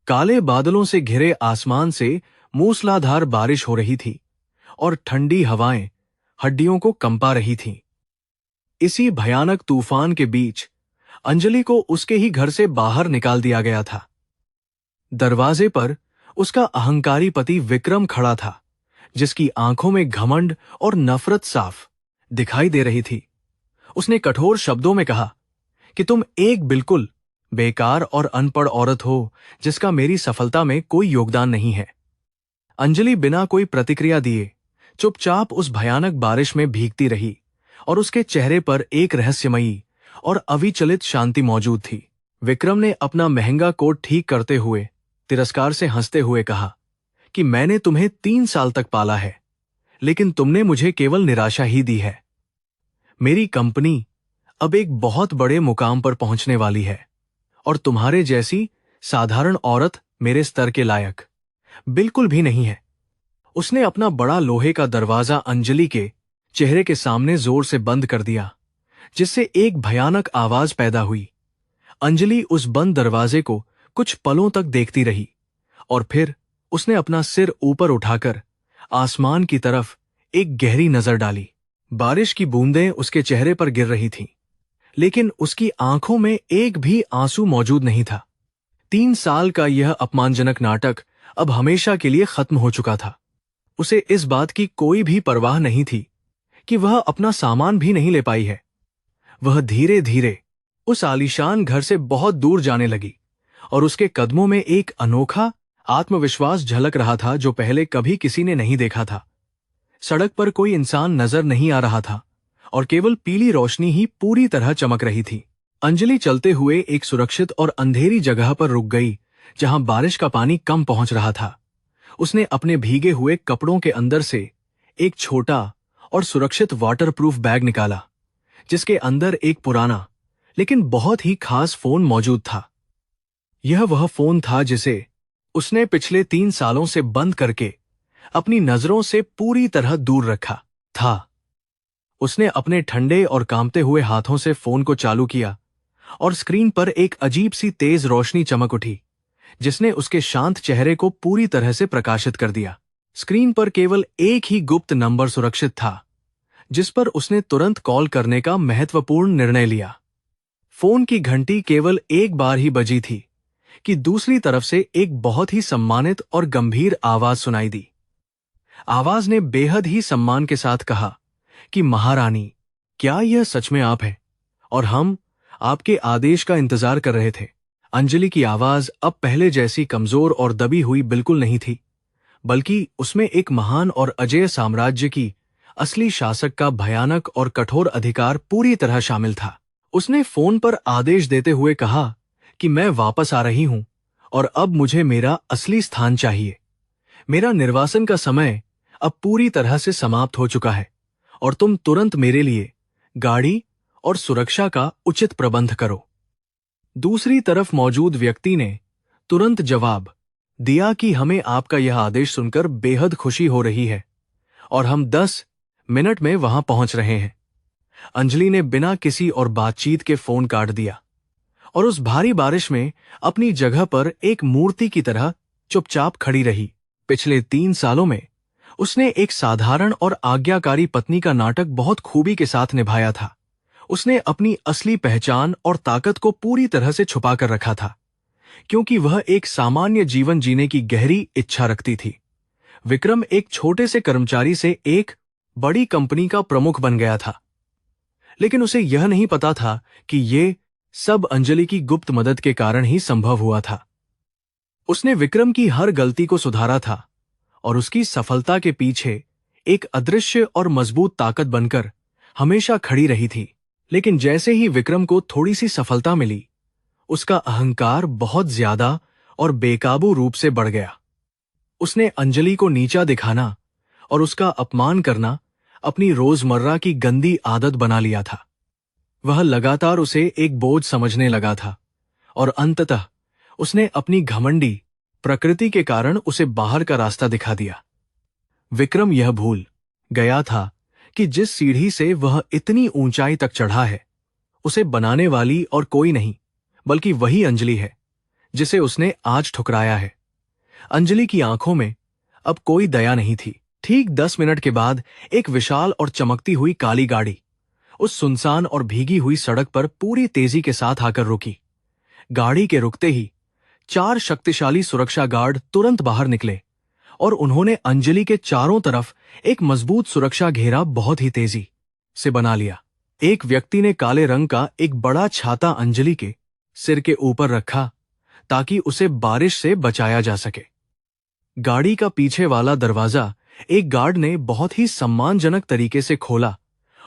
काले बादलों से घिरे आसमान से मूसलाधार बारिश हो रही थी और ठंडी हवाएं हड्डियों को कंपा रही थीं। इसी भयानक तूफान के बीच अंजलि को उसके ही घर से बाहर निकाल दिया गया था। दरवाजे पर उसका अहंकारी पति विक्रम खड़ा था, जिसकी आंखों में घमंड और नफरत साफ दिखाई दे रही थी। उसने कठोर शब्दों में कहा कि तुम एक बिल्कुल बेकार और अनपढ़ औरत हो जिसका मेरी सफलता में कोई योगदान नहीं है। अंजलि बिना कोई प्रतिक्रिया दिए चुपचाप उस भयानक बारिश में भीगती रही और उसके चेहरे पर एक रहस्यमयी और अविचलित शांति मौजूद थी। विक्रम ने अपना महंगा कोट ठीक करते हुए तिरस्कार से हंसते हुए कहा कि मैंने तुम्हें 3 साल तक पाला है, लेकिन तुमने मुझे केवल निराशा ही दी है। मेरी कंपनी अब एक बहुत बड़े मुकाम पर पहुंचने वाली है और तुम्हारे जैसी साधारण औरत मेरे स्तर के लायक बिल्कुल भी नहीं है। उसने अपना बड़ा लोहे का दरवाजा अंजलि के चेहरे के सामने जोर से बंद कर दिया, जिससे एक भयानक आवाज पैदा हुई। अंजलि उस बंद दरवाजे को कुछ पलों तक देखती रही और फिर उसने अपना सिर ऊपर उठाकर आसमान की तरफ एक गहरी नजर डाली। बारिश की बूंदें उसके चेहरे पर गिर रही थीं, लेकिन उसकी आंखों में एक भी आंसू मौजूद नहीं था। 3 साल का यह अपमानजनक नाटक अब हमेशा के लिए खत्म हो चुका था। उसे इस बात की कोई भी परवाह नहीं थी कि वह अपना सामान भी नहीं ले पाई है। वह धीरे धीरे उस आलीशान घर से बहुत दूर जाने लगी और उसके कदमों में एक अनोखा आत्मविश्वास झलक रहा था जो पहले कभी किसी ने नहीं देखा था। सड़क पर कोई इंसान नजर नहीं आ रहा था और केवल पीली रोशनी ही पूरी तरह चमक रही थी। अंजलि चलते हुए एक सुरक्षित और अंधेरी जगह पर रुक गई, जहां बारिश का पानी कम पहुंच रहा था। उसने अपने भीगे हुए कपड़ों के अंदर से एक छोटा और सुरक्षित वाटरप्रूफ बैग निकाला, जिसके अंदर एक पुराना लेकिन बहुत ही खास फोन मौजूद था। यह वह फोन था जिसे उसने पिछले 3 सालों से बंद करके अपनी नजरों से पूरी तरह दूर रखा था। उसने अपने ठंडे और कांपते हुए हाथों से फोन को चालू किया और स्क्रीन पर एक अजीब सी तेज रोशनी चमक उठी, जिसने उसके शांत चेहरे को पूरी तरह से प्रकाशित कर दिया। स्क्रीन पर केवल एक ही गुप्त नंबर सुरक्षित था, जिस पर उसने तुरंत कॉल करने का महत्वपूर्ण निर्णय लिया। फोन की घंटी केवल एक बार ही बजी थी कि दूसरी तरफ से एक बहुत ही सम्मानित और गंभीर आवाज सुनाई दी। आवाज ने बेहद ही सम्मान के साथ कहा कि महारानी, क्या यह सच में आप हैं? और हम आपके आदेश का इंतजार कर रहे थे। अंजलि की आवाज अब पहले जैसी कमजोर और दबी हुई बिल्कुल नहीं थी, बल्कि उसमें एक महान और अजेय साम्राज्य की असली शासक का भयानक और कठोर अधिकार पूरी तरह शामिल था। उसने फोन पर आदेश देते हुए कहा कि मैं वापस आ रही हूं और अब मुझे मेरा असली स्थान चाहिए। मेरा निर्वासन का समय अब पूरी तरह से समाप्त हो चुका है और तुम तुरंत मेरे लिए गाड़ी और सुरक्षा का उचित प्रबंध करो। दूसरी तरफ मौजूद व्यक्ति ने तुरंत जवाब दिया कि हमें आपका यह आदेश सुनकर बेहद खुशी हो रही है और हम 10 मिनट में वहां पहुंच रहे हैं। अंजलि ने बिना किसी और बातचीत के फोन काट दिया और उस भारी बारिश में अपनी जगह पर एक मूर्ति की तरह चुपचाप खड़ी रही। पिछले 3 सालों में उसने एक साधारण और आज्ञाकारी पत्नी का नाटक बहुत खूबी के साथ निभाया था। उसने अपनी असली पहचान और ताकत को पूरी तरह से छुपा कर रखा था, क्योंकि वह एक सामान्य जीवन जीने की गहरी इच्छा रखती थी। विक्रम एक छोटे से कर्मचारी से एक बड़ी कंपनी का प्रमुख बन गया था, लेकिन उसे यह नहीं पता था कि ये सब अंजलि की गुप्त मदद के कारण ही संभव हुआ था। उसने विक्रम की हर गलती को सुधारा था और उसकी सफलता के पीछे एक अदृश्य और मजबूत ताकत बनकर हमेशा खड़ी रही थी। लेकिन जैसे ही विक्रम को थोड़ी सी सफलता मिली, उसका अहंकार बहुत ज्यादा और बेकाबू रूप से बढ़ गया। उसने अंजलि को नीचा दिखाना और उसका अपमान करना अपनी रोजमर्रा की गंदी आदत बना लिया था। वह लगातार उसे एक बोझ समझने लगा था और अंततः उसने अपनी घमंडी प्रकृति के कारण उसे बाहर का रास्ता दिखा दिया। विक्रम यह भूल गया था कि जिस सीढ़ी से वह इतनी ऊंचाई तक चढ़ा है, उसे बनाने वाली और कोई नहीं बल्कि वही अंजलि है, जिसे उसने आज ठुकराया है। अंजलि की आंखों में अब कोई दया नहीं थी। ठीक 10 मिनट के बाद एक विशाल और चमकती हुई काली गाड़ी उस सुनसान और भीगी हुई सड़क पर पूरी तेजी के साथ आकर रुकी। गाड़ी के रुकते ही 4 शक्तिशाली सुरक्षा गार्ड तुरंत बाहर निकले और उन्होंने अंजलि के चारों तरफ एक मजबूत सुरक्षा घेरा बहुत ही तेजी से बना लिया। एक व्यक्ति ने काले रंग का एक बड़ा छाता अंजलि के सिर के ऊपर रखा ताकि उसे बारिश से बचाया जा सके। गाड़ी का पीछे वाला दरवाजा एक गार्ड ने बहुत ही सम्मानजनक तरीके से खोला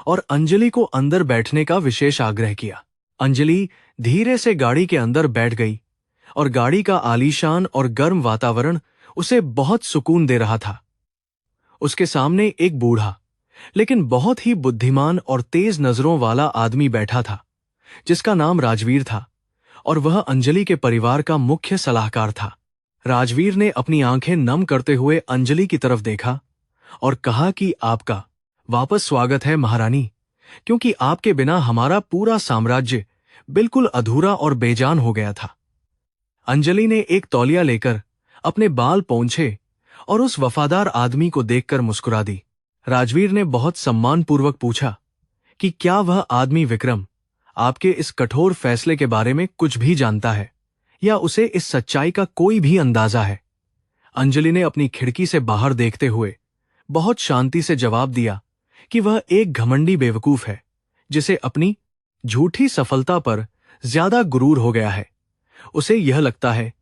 और अंजलि को अंदर बैठने का विशेष आग्रह किया। अंजलि धीरे से गाड़ी के अंदर बैठ गई और गाड़ी का आलीशान और गर्म वातावरण उसे बहुत सुकून दे रहा था। उसके सामने एक बूढ़ा लेकिन बहुत ही बुद्धिमान और तेज नजरों वाला आदमी बैठा था, जिसका नाम राजवीर था और वह अंजलि के परिवार का मुख्य सलाहकार था। राजवीर ने अपनी आंखें नम करते हुए अंजलि की तरफ देखा और कहा कि आपका वापस स्वागत है महारानी, क्योंकि आपके बिना हमारा पूरा साम्राज्य बिल्कुल अधूरा और बेजान हो गया था। अंजलि ने एक तौलिया लेकर अपने बाल पोंछे और उस वफादार आदमी को देखकर मुस्कुरा दी। राजवीर ने बहुत सम्मानपूर्वक पूछा कि क्या वह आदमी विक्रम आपके इस कठोर फैसले के बारे में कुछ भी जानता है या उसे इस सच्चाई का कोई भी अंदाजा है। अंजलि ने अपनी खिड़की से बाहर देखते हुए बहुत शांति से जवाब दिया कि वह एक घमंडी बेवकूफ है जिसे अपनी झूठी सफलता पर ज्यादा गुरूर हो गया है। उसे यह लगता है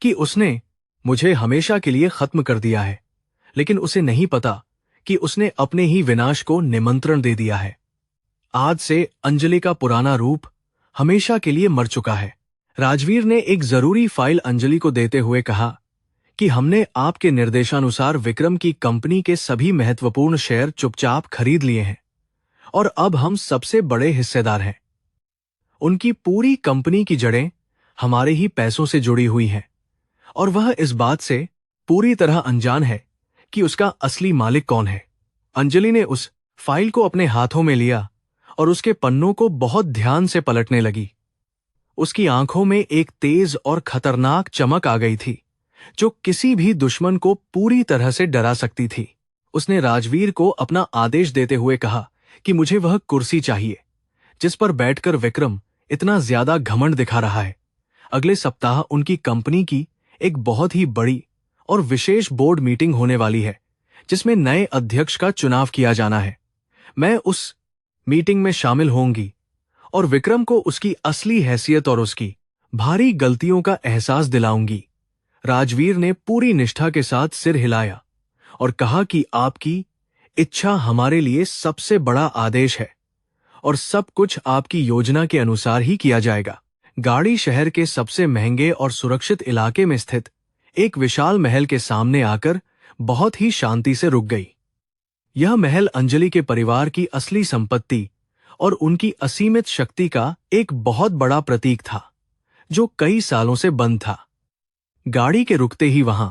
कि उसने मुझे हमेशा के लिए खत्म कर दिया है, लेकिन उसे नहीं पता कि उसने अपने ही विनाश को निमंत्रण दे दिया है। आज से अंजलि का पुराना रूप हमेशा के लिए मर चुका है। राजवीर ने एक जरूरी फाइल अंजलि को देते हुए कहा कि हमने आपके निर्देशानुसार विक्रम की कंपनी के सभी महत्वपूर्ण शेयर चुपचाप खरीद लिए हैं और अब हम सबसे बड़े हिस्सेदार हैं। उनकी पूरी कंपनी की जड़ें हमारे ही पैसों से जुड़ी हुई हैं और वह इस बात से पूरी तरह अनजान है कि उसका असली मालिक कौन है। अंजलि ने उस फाइल को अपने हाथों में लिया और उसके पन्नों को बहुत ध्यान से पलटने लगी। उसकी आंखों में एक तेज और खतरनाक चमक आ गई थी जो किसी भी दुश्मन को पूरी तरह से डरा सकती थी। उसने राजवीर को अपना आदेश देते हुए कहा कि मुझे वह कुर्सी चाहिए जिस पर बैठकर विक्रम इतना ज्यादा घमंड दिखा रहा है। अगले सप्ताह उनकी कंपनी की एक बहुत ही बड़ी और विशेष बोर्ड मीटिंग होने वाली है जिसमें नए अध्यक्ष का चुनाव किया जाना है। मैं उस मीटिंग में शामिल होंगी और विक्रम को उसकी असली हैसियत और उसकी भारी गलतियों का एहसास दिलाऊंगी। राजवीर ने पूरी निष्ठा के साथ सिर हिलाया और कहा कि आपकी इच्छा हमारे लिए सबसे बड़ा आदेश है और सब कुछ आपकी योजना के अनुसार ही किया जाएगा। गाड़ी शहर के सबसे महंगे और सुरक्षित इलाके में स्थित एक विशाल महल के सामने आकर बहुत ही शांति से रुक गई। यह महल अंजलि के परिवार की असली संपत्ति और उनकी असीमित शक्ति का एक बहुत बड़ा प्रतीक था जो कई सालों से बंद था। गाड़ी के रुकते ही वहां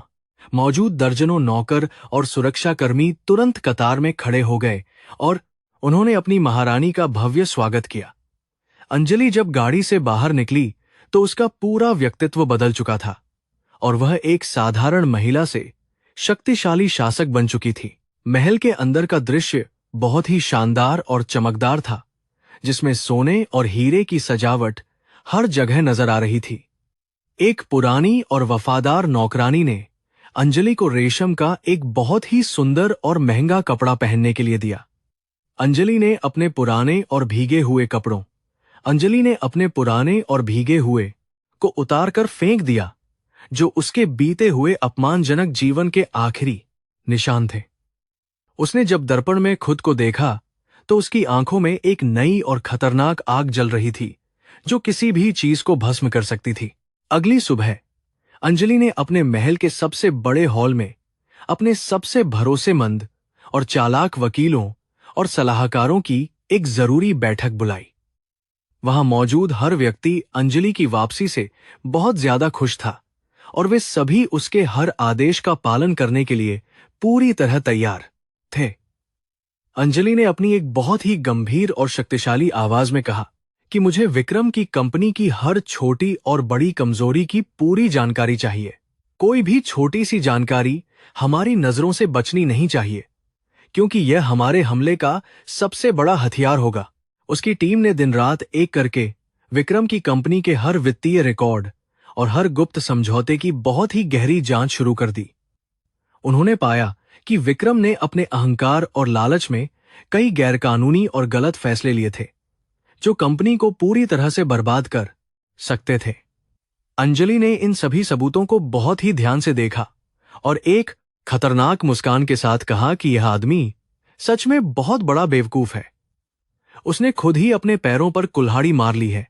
मौजूद दर्जनों नौकर और सुरक्षाकर्मी तुरंत कतार में खड़े हो गए और उन्होंने अपनी महारानी का भव्य स्वागत किया। अंजलि जब गाड़ी से बाहर निकली तो उसका पूरा व्यक्तित्व बदल चुका था और वह एक साधारण महिला से शक्तिशाली शासक बन चुकी थी। महल के अंदर का दृश्य बहुत ही शानदार और चमकदार था, जिसमें सोने और हीरे की सजावट हर जगह नजर आ रही थी। एक पुरानी और वफादार नौकरानी ने अंजलि को रेशम का एक बहुत ही सुंदर और महंगा कपड़ा पहनने के लिए दिया। अंजलि ने अपने पुराने और भीगे हुए को उतारकर फेंक दिया, जो उसके बीते हुए अपमानजनक जीवन के आखिरी निशान थे। उसने जब दर्पण में खुद को देखा तो उसकी आंखों में एक नई और खतरनाक आग जल रही थी जो किसी भी चीज को भस्म कर सकती थी। अगली सुबह अंजलि ने अपने महल के सबसे बड़े हॉल में अपने सबसे भरोसेमंद और चालाक वकीलों और सलाहकारों की एक जरूरी बैठक बुलाई। वहां मौजूद हर व्यक्ति अंजलि की वापसी से बहुत ज्यादा खुश था और वे सभी उसके हर आदेश का पालन करने के लिए पूरी तरह तैयार थे। अंजलि ने अपनी एक बहुत ही गंभीर और शक्तिशाली आवाज में कहा कि मुझे विक्रम की कंपनी की हर छोटी और बड़ी कमजोरी की पूरी जानकारी चाहिए। कोई भी छोटी सी जानकारी हमारी नजरों से बचनी नहीं चाहिए, क्योंकि यह हमारे हमले का सबसे बड़ा हथियार होगा। उसकी टीम ने दिन रात एक करके विक्रम की कंपनी के हर वित्तीय रिकॉर्ड और हर गुप्त समझौते की बहुत ही गहरी जांच शुरू कर दी। उन्होंने पाया कि विक्रम ने अपने अहंकार और लालच में कई गैरकानूनी और गलत फैसले लिए थे, जो कंपनी को पूरी तरह से बर्बाद कर सकते थे। अंजलि ने इन सभी सबूतों को बहुत ही ध्यान से देखा और एक खतरनाक मुस्कान के साथ कहा कि यह आदमी सच में बहुत बड़ा बेवकूफ है। उसने खुद ही अपने पैरों पर कुल्हाड़ी मार ली है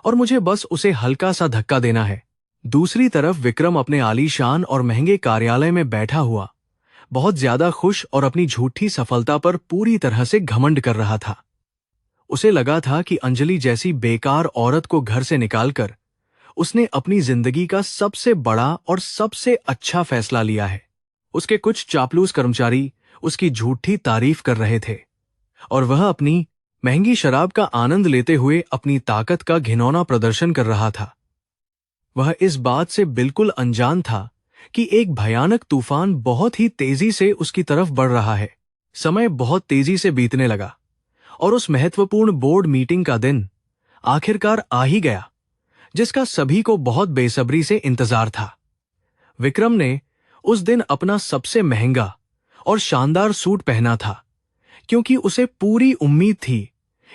और मुझे बस उसे हल्का सा धक्का देना है। दूसरी तरफ विक्रम अपने आलीशान और महंगे कार्यालय में बैठा हुआ बहुत ज्यादा खुश और अपनी झूठी सफलता पर पूरी तरह से घमंड कर रहा था। उसे लगा था कि अंजलि जैसी बेकार औरत को घर से निकालकर उसने अपनी जिंदगी का सबसे बड़ा और सबसे अच्छा फैसला लिया है। उसके कुछ चापलूस कर्मचारी उसकी झूठी तारीफ कर रहे थे और वह अपनी महंगी शराब का आनंद लेते हुए अपनी ताकत का घिनौना प्रदर्शन कर रहा था। वह इस बात से बिल्कुल अनजान था कि एक भयानक तूफान बहुत ही तेजी से उसकी तरफ बढ़ रहा है। समय बहुत तेजी से बीतने लगा और उस महत्वपूर्ण बोर्ड मीटिंग का दिन आखिरकार आ ही गया, जिसका सभी को बहुत बेसब्री से इंतजार था। विक्रम ने उस दिन अपना सबसे महंगा और शानदार सूट पहना था, क्योंकि उसे पूरी उम्मीद थी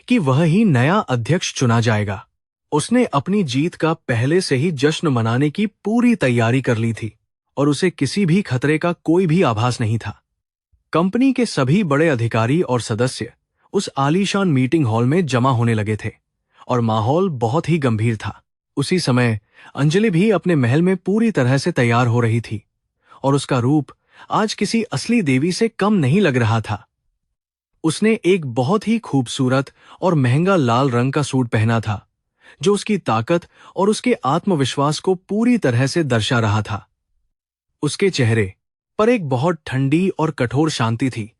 कि वह ही नया अध्यक्ष चुना जाएगा। उसने अपनी जीत का पहले से ही जश्न मनाने की पूरी तैयारी कर ली थी और उसे किसी भी खतरे का कोई भी आभास नहीं था। कंपनी के सभी बड़े अधिकारी और सदस्य उस आलीशान मीटिंग हॉल में जमा होने लगे थे और माहौल बहुत ही गंभीर था। उसी समय अंजलि भी अपने महल में पूरी तरह से तैयार हो रही थी और उसका रूप आज किसी असली देवी से कम नहीं लग रहा था। उसने एक बहुत ही खूबसूरत और महंगा लाल रंग का सूट पहना था, जो उसकी ताकत और उसके आत्मविश्वास को पूरी तरह से दर्शा रहा था। उसके चेहरे पर एक बहुत ठंडी और कठोर शांति थी,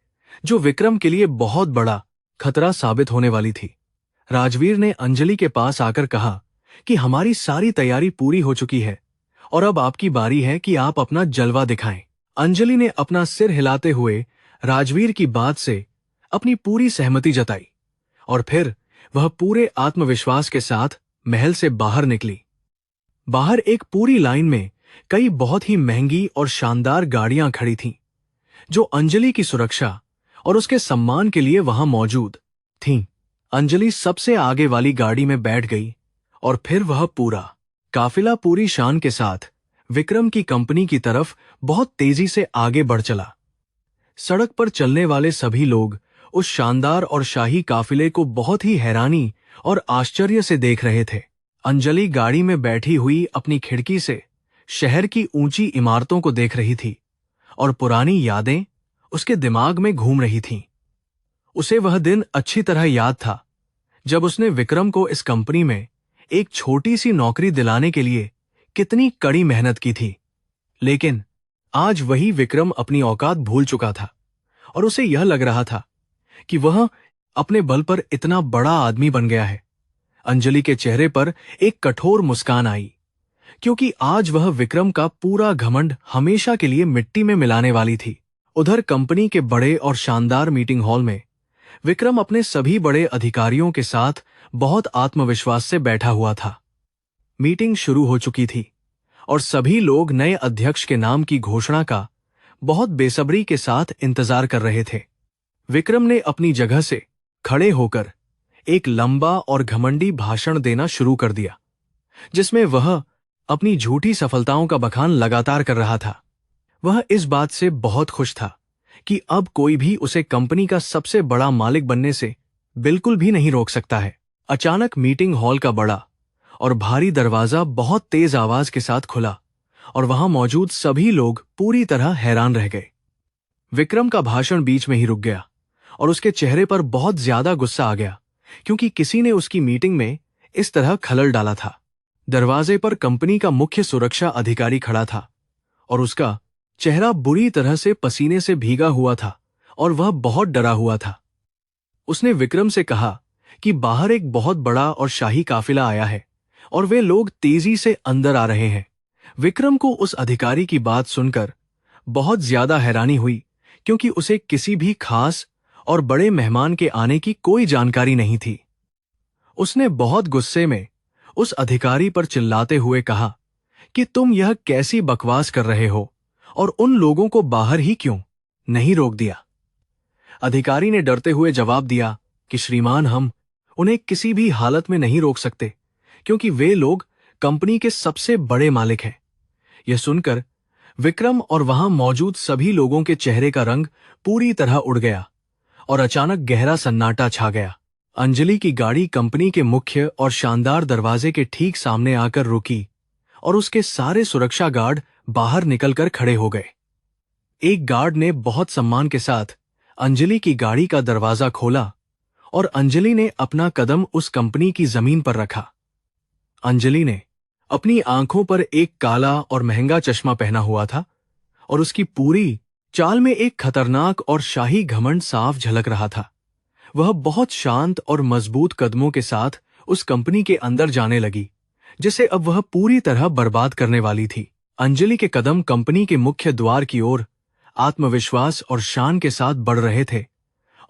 जो विक्रम के लिए बहुत बड़ा खतरा साबित होने वाली थी। राजवीर ने अंजलि के पास आकर कहा कि हमारी सारी तैयारी पूरी हो चुकी है और अब आपकी बारी है कि आप अपना जलवा दिखाएं। अंजलि ने अपना सिर हिलाते हुए राजवीर की बात से अपनी पूरी सहमति जताई और फिर वह पूरे आत्मविश्वास के साथ महल से बाहर निकली। बाहर एक पूरी लाइन में कई बहुत ही महंगी और शानदार गाड़ियां खड़ी थीं, जो अंजलि की सुरक्षा और उसके सम्मान के लिए वहां मौजूद थीं। अंजलि सबसे आगे वाली गाड़ी में बैठ गई और फिर वह पूरा काफिला पूरी शान के साथ विक्रम की कंपनी की तरफ बहुत तेजी से आगे बढ़ चला। सड़क पर चलने वाले सभी लोग उस शानदार और शाही काफिले को बहुत ही हैरानी और आश्चर्य से देख रहे थे। अंजलि गाड़ी में बैठी हुई अपनी खिड़की से शहर की ऊंची इमारतों को देख रही थी और पुरानी यादें उसके दिमाग में घूम रही थीं। उसे वह दिन अच्छी तरह याद था जब उसने विक्रम को इस कंपनी में एक छोटी सी नौकरी दिलाने के लिए कितनी कड़ी मेहनत की थी। लेकिन आज वही विक्रम अपनी औकात भूल चुका था और उसे यह लग रहा था कि वह अपने बल पर इतना बड़ा आदमी बन गया है। अंजलि के चेहरे पर एक कठोर मुस्कान आई, क्योंकि आज वह विक्रम का पूरा घमंड हमेशा के लिए मिट्टी में मिलाने वाली थी। उधर कंपनी के बड़े और शानदार मीटिंग हॉल में विक्रम अपने सभी बड़े अधिकारियों के साथ बहुत आत्मविश्वास से बैठा हुआ था। मीटिंग शुरू हो चुकी थी और सभी लोग नए अध्यक्ष के नाम की घोषणा का बहुत बेसब्री के साथ इंतजार कर रहे थे। विक्रम ने अपनी जगह से खड़े होकर एक लंबा और घमंडी भाषण देना शुरू कर दिया, जिसमें वह अपनी झूठी सफलताओं का बखान लगातार कर रहा था। वह इस बात से बहुत खुश था कि अब कोई भी उसे कंपनी का सबसे बड़ा मालिक बनने से बिल्कुल भी नहीं रोक सकता है। अचानक मीटिंग हॉल का बड़ा और भारी दरवाजा बहुत तेज आवाज के साथ खुला और वहां मौजूद सभी लोग पूरी तरह हैरान रह गए। विक्रम का भाषण बीच में ही रुक गया और उसके चेहरे पर बहुत ज्यादा गुस्सा आ गया, क्योंकि किसी ने उसकी मीटिंग में इस तरह खलल डाला था। दरवाजे पर कंपनी का मुख्य सुरक्षा अधिकारी खड़ा था और उसका चेहरा बुरी तरह से पसीने से भीगा हुआ था और वह बहुत डरा हुआ था। उसने विक्रम से कहा कि बाहर एक बहुत बड़ा और शाही काफिला आया है और वे लोग तेजी से अंदर आ रहे हैं। विक्रम को उस अधिकारी की बात सुनकर बहुत ज्यादा हैरानी हुई, क्योंकि उसे किसी भी खास और बड़े मेहमान के आने की कोई जानकारी नहीं थी। उसने बहुत गुस्से में उस अधिकारी पर चिल्लाते हुए कहा कि तुम यह कैसी बकवास कर रहे हो और उन लोगों को बाहर ही क्यों नहीं रोक दिया। अधिकारी ने डरते हुए जवाब दिया कि श्रीमान, हम उन्हें किसी भी हालत में नहीं रोक सकते, क्योंकि वे लोग कंपनी के सबसे बड़े मालिक हैं। यह सुनकर विक्रम और वहां मौजूद सभी लोगों के चेहरे का रंग पूरी तरह उड़ गया और अचानक गहरा सन्नाटा छा गया। अंजलि की गाड़ी कंपनी के मुख्य और शानदार दरवाजे के ठीक सामने आकर रुकी और उसके सारे सुरक्षा गार्ड बाहर निकलकर खड़े हो गए। एक गार्ड ने बहुत सम्मान के साथ अंजलि की गाड़ी का दरवाजा खोला और अंजलि ने अपना कदम उस कंपनी की जमीन पर रखा। अंजलि ने अपनी आंखों पर एक काला और महंगा चश्मा पहना हुआ था और उसकी पूरी चाल में एक खतरनाक और शाही घमंड साफ झलक रहा था। वह बहुत शांत और मजबूत कदमों के साथ उस कंपनी के अंदर जाने लगी, जिसे अब वह पूरी तरह बर्बाद करने वाली थी। अंजलि के कदम कंपनी के मुख्य द्वार की ओर आत्मविश्वास और शान के साथ बढ़ रहे थे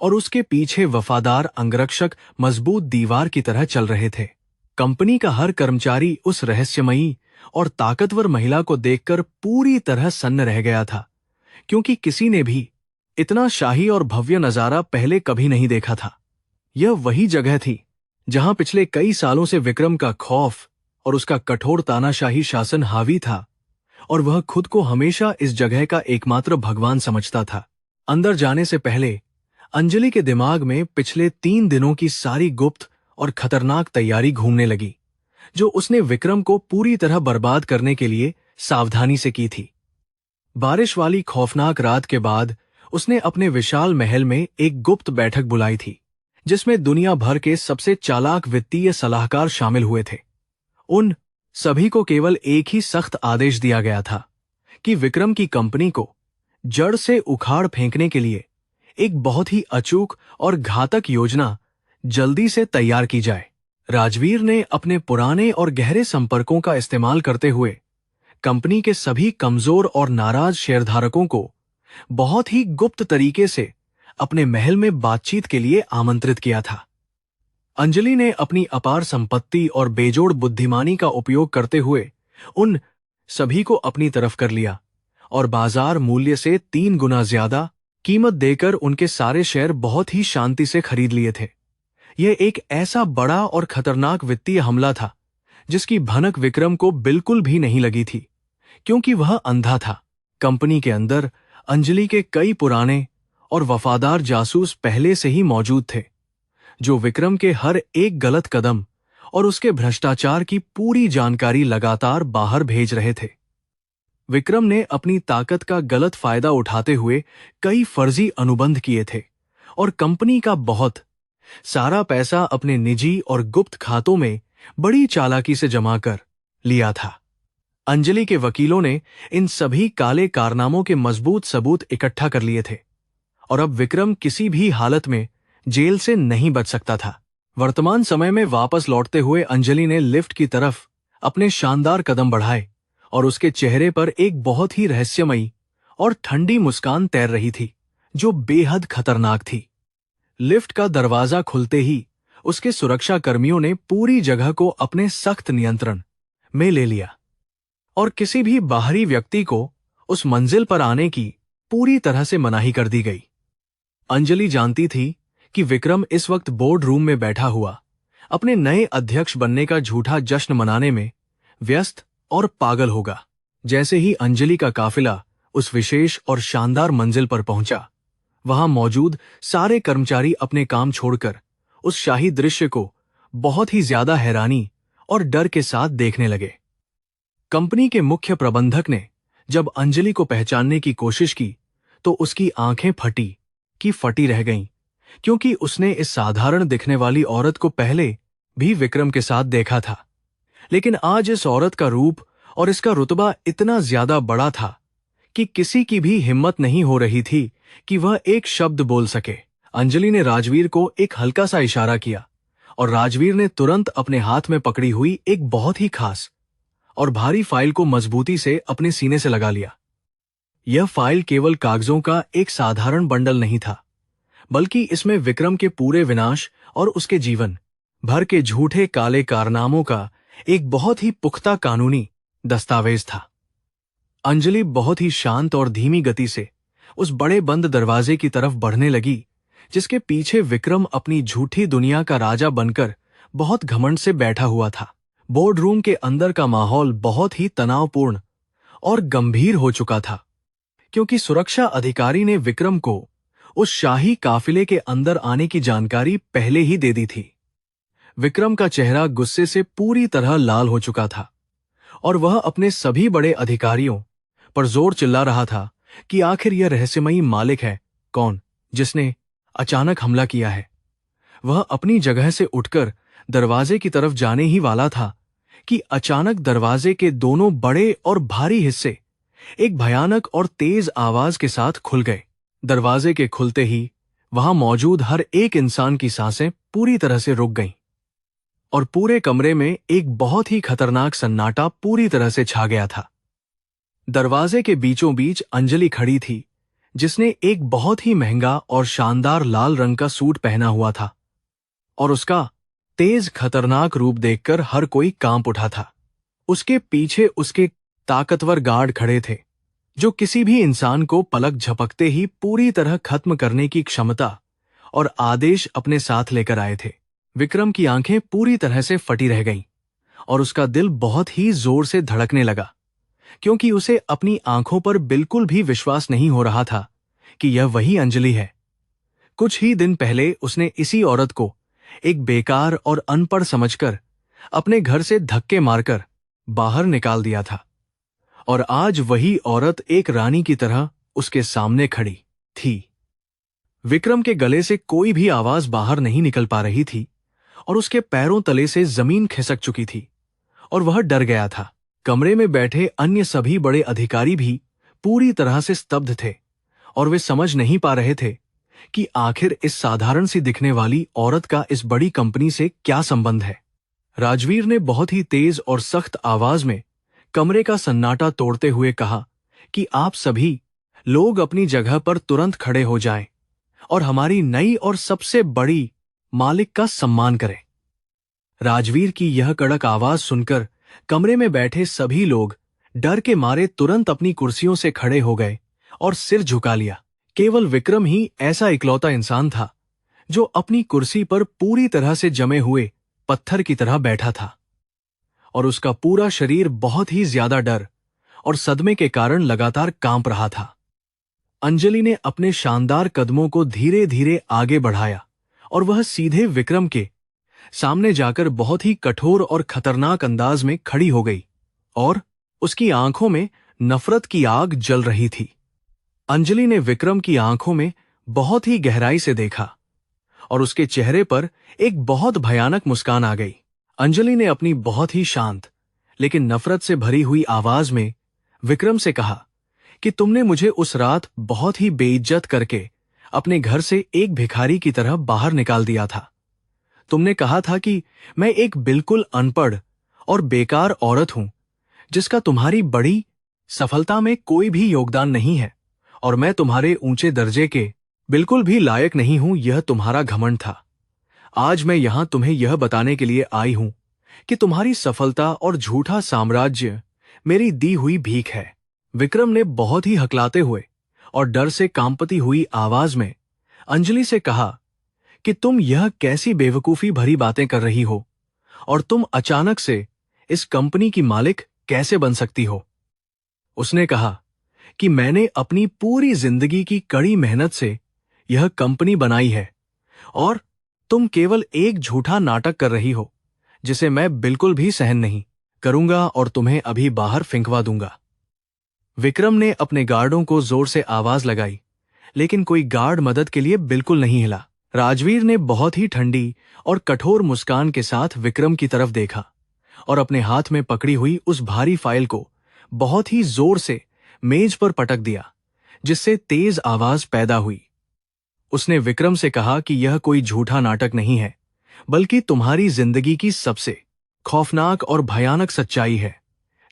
और उसके पीछे वफादार अंगरक्षक मजबूत दीवार की तरह चल रहे थे। कंपनी का हर कर्मचारी उस रहस्यमयी और ताकतवर महिला को देखकर पूरी तरह सन्न रह गया था, क्योंकि किसी ने भी इतना शाही और भव्य नजारा पहले कभी नहीं देखा था। यह वही जगह थी जहां पिछले कई सालों से विक्रम का खौफ और उसका कठोर तानाशाही शासन हावी था, और वह खुद को हमेशा इस जगह का एकमात्र भगवान समझता था। अंदर जाने से पहले अंजलि के दिमाग में पिछले 3 दिनों की सारी गुप्त और खतरनाक तैयारी घूमने लगी, जो उसने विक्रम को पूरी तरह बर्बाद करने के लिए सावधानी से की थी। बारिश वाली खौफनाक रात के बाद उसने अपने विशाल महल में एक गुप्त बैठक बुलाई थी, जिसमें दुनिया भर के सबसे चालाक वित्तीय सलाहकार शामिल हुए थे। उन सभी को केवल एक ही सख्त आदेश दिया गया था कि विक्रम की कंपनी को जड़ से उखाड़ फेंकने के लिए एक बहुत ही अचूक और घातक योजना जल्दी से तैयार की जाए। राजवीर ने अपने पुराने और गहरे संपर्कों का इस्तेमाल करते हुए कंपनी के सभी कमजोर और नाराज शेयरधारकों को बहुत ही गुप्त तरीके से अपने महल में बातचीत के लिए आमंत्रित किया था। अंजलि ने अपनी अपार संपत्ति और बेजोड़ बुद्धिमानी का उपयोग करते हुए उन सभी को अपनी तरफ कर लिया और बाजार मूल्य से 3 गुना ज्यादा कीमत देकर उनके सारे शेयर बहुत ही शांति से खरीद लिए थे। यह एक ऐसा बड़ा और खतरनाक वित्तीय हमला था जिसकी भनक विक्रम को बिल्कुल भी नहीं लगी थी, क्योंकि वह अंधा था। कंपनी के अंदर अंजलि के कई पुराने और वफादार जासूस पहले से ही मौजूद थे, जो विक्रम के हर एक गलत कदम और उसके भ्रष्टाचार की पूरी जानकारी लगातार बाहर भेज रहे थे। विक्रम ने अपनी ताकत का गलत फायदा उठाते हुए कई फर्जी अनुबंध किए थे और कंपनी का बहुत सारा पैसा अपने निजी और गुप्त खातों में बड़ी चालाकी से जमा कर लिया था। अंजलि के वकीलों ने इन सभी काले कारनामों के मजबूत सबूत इकट्ठा कर लिए थे और अब विक्रम किसी भी हालत में जेल से नहीं बच सकता था। वर्तमान समय में वापस लौटते हुए अंजलि ने लिफ्ट की तरफ अपने शानदार कदम बढ़ाए और उसके चेहरे पर एक बहुत ही रहस्यमयी और ठंडी मुस्कान तैर रही थी, जो बेहद खतरनाक थी। लिफ्ट का दरवाजा खुलते ही उसके सुरक्षा कर्मियों ने पूरी जगह को अपने सख्त नियंत्रण में ले लिया और किसी भी बाहरी व्यक्ति को उस मंजिल पर आने की पूरी तरह से मनाही कर दी गई। अंजलि जानती थी कि विक्रम इस वक्त बोर्ड रूम में बैठा हुआ अपने नए अध्यक्ष बनने का झूठा जश्न मनाने में व्यस्त और पागल होगा। जैसे ही अंजलि का काफिला उस विशेष और शानदार मंजिल पर पहुंचा, वहां मौजूद सारे कर्मचारी अपने काम छोड़कर उस शाही दृश्य को बहुत ही ज्यादा हैरानी और डर के साथ देखने लगे। कंपनी के मुख्य प्रबंधक ने जब अंजलि को पहचानने की कोशिश की तो उसकी आंखें फटी रह गईं, क्योंकि उसने इस साधारण दिखने वाली औरत को पहले भी विक्रम के साथ देखा था, लेकिन आज इस औरत का रूप और इसका रुतबा इतना ज्यादा बड़ा था कि किसी की भी हिम्मत नहीं हो रही थी कि वह एक शब्द बोल सके। अंजलि ने राजवीर को एक हल्का सा इशारा किया और राजवीर ने तुरंत अपने हाथ में पकड़ी हुई एक बहुत ही खास और भारी फाइल को मजबूती से अपने सीने से लगा लिया। यह फाइल केवल कागजों का एक साधारण बंडल नहीं था, बल्कि इसमें विक्रम के पूरे विनाश और उसके जीवन भर के झूठे काले कारनामों का एक बहुत ही पुख्ता कानूनी दस्तावेज था। अंजलि बहुत ही शांत और धीमी गति से उस बड़े बंद दरवाजे की तरफ बढ़ने लगी, जिसके पीछे विक्रम अपनी झूठी दुनिया का राजा बनकर बहुत घमंड से बैठा हुआ था। बोर्ड रूम के अंदर का माहौल बहुत ही तनावपूर्ण और गंभीर हो चुका था, क्योंकि सुरक्षा अधिकारी ने विक्रम को उस शाही काफिले के अंदर आने की जानकारी पहले ही दे दी थी। विक्रम का चेहरा गुस्से से पूरी तरह लाल हो चुका था और वह अपने सभी बड़े अधिकारियों पर जोर चिल्ला रहा था कि आखिर यह रहस्यमयी मालिक है कौन जिसने अचानक हमला किया है। वह अपनी जगह से उठकर दरवाजे की तरफ जाने ही वाला था कि अचानक दरवाजे के दोनों बड़े और भारी हिस्से एक भयानक और तेज आवाज के साथ खुल गए। दरवाजे के खुलते ही वहां मौजूद हर एक इंसान की सांसें पूरी तरह से रुक गईं और पूरे कमरे में एक बहुत ही खतरनाक सन्नाटा पूरी तरह से छा गया था। दरवाजे के बीचों बीच अंजलि खड़ी थी, जिसने एक बहुत ही महंगा और शानदार लाल रंग का सूट पहना हुआ था और उसका तेज खतरनाक रूप देखकर हर कोई कांप उठा था। उसके पीछे उसके ताकतवर गार्ड खड़े थे, जो किसी भी इंसान को पलक झपकते ही पूरी तरह खत्म करने की क्षमता और आदेश अपने साथ लेकर आए थे। विक्रम की आंखें पूरी तरह से फटी रह गईं और उसका दिल बहुत ही जोर से धड़कने लगा, क्योंकि उसे अपनी आंखों पर बिल्कुल भी विश्वास नहीं हो रहा था कि यह वही अंजलि है। कुछ ही दिन पहले उसने इसी औरत को एक बेकार और अनपढ़ समझकर अपने घर से धक्के मारकर बाहर निकाल दिया था, और आज वही औरत एक रानी की तरह उसके सामने खड़ी थी। विक्रम के गले से कोई भी आवाज बाहर नहीं निकल पा रही थी और उसके पैरों तले से जमीन खिसक चुकी थी और वह डर गया था। कमरे में बैठे अन्य सभी बड़े अधिकारी भी पूरी तरह से स्तब्ध थे और वे समझ नहीं पा रहे थे कि आखिर इस साधारण सी दिखने वाली औरत का इस बड़ी कंपनी से क्या संबंध है। राजवीर ने बहुत ही तेज और सख्त आवाज में कमरे का सन्नाटा तोड़ते हुए कहा कि आप सभी लोग अपनी जगह पर तुरंत खड़े हो जाएं और हमारी नई और सबसे बड़ी मालिक का सम्मान करें। राजवीर की यह कड़क आवाज सुनकर कमरे में बैठे सभी लोग डर के मारे तुरंत अपनी कुर्सियों से खड़े हो गए और सिर झुका लिया। केवल विक्रम ही ऐसा इकलौता इंसान था जो अपनी कुर्सी पर पूरी तरह से जमे हुए पत्थर की तरह बैठा था और उसका पूरा शरीर बहुत ही ज्यादा डर और सदमे के कारण लगातार कांप रहा था। अंजलि ने अपने शानदार कदमों को धीरे धीरे आगे बढ़ाया और वह सीधे विक्रम के सामने जाकर बहुत ही कठोर और खतरनाक अंदाज में खड़ी हो गई और उसकी आंखों में नफरत की आग जल रही थी। अंजलि ने विक्रम की आंखों में बहुत ही गहराई से देखा और उसके चेहरे पर एक बहुत भयानक मुस्कान आ गई। अंजलि ने अपनी बहुत ही शांत लेकिन नफरत से भरी हुई आवाज में विक्रम से कहा कि तुमने मुझे उस रात बहुत ही बेइज्जत करके अपने घर से एक भिखारी की तरह बाहर निकाल दिया था। तुमने कहा था कि मैं एक बिल्कुल अनपढ़ और बेकार औरत हूं, जिसका तुम्हारी बड़ी सफलता में कोई भी योगदान नहीं है और मैं तुम्हारे ऊंचे दर्जे के बिल्कुल भी लायक नहीं हूं। यह तुम्हारा घमंड था। आज मैं यहां तुम्हें यह बताने के लिए आई हूं कि तुम्हारी सफलता और झूठा साम्राज्य मेरी दी हुई भीख है। विक्रम ने बहुत ही हकलाते हुए और डर से कांपती हुई आवाज में अंजलि से कहा कि तुम यह कैसी बेवकूफी भरी बातें कर रही हो और तुम अचानक से इस कंपनी की मालिक कैसे बन सकती हो। उसने कहा कि मैंने अपनी पूरी जिंदगी की कड़ी मेहनत से यह कंपनी बनाई है और तुम केवल एक झूठा नाटक कर रही हो, जिसे मैं बिल्कुल भी सहन नहीं करूंगा और तुम्हें अभी बाहर फेंकवा दूंगा। विक्रम ने अपने गार्डों को जोर से आवाज लगाई, लेकिन कोई गार्ड मदद के लिए बिल्कुल नहीं हिला। राजवीर ने बहुत ही ठंडी और कठोर मुस्कान के साथ विक्रम की तरफ देखा और अपने हाथ में पकड़ी हुई उस भारी फाइल को बहुत ही जोर से मेज पर पटक दिया, जिससे तेज आवाज पैदा हुई। उसने विक्रम से कहा कि यह कोई झूठा नाटक नहीं है, बल्कि तुम्हारी जिंदगी की सबसे खौफनाक और भयानक सच्चाई है,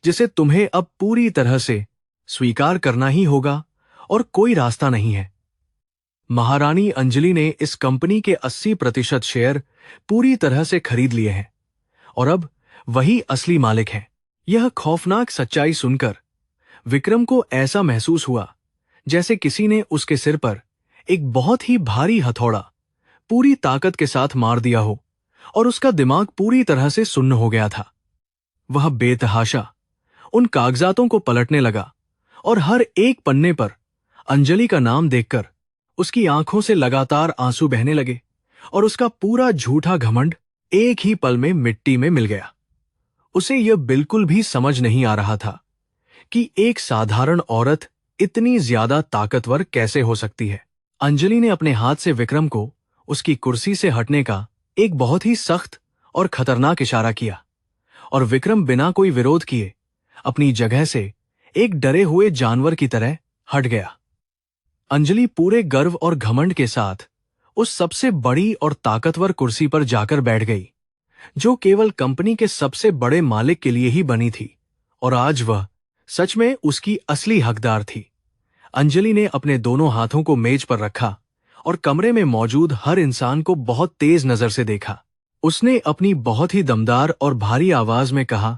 जिसे तुम्हें अब पूरी तरह से स्वीकार करना ही होगा और कोई रास्ता नहीं है। महारानी अंजलि ने इस कंपनी के 80% शेयर पूरी तरह से खरीद लिए हैं और अब वही असली मालिक हैं। यह खौफनाक सच्चाई सुनकर विक्रम को ऐसा महसूस हुआ जैसे किसी ने उसके सिर पर एक बहुत ही भारी हथौड़ा पूरी ताकत के साथ मार दिया हो और उसका दिमाग पूरी तरह से सुन्न हो गया था। वह बेतहाशा उन कागजातों को पलटने लगा और हर एक पन्ने पर अंजलि का नाम देखकर उसकी आंखों से लगातार आंसू बहने लगे और उसका पूरा झूठा घमंड एक ही पल में मिट्टी में मिल गया। उसे यह बिल्कुल भी समझ नहीं आ रहा था कि एक साधारण औरत इतनी ज्यादा ताकतवर कैसे हो सकती है। अंजलि ने अपने हाथ से विक्रम को उसकी कुर्सी से हटने का एक बहुत ही सख्त और खतरनाक इशारा किया और विक्रम बिना कोई विरोध किए अपनी जगह से एक डरे हुए जानवर की तरह हट गया। अंजलि पूरे गर्व और घमंड के साथ उस सबसे बड़ी और ताकतवर कुर्सी पर जाकर बैठ गई, जो केवल कंपनी के सबसे बड़े मालिक के लिए ही बनी थी, और आज वह सच में उसकी असली हकदार थी। अंजलि ने अपने दोनों हाथों को मेज पर रखा और कमरे में मौजूद हर इंसान को बहुत तेज नजर से देखा। उसने अपनी बहुत ही दमदार और भारी आवाज में कहा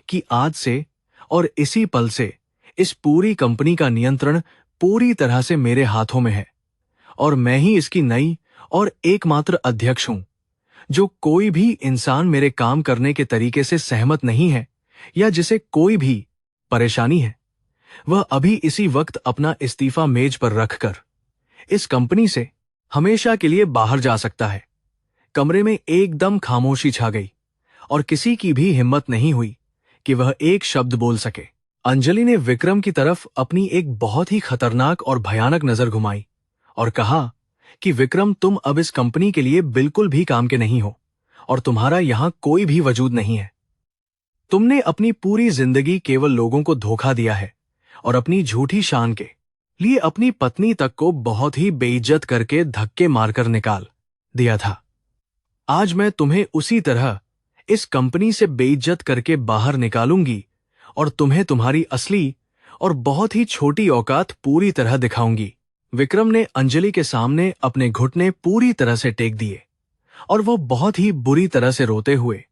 कि आज से और इसी पल से इस पूरी कंपनी का नियंत्रण पूरी तरह से मेरे हाथों में है और मैं ही इसकी नई और एकमात्र अध्यक्ष हूं। जो कोई भी इंसान मेरे काम करने के तरीके से सहमत नहीं है या जिसे कोई भी परेशानी है, वह अभी इसी वक्त अपना इस्तीफा मेज पर रखकर इस कंपनी से हमेशा के लिए बाहर जा सकता है। कमरे में एकदम खामोशी छा गई और किसी की भी हिम्मत नहीं हुई कि वह एक शब्द बोल सके। अंजलि ने विक्रम की तरफ अपनी एक बहुत ही खतरनाक और भयानक नजर घुमाई और कहा कि विक्रम, तुम अब इस कंपनी के लिए बिल्कुल भी काम के नहीं हो और तुम्हारा यहां कोई भी वजूद नहीं है। तुमने अपनी पूरी जिंदगी केवल लोगों को धोखा दिया है और अपनी झूठी शान के लिए अपनी पत्नी तक को बहुत ही बेइज्जत करके धक्के मारकर निकाल दिया था। आज मैं तुम्हें उसी तरह इस कंपनी से बेइज्जत करके बाहर निकालूंगी और तुम्हें तुम्हारी असली और बहुत ही छोटी औकात पूरी तरह दिखाऊंगी। विक्रम ने अंजलि के सामने अपने घुटने पूरी तरह से टेक दिए और वह बहुत ही बुरी तरह से रोते हुए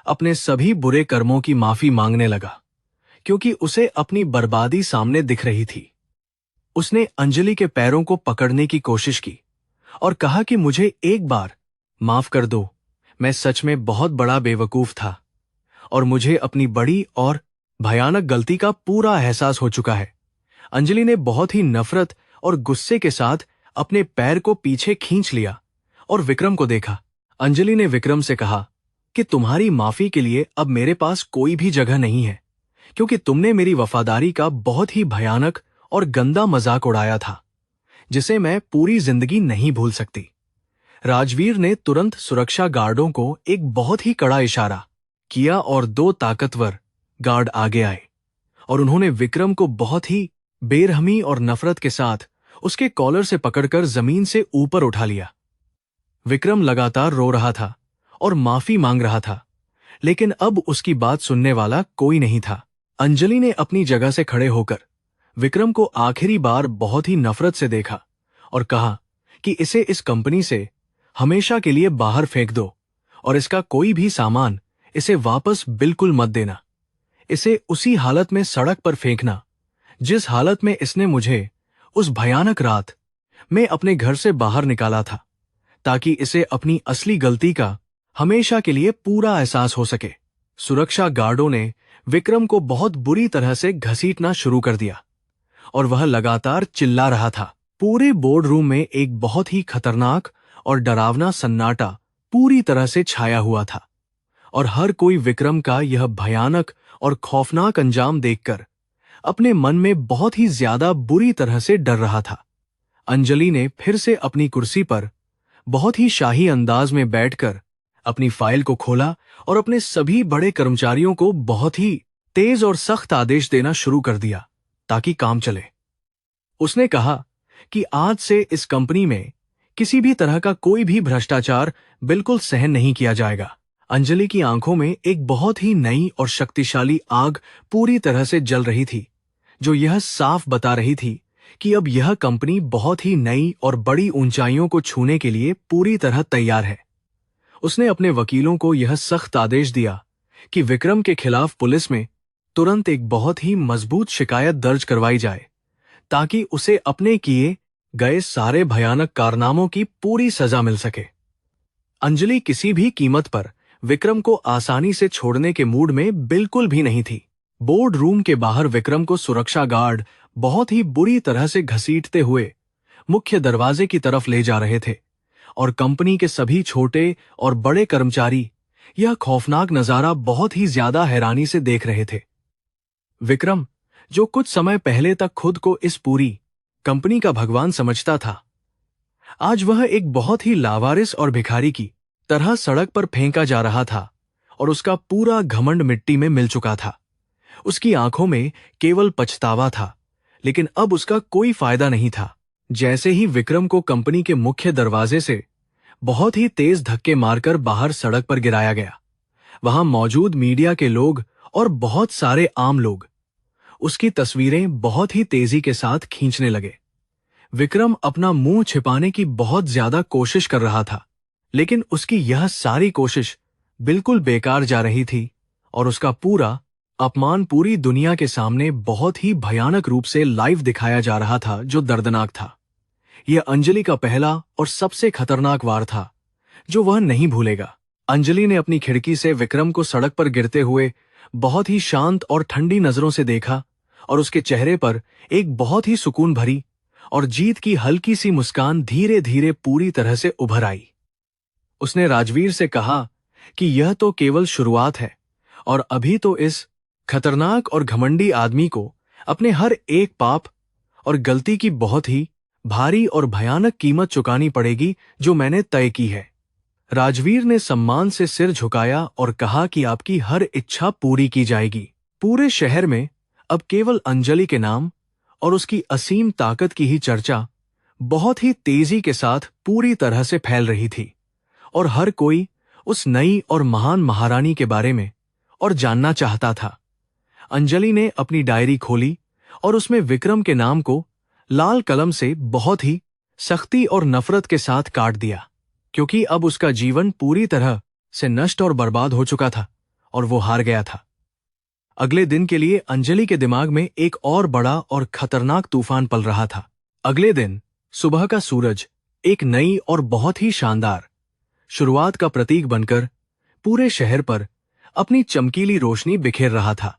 अपने सभी बुरे कर्मों की माफी मांगने लगा, क्योंकि उसे अपनी बर्बादी सामने दिख रही थी। उसने अंजलि के पैरों को पकड़ने की कोशिश की और कहा कि मुझे एक बार माफ कर दो, मैं सच में बहुत बड़ा बेवकूफ था और मुझे अपनी बड़ी और भयानक गलती का पूरा एहसास हो चुका है। अंजलि ने बहुत ही नफरत और गुस्से के साथ अपने पैर को पीछे खींच लिया और विक्रम को देखा। अंजलि ने विक्रम से कहा कि तुम्हारी माफी के लिए अब मेरे पास कोई भी जगह नहीं है, क्योंकि तुमने मेरी वफादारी का बहुत ही भयानक और गंदा मजाक उड़ाया था, जिसे मैं पूरी जिंदगी नहीं भूल सकती। राजवीर ने तुरंत सुरक्षा गार्डों को एक बहुत ही कड़ा इशारा किया और 2 ताकतवर गार्ड आगे आए और उन्होंने विक्रम को बहुत ही बेरहमी और नफरत के साथ उसके कॉलर से पकड़कर जमीन से ऊपर उठा लिया। विक्रम लगातार रो रहा था और माफी मांग रहा था, लेकिन अब उसकी बात सुनने वाला कोई नहीं था। अंजलि ने अपनी जगह से खड़े होकर विक्रम को आखिरी बार बहुत ही नफरत से देखा और कहा कि इसे इस कंपनी से हमेशा के लिए बाहर फेंक दो और इसका कोई भी सामान इसे वापस बिल्कुल मत देना। इसे उसी हालत में सड़क पर फेंकना जिस हालत में इसने मुझे उस भयानक रात में अपने घर से बाहर निकाला था, ताकि इसे अपनी असली गलती का हमेशा के लिए पूरा एहसास हो सके। सुरक्षा गार्डों ने विक्रम को बहुत बुरी तरह से घसीटना शुरू कर दिया और वह लगातार चिल्ला रहा था। पूरे बोर्ड रूम में एक बहुत ही खतरनाक और डरावना सन्नाटा पूरी तरह से छाया हुआ था और हर कोई विक्रम का यह भयानक और खौफनाक अंजाम देखकर अपने मन में बहुत ही ज्यादा बुरी तरह से डर रहा था। अंजलि ने फिर से अपनी कुर्सी पर बहुत ही शाही अंदाज में बैठकर अपनी फाइल को खोला और अपने सभी बड़े कर्मचारियों को बहुत ही तेज और सख्त आदेश देना शुरू कर दिया ताकि काम चले। उसने कहा कि आज से इस कंपनी में किसी भी तरह का कोई भी भ्रष्टाचार बिल्कुल सहन नहीं किया जाएगा। अंजलि की आंखों में एक बहुत ही नई और शक्तिशाली आग पूरी तरह से जल रही थी, जो यह साफ बता रही थी कि अब यह कंपनी बहुत ही नई और बड़ी ऊंचाइयों को छूने के लिए पूरी तरह तैयार है। उसने अपने वकीलों को यह सख्त आदेश दिया कि विक्रम के खिलाफ पुलिस में तुरंत एक बहुत ही मजबूत शिकायत दर्ज करवाई जाए, ताकि उसे अपने किए गए सारे भयानक कारनामों की पूरी सजा मिल सके। अंजलि किसी भी कीमत पर विक्रम को आसानी से छोड़ने के मूड में बिल्कुल भी नहीं थी। बोर्ड रूम के बाहर विक्रम को सुरक्षा गार्ड बहुत ही बुरी तरह से घसीटते हुए मुख्य दरवाजे की तरफ ले जा रहे थे, और कंपनी के सभी छोटे और बड़े कर्मचारी यह खौफनाक नजारा बहुत ही ज्यादा हैरानी से देख रहे थे। विक्रम, जो कुछ समय पहले तक खुद को इस पूरी कंपनी का भगवान समझता था, आज वह एक बहुत ही लावारिस और भिखारी की तरह सड़क पर फेंका जा रहा था, और उसका पूरा घमंड मिट्टी में मिल चुका था। उसकी आंखों में केवल पछतावा था, लेकिन अब उसका कोई फायदा नहीं था। जैसे ही विक्रम को कंपनी के मुख्य दरवाजे से बहुत ही तेज धक्के मारकर बाहर सड़क पर गिराया गया, वहां मौजूद मीडिया के लोग और बहुत सारे आम लोग उसकी तस्वीरें बहुत ही तेजी के साथ खींचने लगे। विक्रम अपना मुंह छिपाने की बहुत ज्यादा कोशिश कर रहा था, लेकिन उसकी यह सारी कोशिश बिल्कुल बेकार जा रही थी, और उसका पूरा अपमान पूरी दुनिया के सामने बहुत ही भयानक रूप से लाइव दिखाया जा रहा था, जो दर्दनाक था। यह अंजलि का पहला और सबसे खतरनाक वार था, जो वह नहीं भूलेगा। अंजलि ने अपनी खिड़की से विक्रम को सड़क पर गिरते हुए बहुत ही शांत और ठंडी नजरों से देखा, और उसके चेहरे पर एक बहुत ही सुकून भरी और जीत की हल्की सी मुस्कान धीरे धीरे पूरी तरह से उभर आई। उसने राजवीर से कहा कि यह तो केवल शुरुआत है, और अभी तो इस खतरनाक और घमंडी आदमी को अपने हर एक पाप और गलती की बहुत ही भारी और भयानक कीमत चुकानी पड़ेगी, जो मैंने तय की है। राजवीर ने सम्मान से सिर झुकाया और कहा कि आपकी हर इच्छा पूरी की जाएगी। पूरे शहर में अब केवल अंजलि के नाम और उसकी असीम ताकत की ही चर्चा बहुत ही तेजी के साथ पूरी तरह से फैल रही थी, और हर कोई उस नई और महान महारानी के बारे में और जानना चाहता था। अंजलि ने अपनी डायरी खोली और उसमें विक्रम के नाम को लाल कलम से बहुत ही सख्ती और नफरत के साथ काट दिया, क्योंकि अब उसका जीवन पूरी तरह से नष्ट और बर्बाद हो चुका था, और वो हार गया था। अगले दिन के लिए अंजलि के दिमाग में एक और बड़ा और खतरनाक तूफान पल रहा था। अगले दिन सुबह का सूरज एक नई और बहुत ही शानदार शुरुआत का प्रतीक बनकर पूरे शहर पर अपनी चमकीली रोशनी बिखेर रहा था।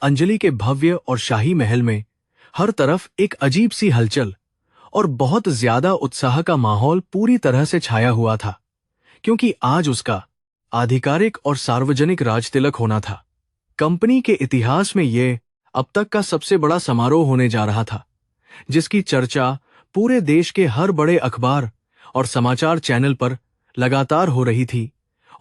अंजलि के भव्य और शाही महल में हर तरफ एक अजीब सी हलचल और बहुत ज्यादा उत्साह का माहौल पूरी तरह से छाया हुआ था, क्योंकि आज उसका आधिकारिक और सार्वजनिक राजतिलक होना था। कंपनी के इतिहास में यह अब तक का सबसे बड़ा समारोह होने जा रहा था, जिसकी चर्चा पूरे देश के हर बड़े अखबार और समाचार चैनल पर लगातार हो रही थी,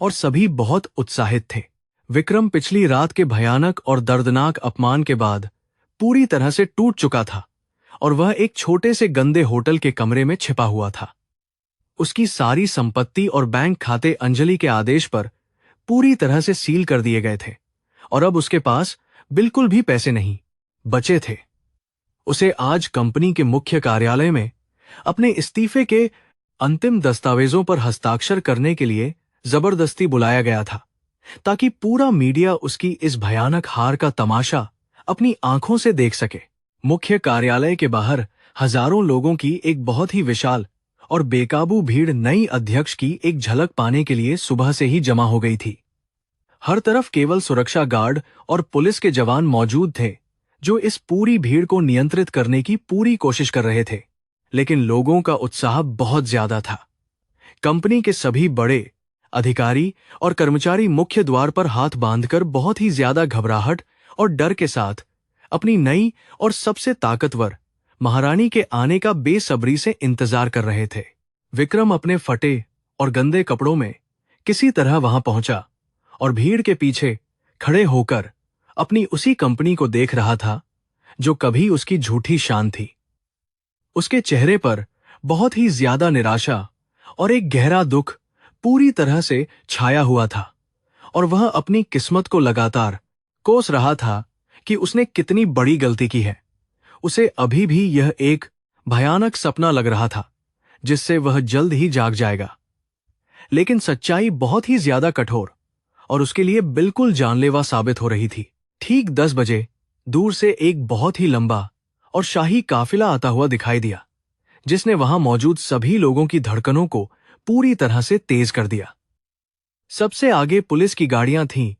और सभी बहुत उत्साहित थे। विक्रम पिछली रात के भयानक और दर्दनाक अपमान के बाद पूरी तरह से टूट चुका था, और वह एक छोटे से गंदे होटल के कमरे में छिपा हुआ था। उसकी सारी संपत्ति और बैंक खाते अंजलि के आदेश पर पूरी तरह से सील कर दिए गए थे, और अब उसके पास बिल्कुल भी पैसे नहीं बचे थे। उसे आज कंपनी के मुख्य कार्यालय में अपने इस्तीफे के अंतिम दस्तावेजों पर हस्ताक्षर करने के लिए जबरदस्ती बुलाया गया था, ताकि पूरा मीडिया उसकी इस भयानक हार का तमाशा अपनी आंखों से देख सके। मुख्य कार्यालय के बाहर हजारों लोगों की एक बहुत ही विशाल और बेकाबू भीड़ नई अध्यक्ष की एक झलक पाने के लिए सुबह से ही जमा हो गई थी। हर तरफ केवल सुरक्षा गार्ड और पुलिस के जवान मौजूद थे, जो इस पूरी भीड़ को नियंत्रित करने की पूरी कोशिश कर रहे थे, लेकिन लोगों का उत्साह बहुत ज्यादा था। कंपनी के सभी बड़े अधिकारी और कर्मचारी मुख्य द्वार पर हाथ बांधकर बहुत ही ज्यादा घबराहट और डर के साथ अपनी नई और सबसे ताकतवर महारानी के आने का बेसब्री से इंतजार कर रहे थे। विक्रम अपने फटे और गंदे कपड़ों में किसी तरह वहां पहुंचा और भीड़ के पीछे खड़े होकर अपनी उसी कंपनी को देख रहा था, जो कभी उसकी झूठी शान थी। उसके चेहरे पर बहुत ही ज्यादा निराशा और एक गहरा दुख पूरी तरह से छाया हुआ था, और वह अपनी किस्मत को लगातार कोस रहा था कि उसने कितनी बड़ी गलती की है। उसे अभी भी यह एक भयानक सपना लग रहा था जिससे वह जल्द ही जाग जाएगा। लेकिन सच्चाई बहुत ही ज्यादा कठोर और उसके लिए बिल्कुल जानलेवा साबित हो रही थी। ठीक 10 बजे दूर से एक बहुत ही लंबा और शाही काफिला आता हुआ दिखाई दिया, जिसने वहां मौजूद सभी लोगों की धड़कनों को पूरी तरह से तेज कर दिया। सबसे आगे पुलिस की गाड़ियां थीं,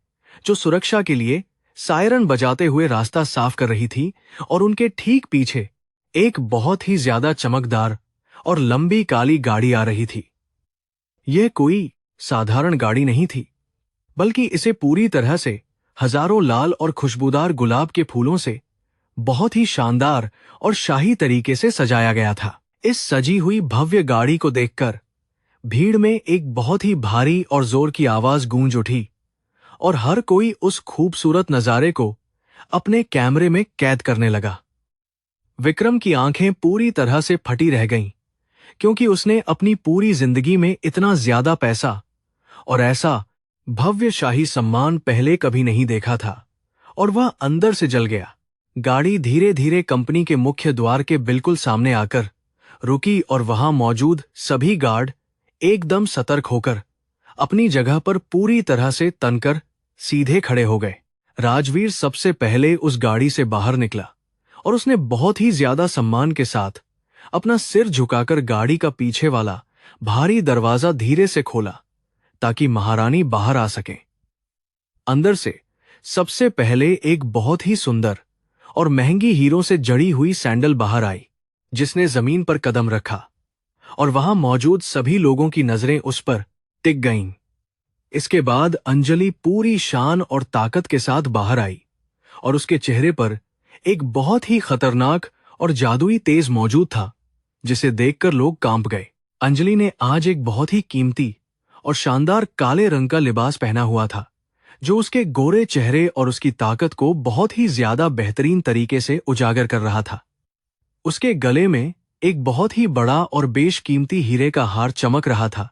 जो सुरक्षा के लिए सायरन बजाते हुए रास्ता साफ कर रही थी, और उनके ठीक पीछे एक बहुत ही ज्यादा चमकदार और लंबी काली गाड़ी आ रही थी। यह कोई साधारण गाड़ी नहीं थी, बल्कि इसे पूरी तरह से हजारों लाल और खुशबूदार गुलाब के फूलों से बहुत ही शानदार और शाही तरीके से सजाया गया था। इस सजी हुई भव्य गाड़ी को देखकर भीड़ में एक बहुत ही भारी और जोर की आवाज गूंज उठी, और हर कोई उस खूबसूरत नजारे को अपने कैमरे में कैद करने लगा। विक्रम की आंखें पूरी तरह से फटी रह गईं, क्योंकि उसने अपनी पूरी जिंदगी में इतना ज्यादा पैसा और ऐसा भव्य शाही सम्मान पहले कभी नहीं देखा था, और वह अंदर से जल गया। गाड़ी धीरे धीरे कंपनी के मुख्य द्वार के बिल्कुल सामने आकर रुकी, और वहां मौजूद सभी गार्ड एकदम सतर्क होकर अपनी जगह पर पूरी तरह से तनकर सीधे खड़े हो गए। राजवीर सबसे पहले उस गाड़ी से बाहर निकला, और उसने बहुत ही ज्यादा सम्मान के साथ अपना सिर झुकाकर गाड़ी का पीछे वाला भारी दरवाजा धीरे से खोला, ताकि महारानी बाहर आ सके। अंदर से सबसे पहले एक बहुत ही सुंदर और महंगी हीरों से जड़ी हुई सैंडल बाहर आई, जिसने जमीन पर कदम रखा, और वहां मौजूद सभी लोगों की नजरें उस पर टिक गईं। इसके बाद अंजलि पूरी शान और ताकत के साथ बाहर आई, और उसके चेहरे पर एक बहुत ही खतरनाक और जादुई तेज मौजूद था, जिसे देखकर लोग कांप गए। अंजलि ने आज एक बहुत ही कीमती और शानदार काले रंग का लिबास पहना हुआ था, जो उसके गोरे चेहरे और उसकी ताकत को बहुत ही ज्यादा बेहतरीन तरीके से उजागर कर रहा था। उसके गले में एक बहुत ही बड़ा और बेशकीमती हीरे का हार चमक रहा था,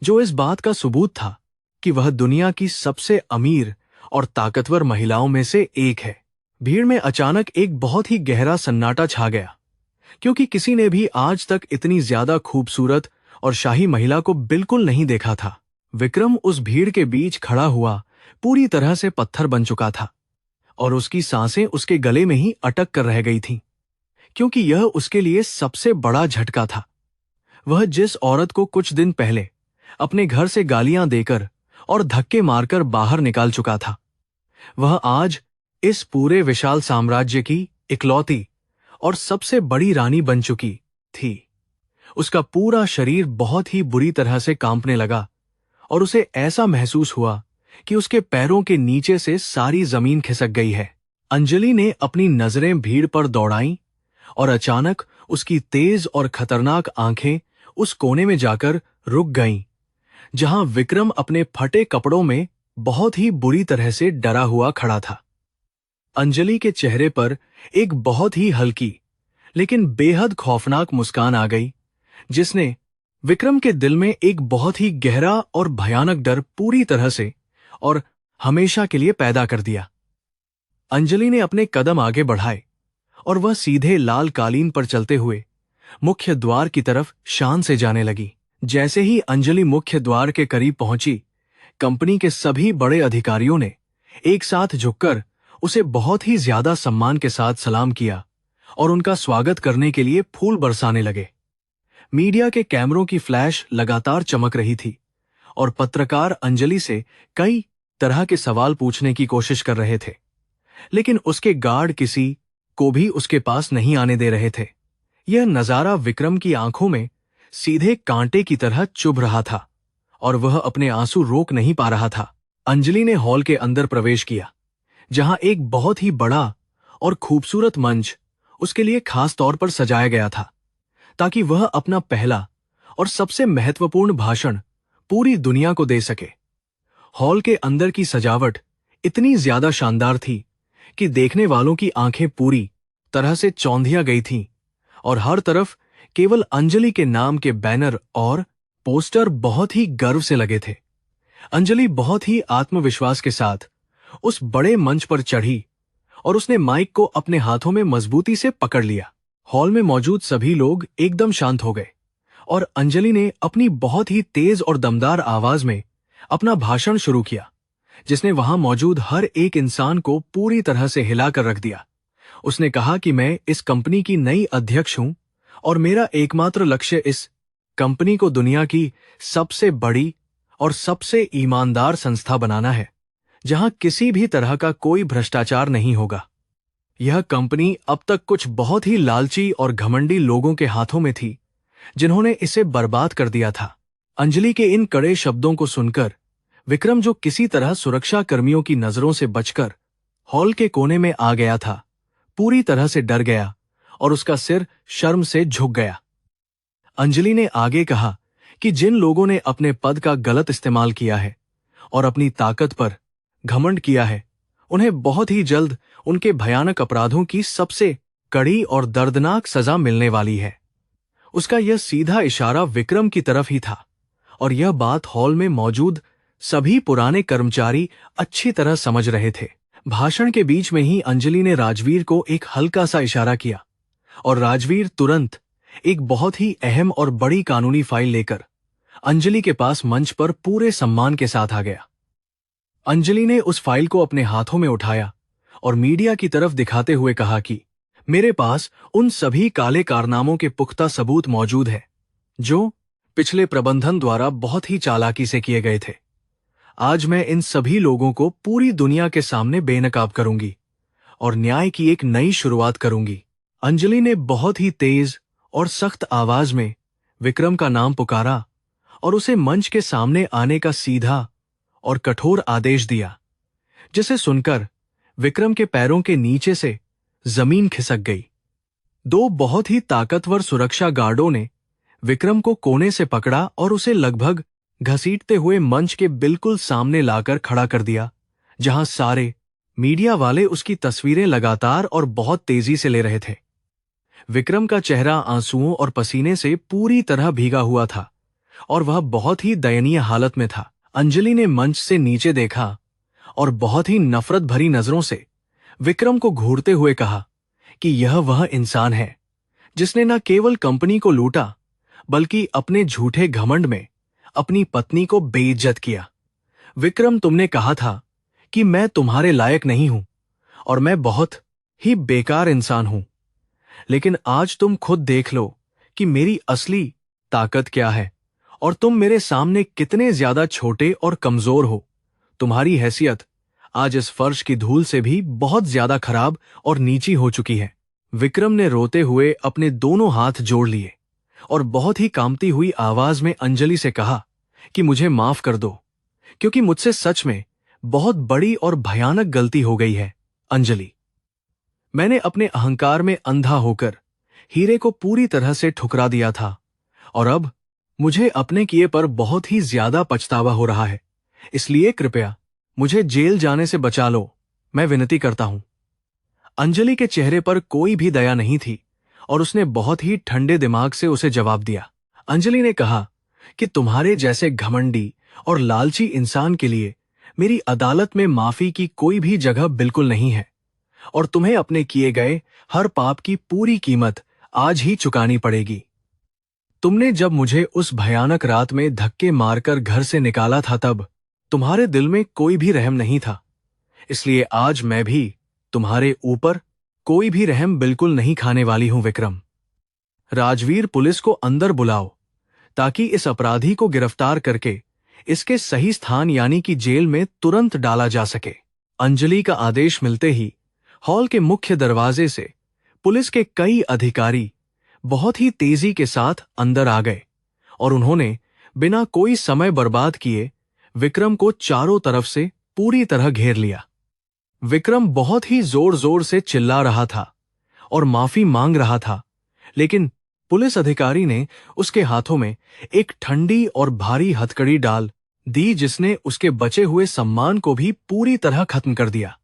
जो इस बात का सबूत था कि वह दुनिया की सबसे अमीर और ताकतवर महिलाओं में से एक है। भीड़ में अचानक एक बहुत ही गहरा सन्नाटा छा गया, क्योंकि किसी ने भी आज तक इतनी ज्यादा खूबसूरत और शाही महिला को बिल्कुल नहीं देखा था। विक्रम उस भीड़ के बीच खड़ा हुआ पूरी तरह से पत्थर बन चुका था, और उसकी सांसें उसके गले में ही अटक कर रह गई थीं, क्योंकि यह उसके लिए सबसे बड़ा झटका था। वह जिस औरत को कुछ दिन पहले अपने घर से गालियां देकर और धक्के मारकर बाहर निकाल चुका था, वह आज इस पूरे विशाल साम्राज्य की इकलौती और सबसे बड़ी रानी बन चुकी थी। उसका पूरा शरीर बहुत ही बुरी तरह से कांपने लगा, और उसे ऐसा महसूस हुआ कि उसके पैरों के नीचे से सारी जमीन खिसक गई है। अंजलि ने अपनी नजरें भीड़ पर दौड़ाईं, और अचानक उसकी तेज और खतरनाक आंखें उस कोने में जाकर रुक गईं, जहां विक्रम अपने फटे कपड़ों में बहुत ही बुरी तरह से डरा हुआ खड़ा था। अंजलि के चेहरे पर एक बहुत ही हल्की लेकिन बेहद खौफनाक मुस्कान आ गई, जिसने विक्रम के दिल में एक बहुत ही गहरा और भयानक डर पूरी तरह से और हमेशा के लिए पैदा कर दिया। अंजलि ने अपने कदम आगे बढ़ाए, और वह सीधे लाल कालीन पर चलते हुए मुख्य द्वार की तरफ शान से जाने लगी। जैसे ही अंजलि मुख्य द्वार के करीब पहुंची, कंपनी के सभी बड़े अधिकारियों ने एक साथ झुककर उसे बहुत ही ज्यादा सम्मान के साथ सलाम किया, और उनका स्वागत करने के लिए फूल बरसाने लगे। मीडिया के कैमरों की फ्लैश लगातार चमक रही थी, और पत्रकार अंजलि से कई तरह के सवाल पूछने की कोशिश कर रहे थे, लेकिन उसके गार्ड किसी को भी उसके पास नहीं आने दे रहे थे। यह नजारा विक्रम की आंखों में सीधे कांटे की तरह चुभ रहा था, और वह अपने आंसू रोक नहीं पा रहा था। अंजलि ने हॉल के अंदर प्रवेश किया, जहां एक बहुत ही बड़ा और खूबसूरत मंच उसके लिए खास तौर पर सजाया गया था, ताकि वह अपना पहला और सबसे महत्वपूर्ण भाषण पूरी दुनिया को दे सके। हॉल के अंदर की सजावट इतनी ज्यादा शानदार थी कि देखने वालों की आंखें पूरी तरह से चौंधिया गई थीं, और हर तरफ केवल अंजलि के नाम के बैनर और पोस्टर बहुत ही गर्व से लगे थे। अंजलि बहुत ही आत्मविश्वास के साथ उस बड़े मंच पर चढ़ी और उसने माइक को अपने हाथों में मजबूती से पकड़ लिया। हॉल में मौजूद सभी लोग एकदम शांत हो गए और अंजलि ने अपनी बहुत ही तेज और दमदार आवाज में अपना भाषण शुरू किया, जिसने वहां मौजूद हर एक इंसान को पूरी तरह से हिलाकर रख दिया। उसने कहा कि मैं इस कंपनी की नई अध्यक्ष हूं और मेरा एकमात्र लक्ष्य इस कंपनी को दुनिया की सबसे बड़ी और सबसे ईमानदार संस्था बनाना है, जहां किसी भी तरह का कोई भ्रष्टाचार नहीं होगा। यह कंपनी अब तक कुछ बहुत ही लालची और घमंडी लोगों के हाथों में थी, जिन्होंने इसे बर्बाद कर दिया था। अंजलि के इन कड़े शब्दों को सुनकर विक्रम, जो किसी तरह सुरक्षा कर्मियों की नजरों से बचकर हॉल के कोने में आ गया था, पूरी तरह से डर गया और उसका सिर शर्म से झुक गया। अंजलि ने आगे कहा कि जिन लोगों ने अपने पद का गलत इस्तेमाल किया है और अपनी ताकत पर घमंड किया है, उन्हें बहुत ही जल्द उनके भयानक अपराधों की सबसे कड़ी और दर्दनाक सजा मिलने वाली है। उसका यह सीधा इशारा विक्रम की तरफ ही था और यह बात हॉल में मौजूद सभी पुराने कर्मचारी अच्छी तरह समझ रहे थे। भाषण के बीच में ही अंजलि ने राजवीर को एक हल्का सा इशारा किया और राजवीर तुरंत एक बहुत ही अहम और बड़ी कानूनी फाइल लेकर अंजलि के पास मंच पर पूरे सम्मान के साथ आ गया। अंजलि ने उस फाइल को अपने हाथों में उठाया और मीडिया की तरफ दिखाते हुए कहा कि मेरे पास उन सभी काले कारनामों के पुख्ता सबूत मौजूद हैं, जो पिछले प्रबंधन द्वारा बहुत ही चालाकी से किए गए थे। आज मैं इन सभी लोगों को पूरी दुनिया के सामने बेनकाब करूंगी और न्याय की एक नई शुरुआत करूंगी। अंजलि ने बहुत ही तेज और सख्त आवाज में विक्रम का नाम पुकारा और उसे मंच के सामने आने का सीधा और कठोर आदेश दिया, जिसे सुनकर विक्रम के पैरों के नीचे से जमीन खिसक गई। दो बहुत ही ताकतवर सुरक्षा गार्डों ने विक्रम को कोने से पकड़ा और उसे लगभग घसीटते हुए मंच के बिल्कुल सामने लाकर खड़ा कर दिया, जहां सारे मीडिया वाले उसकी तस्वीरें लगातार और बहुत तेजी से ले रहे थे। विक्रम का चेहरा आंसुओं और पसीने से पूरी तरह भीगा हुआ था और वह बहुत ही दयनीय हालत में था। अंजलि ने मंच से नीचे देखा और बहुत ही नफरत भरी नजरों से विक्रम को घूरते हुए कहा कि यह वह इंसान है जिसने न केवल कंपनी को लूटा, बल्कि अपने झूठे घमंड में अपनी पत्नी को बेइज्जत किया। विक्रम, तुमने कहा था कि मैं तुम्हारे लायक नहीं हूं और मैं बहुत ही बेकार इंसान हूं, लेकिन आज तुम खुद देख लो कि मेरी असली ताकत क्या है और तुम मेरे सामने कितने ज्यादा छोटे और कमजोर हो। तुम्हारी हैसियत आज इस फर्श की धूल से भी बहुत ज्यादा खराब और नीची हो चुकी है। विक्रम ने रोते हुए अपने दोनों हाथ जोड़ लिए और बहुत ही कांपती हुई आवाज में अंजलि से कहा कि मुझे माफ कर दो, क्योंकि मुझसे सच में बहुत बड़ी और भयानक गलती हो गई है। अंजलि, मैंने अपने अहंकार में अंधा होकर हीरे को पूरी तरह से ठुकरा दिया था और अब मुझे अपने किए पर बहुत ही ज्यादा पछतावा हो रहा है। इसलिए कृपया मुझे जेल जाने से बचा लो, मैं विनती करता हूं। अंजलि के चेहरे पर कोई भी दया नहीं थी और उसने बहुत ही ठंडे दिमाग से उसे जवाब दिया। अंजलि ने कहा कि तुम्हारे जैसे घमंडी और लालची इंसान के लिए मेरी अदालत में माफी की कोई भी जगह बिल्कुल नहीं है और तुम्हें अपने किए गए हर पाप की पूरी कीमत आज ही चुकानी पड़ेगी। तुमने जब मुझे उस भयानक रात में धक्के मारकर घर से निकाला था, तब तुम्हारे दिल में कोई भी रहम नहीं था, इसलिए आज मैं भी तुम्हारे ऊपर कोई भी रहम बिल्कुल नहीं खाने वाली हूं। विक्रम, राजवीर, पुलिस को अंदर बुलाओ ताकि इस अपराधी को गिरफ्तार करके इसके सही स्थान यानी कि जेल में तुरंत डाला जा सके। अंजलि का आदेश मिलते ही हॉल के मुख्य दरवाजे से पुलिस के कई अधिकारी बहुत ही तेजी के साथ अंदर आ गए और उन्होंने बिना कोई समय बर्बाद किए विक्रम को चारों तरफ से पूरी तरह घेर लिया। विक्रम बहुत ही जोर जोर से चिल्ला रहा था और माफी मांग रहा था, लेकिन पुलिस अधिकारी ने उसके हाथों में एक ठंडी और भारी हथकड़ी डाल दी, जिसने उसके बचे हुए सम्मान को भी पूरी तरह खत्म कर दिया।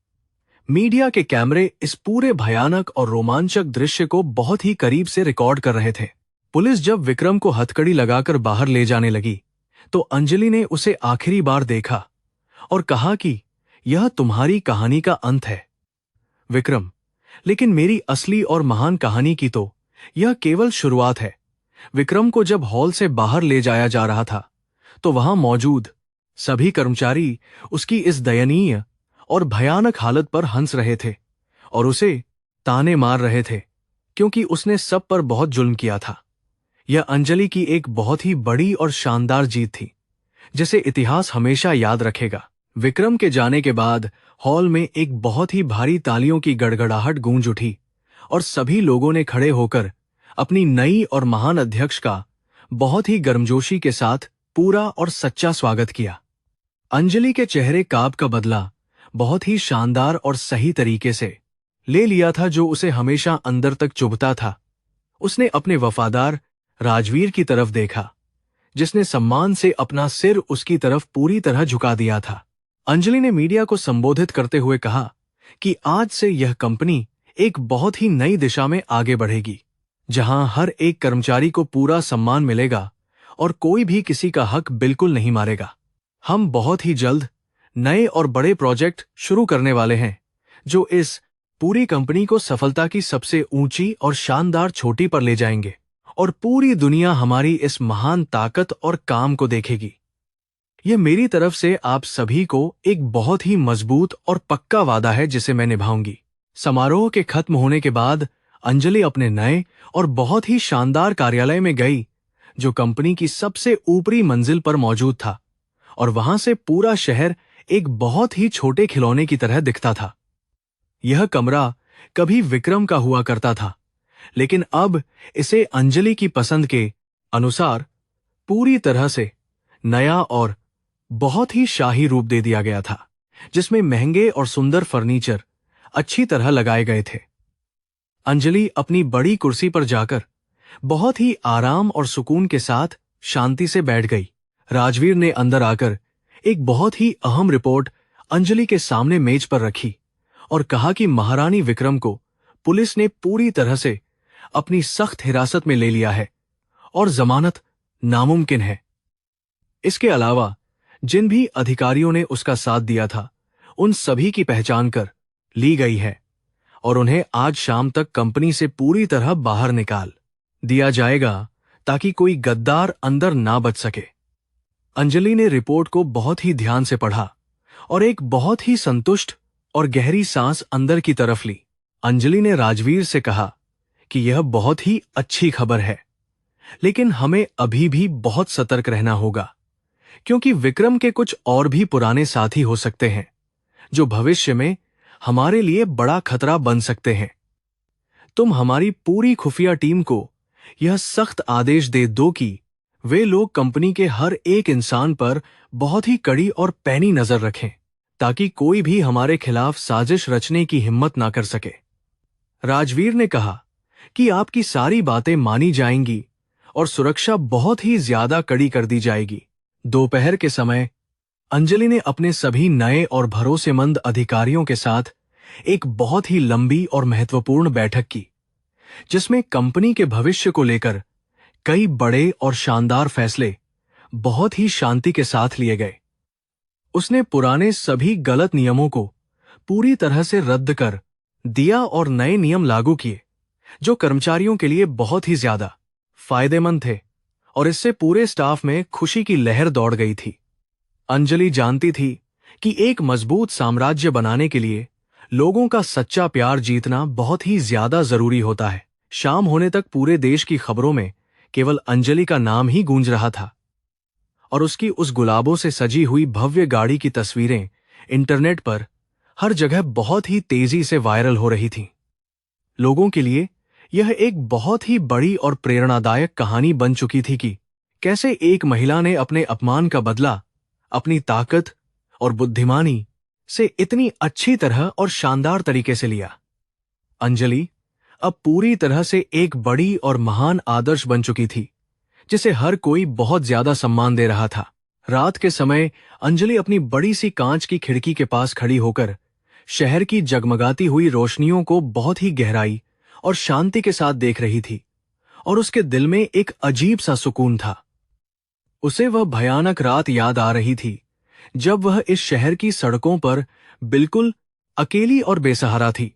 मीडिया के कैमरे इस पूरे भयानक और रोमांचक दृश्य को बहुत ही करीब से रिकॉर्ड कर रहे थे। पुलिस जब विक्रम को हथकड़ी लगाकर बाहर ले जाने लगी तो अंजलि ने उसे आखिरी बार देखा और कहा कि यह तुम्हारी कहानी का अंत है विक्रम, लेकिन मेरी असली और महान कहानी की तो यह केवल शुरुआत है। विक्रम को जब हॉल से बाहर ले जाया जा रहा था तो वहां मौजूद सभी कर्मचारी उसकी इस दयनीय और भयानक हालत पर हंस रहे थे और उसे ताने मार रहे थे क्योंकि उसने सब पर बहुत जुल्म किया था। यह अंजलि की एक बहुत ही बड़ी और शानदार जीत थी जिसे इतिहास हमेशा याद रखेगा। विक्रम के जाने के बाद हॉल में एक बहुत ही भारी तालियों की गड़गड़ाहट गूंज उठी और सभी लोगों ने खड़े होकर अपनी नई और महान अध्यक्ष का बहुत ही गर्मजोशी के साथ पूरा और सच्चा स्वागत किया। अंजलि के चेहरे काब का बदला बहुत ही शानदार और सही तरीके से ले लिया था जो उसे हमेशा अंदर तक चुभता था। उसने अपने वफादार राजवीर की तरफ देखा जिसने सम्मान से अपना सिर उसकी तरफ पूरी तरह झुका दिया था। अंजलि ने मीडिया को संबोधित करते हुए कहा कि आज से यह कंपनी एक बहुत ही नई दिशा में आगे बढ़ेगी जहां हर एक कर्मचारी को पूरा सम्मान मिलेगा और कोई भी किसी का हक बिल्कुल नहीं मारेगा। हम बहुत ही जल्द नए और बड़े प्रोजेक्ट शुरू करने वाले हैं जो इस पूरी कंपनी को सफलता की सबसे ऊंची और शानदार चोटी पर ले जाएंगे और पूरी दुनिया हमारी इस महान ताकत और काम को देखेगी। यह मेरी तरफ से आप सभी को एक बहुत ही मजबूत और पक्का वादा है जिसे मैं निभाऊंगी। समारोह के खत्म होने के बाद अंजलि अपने नए और बहुत ही शानदार कार्यालय में गई जो कंपनी की सबसे ऊपरी मंजिल पर मौजूद था और वहां से पूरा शहर एक बहुत ही छोटे खिलौने की तरह दिखता था। यह कमरा कभी विक्रम का हुआ करता था लेकिन अब इसे अंजलि की पसंद के अनुसार पूरी तरह से नया और बहुत ही शाही रूप दे दिया गया था जिसमें महंगे और सुंदर फर्नीचर अच्छी तरह लगाए गए थे। अंजलि अपनी बड़ी कुर्सी पर जाकर बहुत ही आराम और सुकून के साथ शांति से बैठ गई। राजवीर ने अंदर आकर एक बहुत ही अहम रिपोर्ट अंजलि के सामने मेज पर रखी और कहा कि महारानी विक्रम को पुलिस ने पूरी तरह से अपनी सख्त हिरासत में ले लिया है और जमानत नामुमकिन है। इसके अलावा जिन भी अधिकारियों ने उसका साथ दिया था उन सभी की पहचान कर ली गई है और उन्हें आज शाम तक कंपनी से पूरी तरह बाहर निकाल दिया जाएगा ताकि कोई गद्दार अंदर ना बच सके। अंजलि ने रिपोर्ट को बहुत ही ध्यान से पढ़ा और एक बहुत ही संतुष्ट और गहरी सांस अंदर की तरफ ली। अंजलि ने राजवीर से कहा कि यह बहुत ही अच्छी खबर है लेकिन हमें अभी भी बहुत सतर्क रहना होगा क्योंकि विक्रम के कुछ और भी पुराने साथी हो सकते हैं जो भविष्य में हमारे लिए बड़ा खतरा बन सकते हैं। तुम हमारी पूरी खुफिया टीम को यह सख्त आदेश दे दो कि वे लोग कंपनी के हर एक इंसान पर बहुत ही कड़ी और पैनी नजर रखें ताकि कोई भी हमारे खिलाफ साजिश रचने की हिम्मत ना कर सके। राजवीर ने कहा कि आपकी सारी बातें मानी जाएंगी और सुरक्षा बहुत ही ज्यादा कड़ी कर दी जाएगी। दोपहर के समय अंजलि ने अपने सभी नए और भरोसेमंद अधिकारियों के साथ एक बहुत ही लंबी और महत्वपूर्ण बैठक की जिसमें कंपनी के भविष्य को लेकर कई बड़े और शानदार फैसले बहुत ही शांति के साथ लिए गए। उसने पुराने सभी गलत नियमों को पूरी तरह से रद्द कर दिया और नए नियम लागू किए जो कर्मचारियों के लिए बहुत ही ज्यादा फायदेमंद थे और इससे पूरे स्टाफ में खुशी की लहर दौड़ गई थी। अंजलि जानती थी कि एक मजबूत साम्राज्य बनाने के लिए लोगों का सच्चा प्यार जीतना बहुत ही ज्यादा जरूरी होता है। शाम होने तक पूरे देश की खबरों में केवल अंजलि का नाम ही गूंज रहा था और उसकी उस गुलाबों से सजी हुई भव्य गाड़ी की तस्वीरें इंटरनेट पर हर जगह बहुत ही तेजी से वायरल हो रही थीं। लोगों के लिए यह एक बहुत ही बड़ी और प्रेरणादायक कहानी बन चुकी थी कि कैसे एक महिला ने अपने अपमान का बदला अपनी ताकत और बुद्धिमानी से इतनी अच्छी तरह और शानदार तरीके से लिया। अंजलि अब पूरी तरह से एक बड़ी और महान आदर्श बन चुकी थी जिसे हर कोई बहुत ज्यादा सम्मान दे रहा था। रात के समय अंजलि अपनी बड़ी सी कांच की खिड़की के पास खड़ी होकर शहर की जगमगाती हुई रोशनियों को बहुत ही गहराई और शांति के साथ देख रही थी और उसके दिल में एक अजीब सा सुकून था। उसे वह भयानक रात याद आ रही थी जब वह इस शहर की सड़कों पर बिल्कुल अकेली और बेसहारा थी।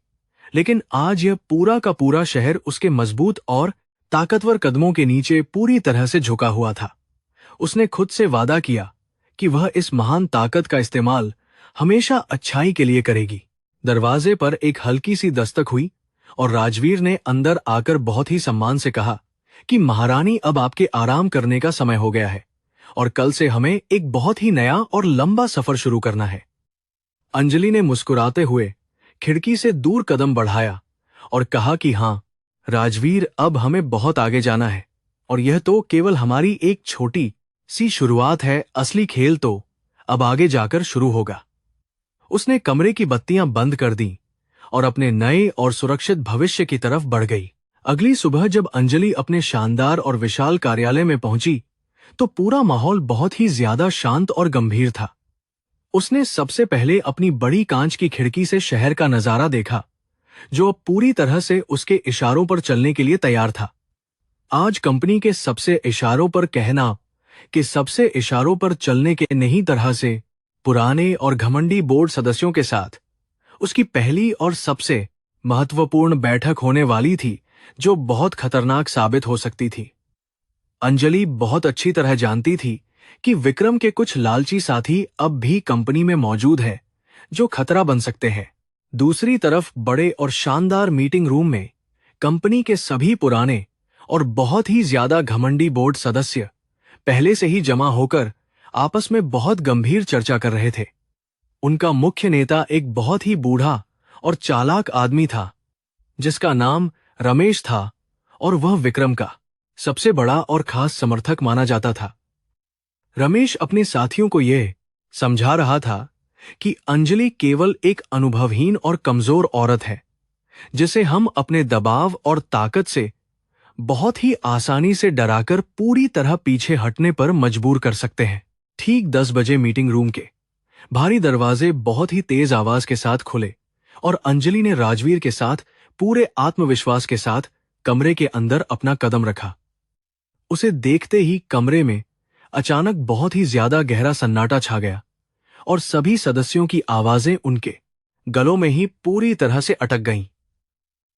लेकिन आज यह पूरा का पूरा शहर उसके मजबूत और ताकतवर कदमों के नीचे पूरी तरह से झुका हुआ था। उसने खुद से वादा किया कि वह इस महान ताकत का इस्तेमाल हमेशा अच्छाई के लिए करेगी। दरवाजे पर एक हल्की सी दस्तक हुई और राजवीर ने अंदर आकर बहुत ही सम्मान से कहा कि महारानी, अब आपके आराम करने का समय हो गया है और कल से हमें एक बहुत ही नया और लंबा सफर शुरू करना है। अंजलि ने मुस्कुराते हुए खिड़की से दूर कदम बढ़ाया और कहा कि हाँ राजवीर, अब हमें बहुत आगे जाना है और यह तो केवल हमारी एक छोटी सी शुरुआत है, असली खेल तो अब आगे जाकर शुरू होगा। उसने कमरे की बत्तियां बंद कर दी और अपने नए और सुरक्षित भविष्य की तरफ बढ़ गई। अगली सुबह जब अंजलि अपने शानदार और विशाल कार्यालय में पहुंची तो पूरा माहौल बहुत ही ज्यादा शांत और गंभीर था। उसने सबसे पहले अपनी बड़ी कांच की खिड़की से शहर का नजारा देखा, जो अब पूरी तरह से उसके इशारों पर चलने के लिए तैयार था। आज कंपनी के सबसे इशारों पर कहना कि सबसे इशारों पर चलने के नई तरह से पुराने और घमंडी बोर्ड सदस्यों के साथ उसकी पहली और सबसे महत्वपूर्ण बैठक होने वाली थी, जो बहुत खतरनाक साबित हो सकती थी। अंजलि बहुत अच्छी तरह जानती थी कि विक्रम के कुछ लालची साथी अब भी कंपनी में मौजूद हैं, जो खतरा बन सकते हैं। दूसरी तरफ बड़े और शानदार मीटिंग रूम में कंपनी के सभी पुराने और बहुत ही ज्यादा घमंडी बोर्ड सदस्य पहले से ही जमा होकर आपस में बहुत गंभीर चर्चा कर रहे थे। उनका मुख्य नेता एक बहुत ही बूढ़ा और चालाक आदमी था, जिसका नाम रमेश था और वह विक्रम का सबसे बड़ा और खास समर्थक माना जाता था। रमेश अपने साथियों को यह समझा रहा था कि अंजलि केवल एक अनुभवहीन और कमजोर औरत है, जिसे हम अपने दबाव और ताकत से बहुत ही आसानी से डराकर पूरी तरह पीछे हटने पर मजबूर कर सकते हैं। ठीक 10 बजे मीटिंग रूम के भारी दरवाजे बहुत ही तेज आवाज के साथ खुले और अंजलि ने राजवीर के साथ पूरे आत्मविश्वास के साथ कमरे के अंदर अपना कदम रखा। उसे देखते ही कमरे में अचानक बहुत ही ज्यादा गहरा सन्नाटा छा गया और सभी सदस्यों की आवाजें उनके गलों में ही पूरी तरह से अटक गईं।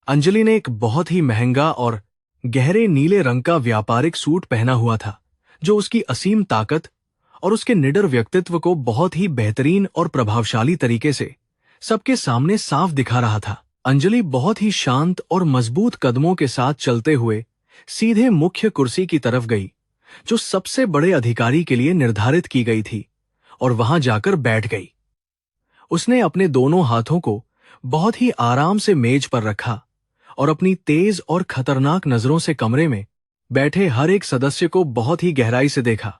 अंजलि ने एक बहुत ही महंगा और गहरे नीले रंग का व्यापारिक सूट पहना हुआ था, जो उसकी असीम ताकत और उसके निडर व्यक्तित्व को बहुत ही बेहतरीन और प्रभावशाली तरीके से सबके सामने साफ दिखा रहा था। अंजलि बहुत ही शांत और मजबूत कदमों के साथ चलते हुए सीधे मुख्य कुर्सी की तरफ गई, जो सबसे बड़े अधिकारी के लिए निर्धारित की गई थी, और वहां जाकर बैठ गई। उसने अपने दोनों हाथों को बहुत ही आराम से मेज पर रखा और अपनी तेज और खतरनाक नजरों से कमरे में बैठे हर एक सदस्य को बहुत ही गहराई से देखा।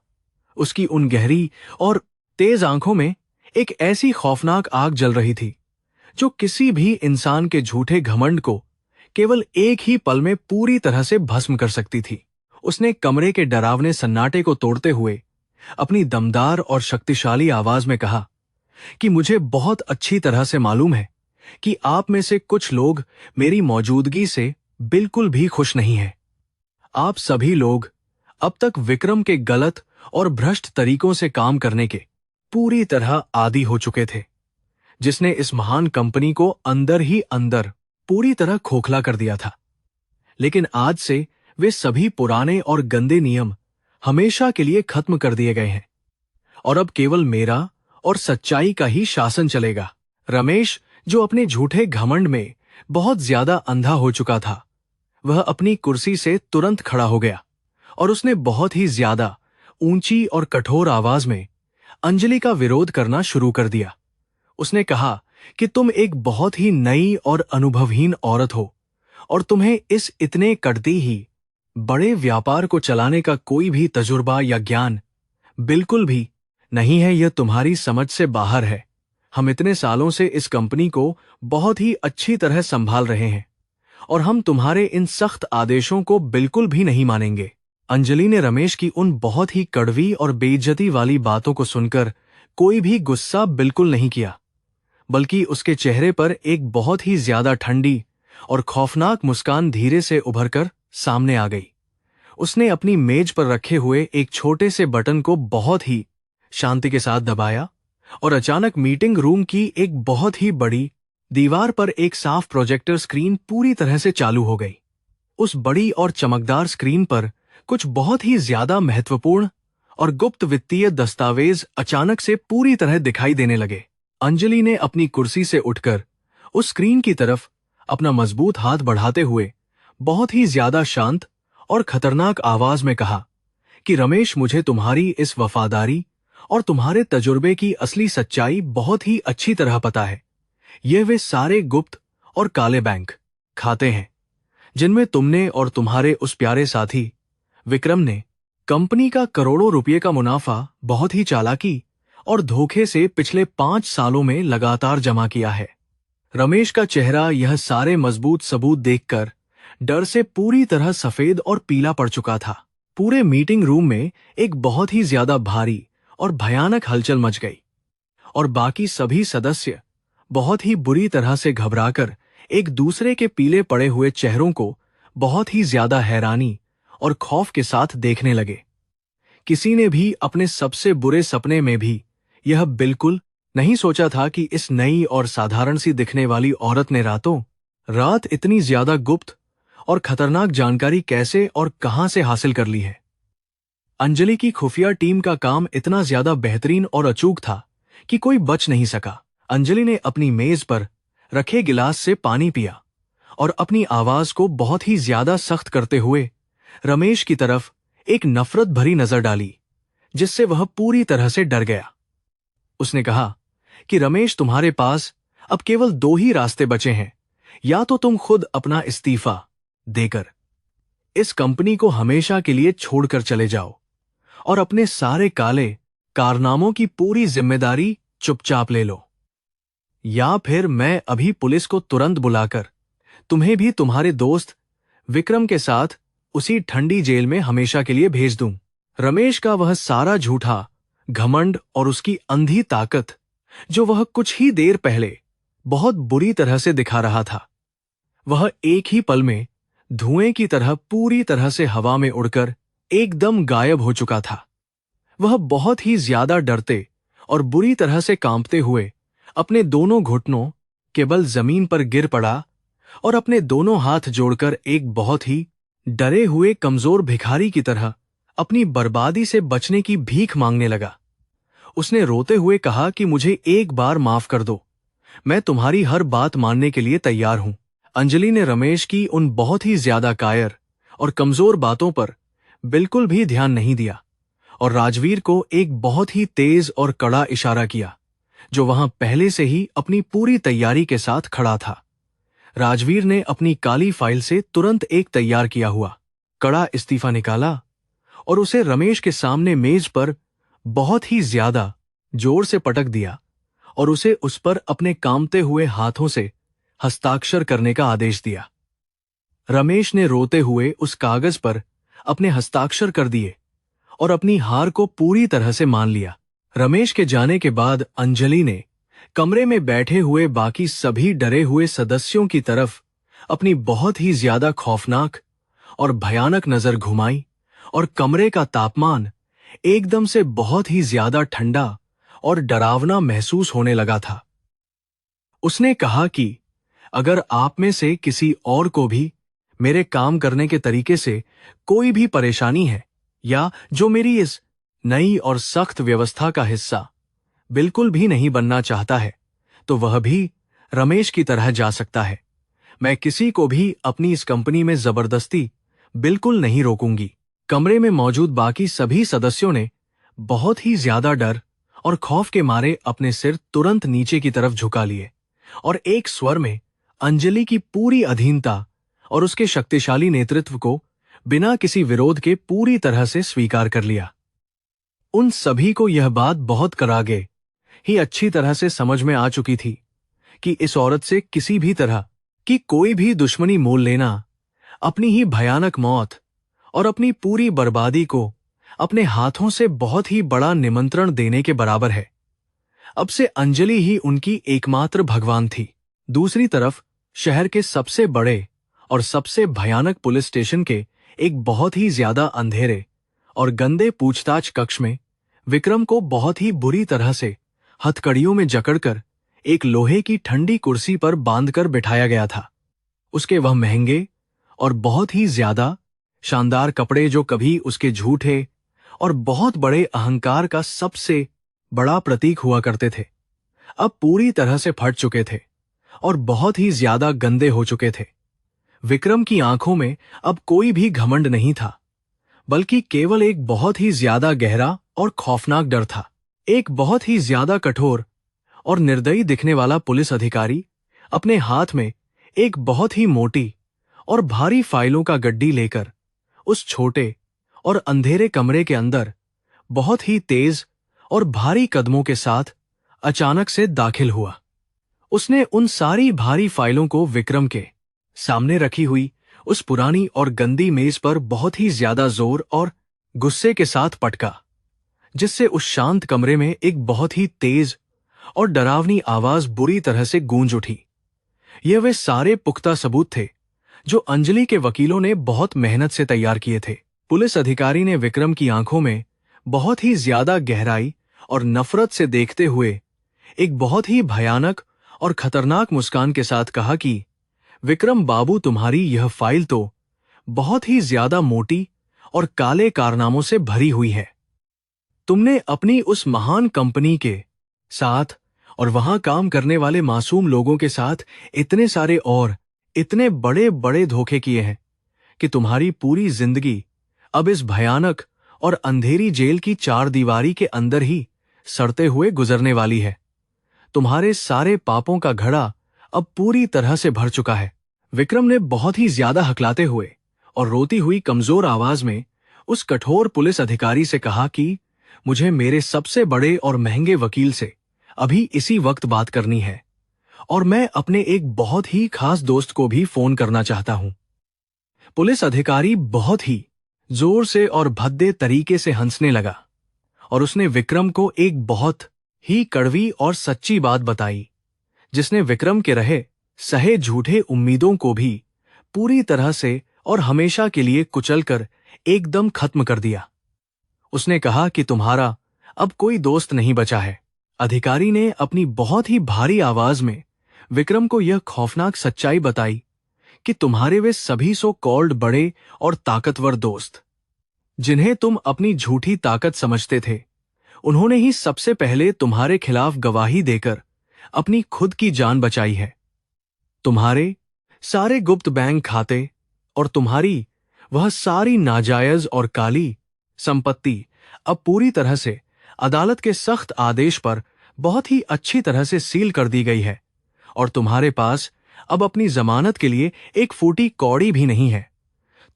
उसकी उन गहरी और तेज आंखों में एक ऐसी खौफनाक आग जल रही थी, जो किसी भी इंसान के झूठे घमंड को केवल एक ही पल में पूरी तरह से भस्म कर सकती थी। उसने कमरे के डरावने सन्नाटे को तोड़ते हुए अपनी दमदार और शक्तिशाली आवाज में कहा कि मुझे बहुत अच्छी तरह से मालूम है कि आप में से कुछ लोग मेरी मौजूदगी से बिल्कुल भी खुश नहीं हैं। आप सभी लोग अब तक विक्रम के गलत और भ्रष्ट तरीकों से काम करने के पूरी तरह आदी हो चुके थे, जिसने इस महान कंपनी को अंदर ही अंदर पूरी तरह खोखला कर दिया था। लेकिन आज से वे सभी पुराने और गंदे नियम हमेशा के लिए खत्म कर दिए गए हैं और अब केवल मेरा और सच्चाई का ही शासन चलेगा। रमेश, जो अपने झूठे घमंड में बहुत ज्यादा अंधा हो चुका था, वह अपनी कुर्सी से तुरंत खड़ा हो गया और उसने बहुत ही ज्यादा ऊंची और कठोर आवाज में अंजलि का विरोध करना शुरू कर दिया। उसने कहा कि तुम एक बहुत ही नई और अनुभवहीन औरत हो और तुम्हें इस इतने कटती ही बड़े व्यापार को चलाने का कोई भी तजुर्बा या ज्ञान बिल्कुल भी नहीं है। यह तुम्हारी समझ से बाहर है। हम इतने सालों से इस कंपनी को बहुत ही अच्छी तरह संभाल रहे हैं और हम तुम्हारे इन सख्त आदेशों को बिल्कुल भी नहीं मानेंगे। अंजलि ने रमेश की उन बहुत ही कड़वी और बेइज्जती वाली बातों को सुनकर कोई भी गुस्सा बिल्कुल नहीं किया, बल्कि उसके चेहरे पर एक बहुत ही ज्यादा ठंडी और खौफनाक मुस्कान धीरे से उभरकर सामने आ गई। उसने अपनी मेज पर रखे हुए एक छोटे से बटन को बहुत ही शांति के साथ दबाया और अचानक मीटिंग रूम की एक बहुत ही बड़ी दीवार पर एक साफ प्रोजेक्टर स्क्रीन पूरी तरह से चालू हो गई। उस बड़ी और चमकदार स्क्रीन पर कुछ बहुत ही ज्यादा महत्वपूर्ण और गुप्त वित्तीय दस्तावेज अचानक से पूरी तरह दिखाई देने लगे। अंजलि ने अपनी कुर्सी से उठकर उस स्क्रीन की तरफ अपना मजबूत हाथ बढ़ाते हुए बहुत ही ज्यादा शांत और खतरनाक आवाज में कहा कि रमेश, मुझे तुम्हारी इस वफादारी और तुम्हारे तजुर्बे की असली सच्चाई बहुत ही अच्छी तरह पता है। ये वे सारे गुप्त और काले बैंक खाते हैं जिनमें तुमने और तुम्हारे उस प्यारे साथी विक्रम ने कंपनी का करोड़ों रुपए का मुनाफा बहुत ही चालाकी और धोखे से पिछले 5 सालों में लगातार जमा किया है। रमेश का चेहरा यह सारे मजबूत सबूत देखकर डर से पूरी तरह सफेद और पीला पड़ चुका था। पूरे मीटिंग रूम में एक बहुत ही ज्यादा भारी और भयानक हलचल मच गई और बाकी सभी सदस्य बहुत ही बुरी तरह से घबराकर एक दूसरे के पीले पड़े हुए चेहरों को बहुत ही ज्यादा हैरानी और खौफ के साथ देखने लगे। किसी ने भी अपने सबसे बुरे सपने में भी यह बिल्कुल नहीं सोचा था कि इस नई और साधारण सी दिखने वाली औरत ने रातों रात इतनी ज्यादा गुप्त और खतरनाक जानकारी कैसे और कहां से हासिल कर ली है। अंजलि की खुफिया टीम का काम इतना ज्यादा बेहतरीन और अचूक था कि कोई बच नहीं सका। अंजलि ने अपनी मेज पर रखे गिलास से पानी पिया और अपनी आवाज को बहुत ही ज्यादा सख्त करते हुए रमेश की तरफ एक नफरत भरी नजर डाली, जिससे वह पूरी तरह से डर गया। उसने कहा कि रमेश, तुम्हारे पास अब केवल 2 ही रास्ते बचे हैं। या तो तुम खुद अपना इस्तीफा देकर इस कंपनी को हमेशा के लिए छोड़कर चले जाओ और अपने सारे काले कारनामों की पूरी जिम्मेदारी चुपचाप ले लो, या फिर मैं अभी पुलिस को तुरंत बुलाकर तुम्हें भी तुम्हारे दोस्त विक्रम के साथ उसी ठंडी जेल में हमेशा के लिए भेज दूं। रमेश का वह सारा झूठा घमंड और उसकी अंधी ताकत जो वह कुछ ही देर पहले बहुत बुरी तरह से दिखा रहा था, वह एक ही पल में धुएं की तरह पूरी तरह से हवा में उड़कर एकदम गायब हो चुका था। वह बहुत ही ज्यादा डरते और बुरी तरह से कांपते हुए अपने दोनों घुटनों के बल जमीन पर गिर पड़ा और अपने दोनों हाथ जोड़कर एक बहुत ही डरे हुए कमजोर भिखारी की तरह अपनी बर्बादी से बचने की भीख मांगने लगा। उसने रोते हुए कहा कि मुझे एक बार माफ कर दो, मैं तुम्हारी हर बात मानने के लिए तैयार हूं। अंजलि ने रमेश की उन बहुत ही ज्यादा कायर और कमजोर बातों पर बिल्कुल भी ध्यान नहीं दिया और राजवीर को एक बहुत ही तेज और कड़ा इशारा किया, जो वहां पहले से ही अपनी पूरी तैयारी के साथ खड़ा था। राजवीर ने अपनी काली फाइल से तुरंत एक तैयार किया हुआ कड़ा इस्तीफा निकाला और उसे रमेश के सामने मेज पर बहुत ही ज्यादा जोर से पटक दिया और उसे उस पर अपने कांपते हुए हाथों से हस्ताक्षर करने का आदेश दिया। रमेश ने रोते हुए उस कागज पर अपने हस्ताक्षर कर दिए और अपनी हार को पूरी तरह से मान लिया। रमेश के जाने के बाद अंजलि ने कमरे में बैठे हुए बाकी सभी डरे हुए सदस्यों की तरफ अपनी बहुत ही ज्यादा खौफनाक और भयानक नजर घुमाई और कमरे का तापमान एकदम से बहुत ही ज्यादा ठंडा और डरावना महसूस होने लगा था। उसने कहा कि अगर आप में से किसी और को भी मेरे काम करने के तरीके से कोई भी परेशानी है या जो मेरी इस नई और सख्त व्यवस्था का हिस्सा बिल्कुल भी नहीं बनना चाहता है, तो वह भी रमेश की तरह जा सकता है। मैं किसी को भी अपनी इस कंपनी में जबरदस्ती बिल्कुल नहीं रोकूंगी। कमरे में मौजूद बाकी सभी सदस्यों ने बहुत ही ज्यादा डर और खौफ के मारे अपने सिर तुरंत नीचे की तरफ झुका लिए और एक स्वर में अंजलि की पूरी अधीनता और उसके शक्तिशाली नेतृत्व को बिना किसी विरोध के पूरी तरह से स्वीकार कर लिया। उन सभी को यह बात बहुत करागे ही अच्छी तरह से समझ में आ चुकी थी कि इस औरत से किसी भी तरह की कोई भी दुश्मनी मोल लेना अपनी ही भयानक मौत और अपनी पूरी बर्बादी को अपने हाथों से बहुत ही बड़ा निमंत्रण देने के बराबर है। अब से अंजलि ही उनकी एकमात्र भगवान थी। दूसरी तरफ शहर के सबसे बड़े और सबसे भयानक पुलिस स्टेशन के एक बहुत ही ज्यादा अंधेरे और गंदे पूछताछ कक्ष में विक्रम को बहुत ही बुरी तरह से हथकड़ियों में जकड़कर एक लोहे की ठंडी कुर्सी पर बांधकर बिठाया गया था। उसके वह महंगे और बहुत ही ज्यादा शानदार कपड़े, जो कभी उसके झूठे और बहुत बड़े अहंकार का सबसे बड़ा प्रतीक हुआ करते थे, अब पूरी तरह से फट चुके थे और बहुत ही ज्यादा गंदे हो चुके थे। विक्रम की आंखों में अब कोई भी घमंड नहीं था, बल्कि केवल एक बहुत ही ज्यादा गहरा और खौफनाक डर था। एक बहुत ही ज्यादा कठोर और निर्दयी दिखने वाला पुलिस अधिकारी अपने हाथ में एक बहुत ही मोटी और भारी फाइलों का गड्डी लेकर उस छोटे और अंधेरे कमरे के अंदर बहुत ही तेज और भारी कदमों के साथ अचानक से दाखिल हुआ। उसने उन सारी भारी फाइलों को विक्रम के सामने रखी हुई उस पुरानी और गंदी मेज पर बहुत ही ज्यादा जोर और गुस्से के साथ पटका, जिससे उस शांत कमरे में एक बहुत ही तेज और डरावनी आवाज बुरी तरह से गूंज उठी। ये वे सारे पुख्ता सबूत थे जो अंजलि के वकीलों ने बहुत मेहनत से तैयार किए थे। पुलिस अधिकारी ने विक्रम की आंखों में बहुत ही ज्यादा गहराई और नफरत से देखते हुए एक बहुत ही भयानक और खतरनाक मुस्कान के साथ कहा कि विक्रम बाबू, तुम्हारी यह फाइल तो बहुत ही ज्यादा मोटी और काले कारनामों से भरी हुई है। तुमने अपनी उस महान कंपनी के साथ और वहां काम करने वाले मासूम लोगों के साथ इतने सारे और इतने बड़े बड़े धोखे किए हैं कि तुम्हारी पूरी जिंदगी अब इस भयानक और अंधेरी जेल की चार दीवारी के अंदर ही सड़ते हुए गुजरने वाली है। तुम्हारे सारे पापों का घड़ा अब पूरी तरह से भर चुका है। विक्रम ने बहुत ही ज्यादा हकलाते हुए और रोती हुई कमजोर आवाज में उस कठोर पुलिस अधिकारी से कहा कि मुझे मेरे सबसे बड़े और महंगे वकील से अभी इसी वक्त बात करनी है और मैं अपने एक बहुत ही खास दोस्त को भी फोन करना चाहता हूं। पुलिस अधिकारी बहुत ही जोर से और भद्दे तरीके से हंसने लगा और उसने विक्रम को एक बहुत ही कड़वी और सच्ची बात बताई, जिसने विक्रम के रहे सहे झूठे उम्मीदों को भी पूरी तरह से और हमेशा के लिए कुचलकर एकदम खत्म कर दिया। उसने कहा कि तुम्हारा अब कोई दोस्त नहीं बचा है। अधिकारी ने अपनी बहुत ही भारी आवाज में विक्रम को यह खौफनाक सच्चाई बताई कि तुम्हारे वे सभी सो कॉल्ड बड़े और ताकतवर दोस्त, जिन्हें तुम अपनी झूठी ताकत समझते थे, उन्होंने ही सबसे पहले तुम्हारे खिलाफ गवाही देकर अपनी खुद की जान बचाई है। तुम्हारे सारे गुप्त बैंक खाते और तुम्हारी वह सारी नाजायज और काली संपत्ति अब पूरी तरह से अदालत के सख्त आदेश पर बहुत ही अच्छी तरह से सील कर दी गई है और तुम्हारे पास अब अपनी जमानत के लिए एक फूटी कौड़ी भी नहीं है।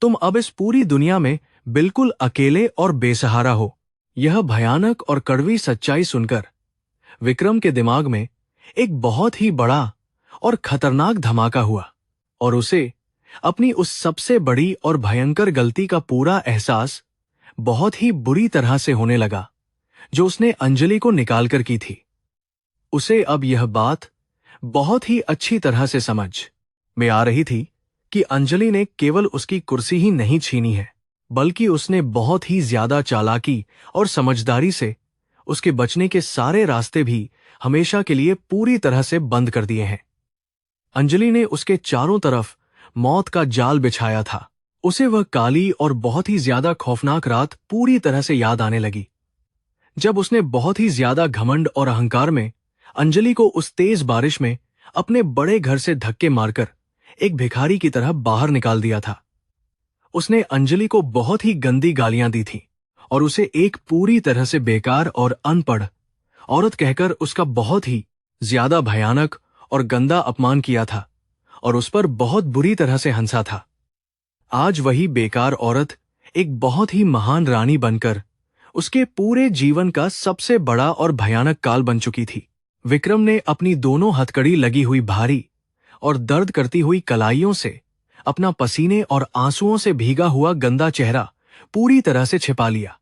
तुम अब इस पूरी दुनिया में बिल्कुल अकेले और बेसहारा हो। यह भयानक और कड़वी सच्चाई सुनकर विक्रम के दिमाग में एक बहुत ही बड़ा और खतरनाक धमाका हुआ और उसे अपनी उस सबसे बड़ी और भयंकर गलती का पूरा एहसास बहुत ही बुरी तरह से होने लगा जो उसने अंजलि को निकालकर की थी। उसे अब यह बात बहुत ही अच्छी तरह से समझ में आ रही थी कि अंजलि ने केवल उसकी कुर्सी ही नहीं छीनी है, बल्कि उसने बहुत ही ज्यादा चालाकी और समझदारी से उसके बचने के सारे रास्ते भी हमेशा के लिए पूरी तरह से बंद कर दिए हैं। अंजलि ने उसके चारों तरफ मौत का जाल बिछाया था। उसे वह काली और बहुत ही ज्यादा खौफनाक रात पूरी तरह से याद आने लगी, जब उसने बहुत ही ज्यादा घमंड और अहंकार में अंजलि को उस तेज बारिश में अपने बड़े घर से धक्के मारकर एक भिखारी की तरह बाहर निकाल दिया था। उसने अंजलि को बहुत ही गंदी गालियां दी थी और उसे एक पूरी तरह से बेकार और अनपढ़ औरत कहकर उसका बहुत ही ज्यादा भयानक और गंदा अपमान किया था और उस पर बहुत बुरी तरह से हंसा था। आज वही बेकार औरत एक बहुत ही महान रानी बनकर उसके पूरे जीवन का सबसे बड़ा और भयानक काल बन चुकी थी। विक्रम ने अपनी दोनों हथकड़ी लगी हुई भारी और दर्द करती हुई कलाइयों से अपना पसीने और आंसुओं से भीगा हुआ गंदा चेहरा पूरी तरह से छिपा लिया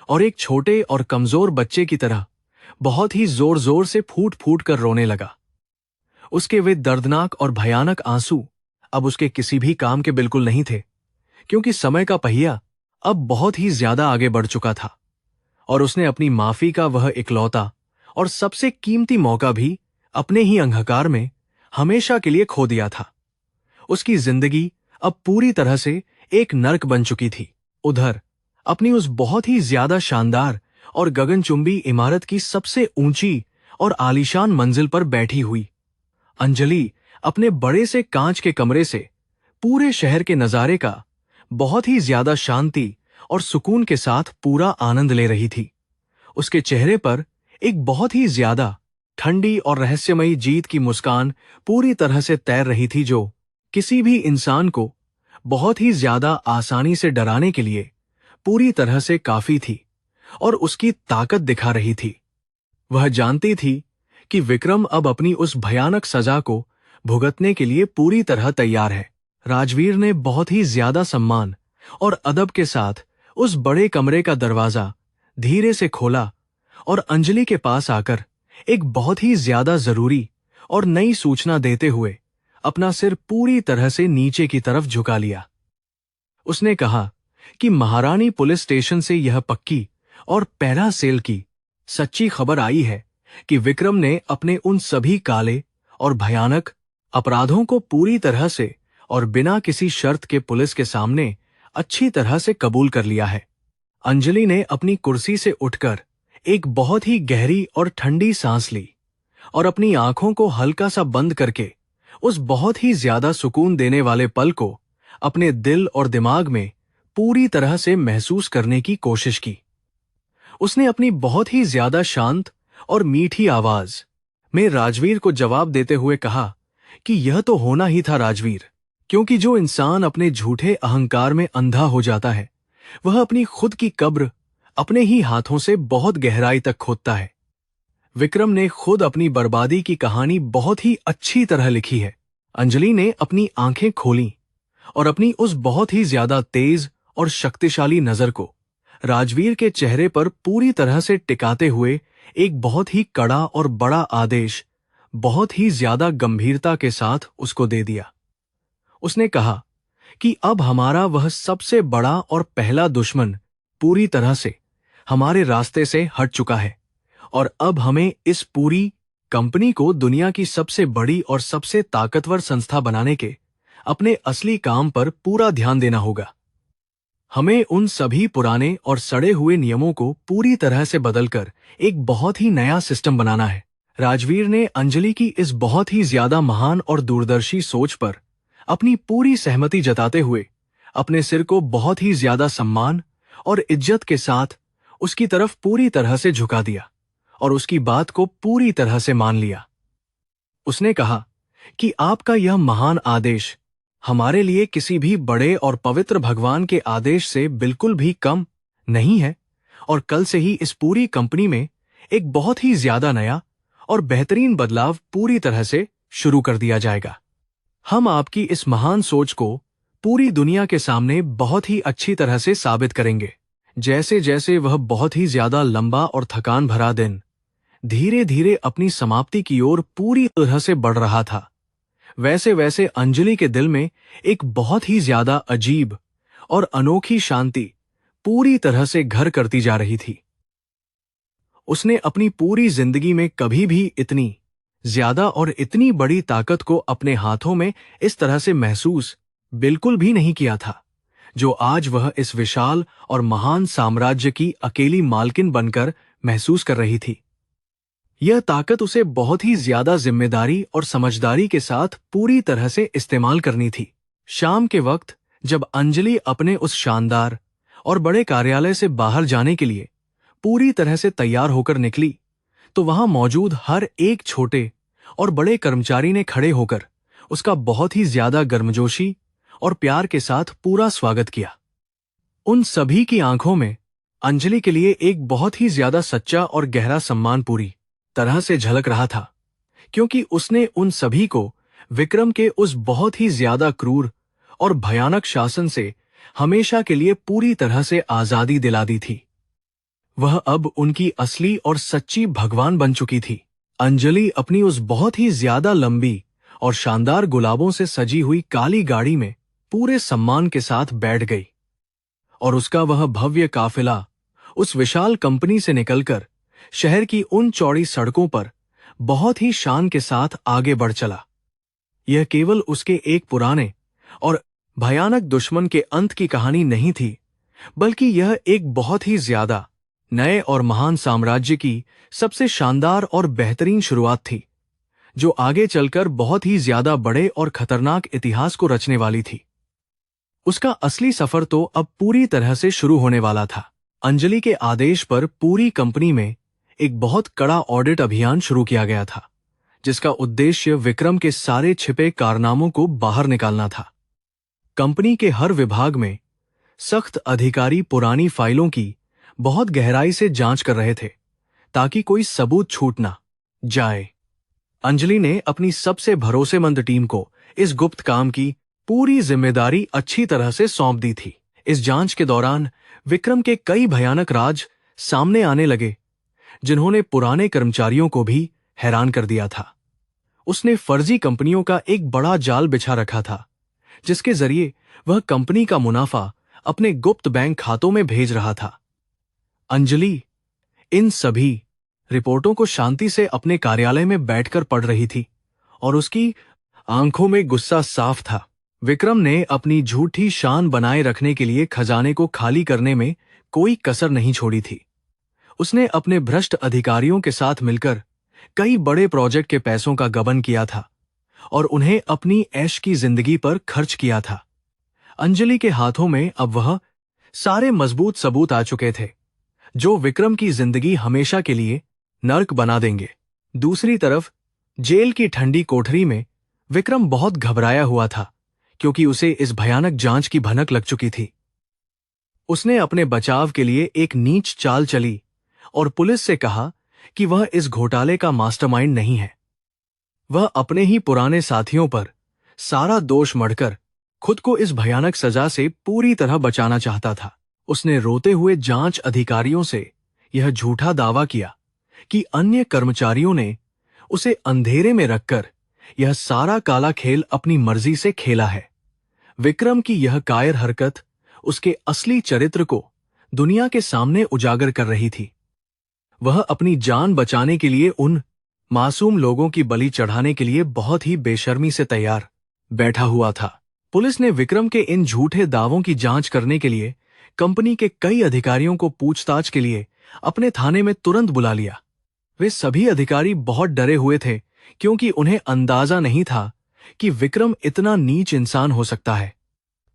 और एक छोटे और कमजोर बच्चे की तरह बहुत ही जोर जोर से फूट फूट कर रोने लगा। उसके वे दर्दनाक और भयानक आंसू अब उसके किसी भी काम के बिल्कुल नहीं थे, क्योंकि समय का पहिया अब बहुत ही ज्यादा आगे बढ़ चुका था और उसने अपनी माफी का वह इकलौता और सबसे कीमती मौका भी अपने ही अंधकार में हमेशा के लिए खो दिया था। उसकी जिंदगी अब पूरी तरह से एक नर्क बन चुकी थी। उधर अपनी उस बहुत ही ज्यादा शानदार और गगनचुंबी इमारत की सबसे ऊंची और आलीशान मंजिल पर बैठी हुई अंजलि अपने बड़े से कांच के कमरे से पूरे शहर के नजारे का बहुत ही ज्यादा शांति और सुकून के साथ पूरा आनंद ले रही थी। उसके चेहरे पर एक बहुत ही ज्यादा ठंडी और रहस्यमयी जीत की मुस्कान पूरी तरह से तैर रही थी, जो किसी भी इंसान को बहुत ही ज्यादा आसानी से डराने के लिए पूरी तरह से काफी थी और उसकी ताकत दिखा रही थी। वह जानती थी कि विक्रम अब अपनी उस भयानक सजा को भुगतने के लिए पूरी तरह तैयार है। राजवीर ने बहुत ही ज्यादा सम्मान और अदब के साथ उस बड़े कमरे का दरवाजा धीरे से खोला और अंजलि के पास आकर एक बहुत ही ज्यादा जरूरी और नई सूचना देते हुए अपना सिर पूरी तरह से नीचे की तरफ झुका लिया। उसने कहा कि महारानी पुलिस स्टेशन से यह पक्की और पहला सेल की सच्ची खबर आई है कि विक्रम ने अपने उन सभी काले और भयानक अपराधों को पूरी तरह से और बिना किसी शर्त के पुलिस के सामने अच्छी तरह से कबूल कर लिया है। अंजलि ने अपनी कुर्सी से उठकर एक बहुत ही गहरी और ठंडी सांस ली और अपनी आंखों को हल्का सा बंद करके उस बहुत ही ज्यादा सुकून देने वाले पल को अपने दिल और दिमाग में पूरी तरह से महसूस करने की कोशिश की। उसने अपनी बहुत ही ज्यादा शांत और मीठी आवाज में राजवीर को जवाब देते हुए कहा कि यह तो होना ही था राजवीर, क्योंकि जो इंसान अपने झूठे अहंकार में अंधा हो जाता है वह अपनी खुद की कब्र अपने ही हाथों से बहुत गहराई तक खोदता है। विक्रम ने खुद अपनी बर्बादी की कहानी बहुत ही अच्छी तरह लिखी है। अंजलि ने अपनी आंखें खोलीं और अपनी उस बहुत ही ज्यादा तेज और शक्तिशाली नजर को राजवीर के चेहरे पर पूरी तरह से टिकाते हुए एक बहुत ही कड़ा और बड़ा आदेश बहुत ही ज्यादा गंभीरता के साथ उसको दे दिया। उसने कहा कि अब हमारा वह सबसे बड़ा और पहला दुश्मन पूरी तरह से हमारे रास्ते से हट चुका है और अब हमें इस पूरी कंपनी को दुनिया की सबसे बड़ी और सबसे ताकतवर संस्था बनाने के अपने असली काम पर पूरा ध्यान देना होगा। हमें उन सभी पुराने और सड़े हुए नियमों को पूरी तरह से बदलकर एक बहुत ही नया सिस्टम बनाना है। राजवीर ने अंजलि की इस बहुत ही ज्यादा महान और दूरदर्शी सोच पर अपनी पूरी सहमति जताते हुए अपने सिर को बहुत ही ज्यादा सम्मान और इज्जत के साथ उसकी तरफ पूरी तरह से झुका दिया और उसकी बात को पूरी तरह से मान लिया। उसने कहा कि आपका यह महान आदेश हमारे लिए किसी भी बड़े और पवित्र भगवान के आदेश से बिल्कुल भी कम नहीं है और कल से ही इस पूरी कंपनी में एक बहुत ही ज्यादा नया और बेहतरीन बदलाव पूरी तरह से शुरू कर दिया जाएगा। हम आपकी इस महान सोच को पूरी दुनिया के सामने बहुत ही अच्छी तरह से साबित करेंगे। जैसे जैसे वह बहुत ही ज्यादा लंबा और थकान भरा दिन धीरे धीरे अपनी समाप्ति की ओर पूरी तरह से बढ़ रहा था, वैसे वैसे अंजलि के दिल में एक बहुत ही ज्यादा अजीब और अनोखी शांति पूरी तरह से घर करती जा रही थी। उसने अपनी पूरी जिंदगी में कभी भी इतनी ज्यादा और इतनी बड़ी ताकत को अपने हाथों में इस तरह से महसूस बिल्कुल भी नहीं किया था, जो आज वह इस विशाल और महान साम्राज्य की अकेली मालकिन बनकर महसूस कर रही थी। यह ताकत उसे बहुत ही ज्यादा जिम्मेदारी और समझदारी के साथ पूरी तरह से इस्तेमाल करनी थी। शाम के वक्त जब अंजलि अपने उस शानदार और बड़े कार्यालय से बाहर जाने के लिए पूरी तरह से तैयार होकर निकली, तो वहां मौजूद हर एक छोटे और बड़े कर्मचारी ने खड़े होकर उसका बहुत ही ज्यादा गर्मजोशी और प्यार के साथ पूरा स्वागत किया। उन सभी की आंखों में अंजलि के लिए एक बहुत ही ज्यादा सच्चा और गहरा सम्मान पूरी तरह से झलक रहा था, क्योंकि उसने उन सभी को विक्रम के उस बहुत ही ज्यादा क्रूर और भयानक शासन से हमेशा के लिए पूरी तरह से आजादी दिला दी थी। वह अब उनकी असली और सच्ची भगवान बन चुकी थी। अंजलि अपनी उस बहुत ही ज्यादा लंबी और शानदार गुलाबों से सजी हुई काली गाड़ी में पूरे सम्मान के साथ बैठ गई और उसका वह भव्य काफिला उस विशाल कंपनी से निकलकर शहर की उन चौड़ी सड़कों पर बहुत ही शान के साथ आगे बढ़ चला। यह केवल उसके एक पुराने और भयानक दुश्मन के अंत की कहानी नहीं थी, बल्कि यह एक बहुत ही ज्यादा नए और महान साम्राज्य की सबसे शानदार और बेहतरीन शुरुआत थी, जो आगे चलकर बहुत ही ज्यादा बड़े और खतरनाक इतिहास को रचने वाली थी। उसका असली सफर तो अब पूरी तरह से शुरू होने वाला था। अंजलि के आदेश पर पूरी कंपनी में एक बहुत कड़ा ऑडिट अभियान शुरू किया गया था, जिसका उद्देश्य विक्रम के सारे छिपे कारनामों को बाहर निकालना था। कंपनी के हर विभाग में सख्त अधिकारी पुरानी फाइलों की बहुत गहराई से जांच कर रहे थे, ताकि कोई सबूत छूट ना जाए। अंजलि ने अपनी सबसे भरोसेमंद टीम को इस गुप्त काम की पूरी जिम्मेदारी अच्छी तरह से सौंप दी थी। इस जांच के दौरान विक्रम के कई भयानक राज सामने आने लगे, जिन्होंने पुराने कर्मचारियों को भी हैरान कर दिया था। उसने फर्जी कंपनियों का एक बड़ा जाल बिछा रखा था, जिसके जरिए वह कंपनी का मुनाफा अपने गुप्त बैंक खातों में भेज रहा था। अंजलि इन सभी रिपोर्टों को शांति से अपने कार्यालय में बैठकर पढ़ रही थी और उसकी आंखों में गुस्सा साफ था। विक्रम ने अपनी झूठी शान बनाए रखने के लिए खजाने को खाली करने में कोई कसर नहीं छोड़ी थी। उसने अपने भ्रष्ट अधिकारियों के साथ मिलकर कई बड़े प्रोजेक्ट के पैसों का गबन किया था और उन्हें अपनी ऐश की जिंदगी पर खर्च किया था। अंजलि के हाथों में अब वह सारे मजबूत सबूत आ चुके थे, जो विक्रम की जिंदगी हमेशा के लिए नर्क बना देंगे। दूसरी तरफ जेल की ठंडी कोठरी में विक्रम बहुत घबराया हुआ था, क्योंकि उसे इस भयानक जांच की भनक लग चुकी थी। उसने अपने बचाव के लिए एक नीच चाल चली और पुलिस से कहा कि वह इस घोटाले का मास्टरमाइंड नहीं है। वह अपने ही पुराने साथियों पर सारा दोष मढ़कर खुद को इस भयानक सजा से पूरी तरह बचाना चाहता था। उसने रोते हुए जांच अधिकारियों से यह झूठा दावा किया कि अन्य कर्मचारियों ने उसे अंधेरे में रखकर यह सारा काला खेल अपनी मर्जी से खेला है। विक्रम की यह कायर हरकत उसके असली चरित्र को दुनिया के सामने उजागर कर रही थी। वह अपनी जान बचाने के लिए उन मासूम लोगों की बलि चढ़ाने के लिए बहुत ही बेशर्मी से तैयार बैठा हुआ था। पुलिस ने विक्रम के इन झूठे दावों की जांच करने के लिए कंपनी के कई अधिकारियों को पूछताछ के लिए अपने थाने में तुरंत बुला लिया। वे सभी अधिकारी बहुत डरे हुए थे, क्योंकि उन्हें अंदाजा नहीं था कि विक्रम इतना नीच इंसान हो सकता है।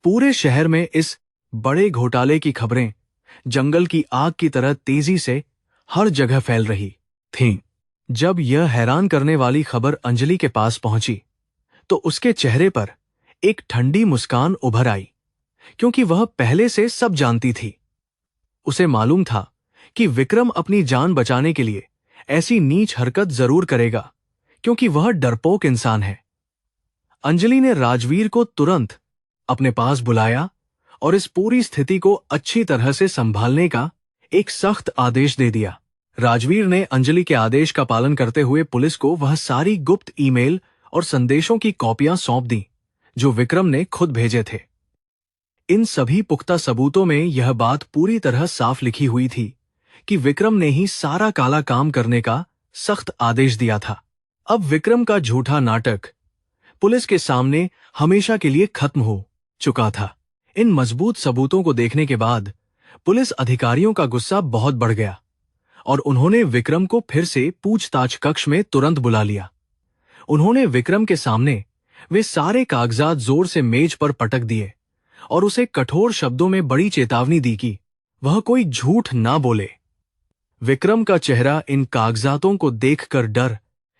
पूरे शहर में इस बड़े घोटाले की खबरें जंगल की आग की तरह तेजी से हर जगह फैल रही थीं। जब यह हैरान करने वाली खबर अंजलि के पास पहुंची, तो उसके चेहरे पर एक ठंडी मुस्कान उभर आई, क्योंकि वह पहले से सब जानती थी। उसे मालूम था कि विक्रम अपनी जान बचाने के लिए ऐसी नीच हरकत जरूर करेगा, क्योंकि वह डरपोक इंसान है। अंजलि ने राजवीर को तुरंत अपने पास बुलाया और इस पूरी स्थिति को अच्छी तरह से संभालने का एक सख्त आदेश दे दिया। राजवीर ने अंजलि के आदेश का पालन करते हुए पुलिस को वह सारी गुप्त ईमेल और संदेशों की कॉपियां सौंप दी, जो विक्रम ने खुद भेजे थे। इन सभी पुख्ता सबूतों में यह बात पूरी तरह साफ लिखी हुई थी कि विक्रम ने ही सारा काला काम करने का सख्त आदेश दिया था। अब विक्रम का झूठा नाटक पुलिस के सामने हमेशा के लिए खत्म हो चुका था। इन मजबूत सबूतों को देखने के बाद पुलिस अधिकारियों का गुस्सा बहुत बढ़ गया और उन्होंने विक्रम को फिर से पूछताछ कक्ष में तुरंत बुला लिया। उन्होंने विक्रम के सामने वे सारे कागजात जोर से मेज पर पटक दिए और उसे कठोर शब्दों में बड़ी चेतावनी दी कि वह कोई झूठ ना बोले। विक्रम का चेहरा इन कागजातों को देखकर डर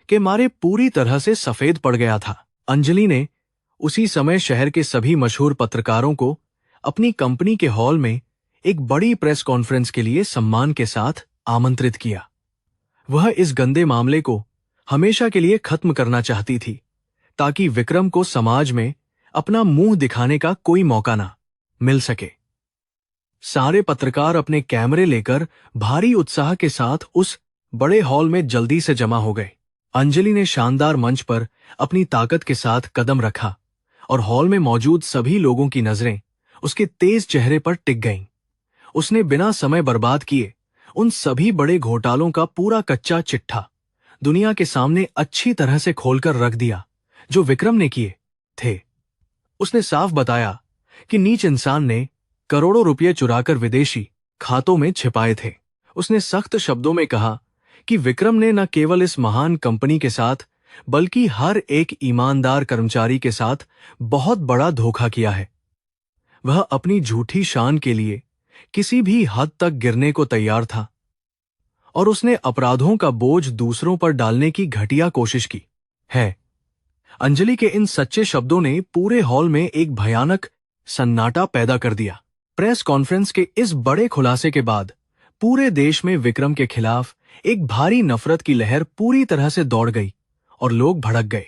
के मारे पूरी तरह से सफेद पड़ गया था। अंजलि ने उसी समय शहर के सभी मशहूर पत्रकारों को अपनी कंपनी के हॉल में एक बड़ी प्रेस कॉन्फ्रेंस के लिए सम्मान के साथ आमंत्रित किया। वह इस गंदे मामले को हमेशा के लिए खत्म करना चाहती थी, ताकि विक्रम को समाज में अपना मुंह दिखाने का कोई मौका ना मिल सके। सारे पत्रकार अपने कैमरे लेकर भारी उत्साह के साथ उस बड़े हॉल में जल्दी से जमा हो गए। अंजलि ने शानदार मंच पर अपनी ताकत के साथ कदम रखा और हॉल में मौजूद सभी लोगों की नजरें उसके तेज चेहरे पर टिक गईं। उसने बिना समय बर्बाद किए उन सभी बड़े घोटालों का पूरा कच्चा चिट्ठा दुनिया के सामने अच्छी तरह से खोलकर रख दिया जो विक्रम ने किए थे। उसने साफ बताया कि नीच इंसान ने करोड़ों रुपए चुराकर विदेशी खातों में छिपाए थे। उसने सख्त शब्दों में कहा कि विक्रम ने न केवल इस महान कंपनी के साथ बल्कि हर एक ईमानदार कर्मचारी के साथ बहुत बड़ा धोखा किया है। वह अपनी झूठी शान के लिए किसी भी हद तक गिरने को तैयार था और उसने अपराधों का बोझ दूसरों पर डालने की घटिया कोशिश की है। अंजलि के इन सच्चे शब्दों ने पूरे हॉल में एक भयानक सन्नाटा पैदा कर दिया। प्रेस कॉन्फ्रेंस के इस बड़े खुलासे के बाद पूरे देश में विक्रम के खिलाफ एक भारी नफरत की लहर पूरी तरह से दौड़ गई और लोग भड़क गए।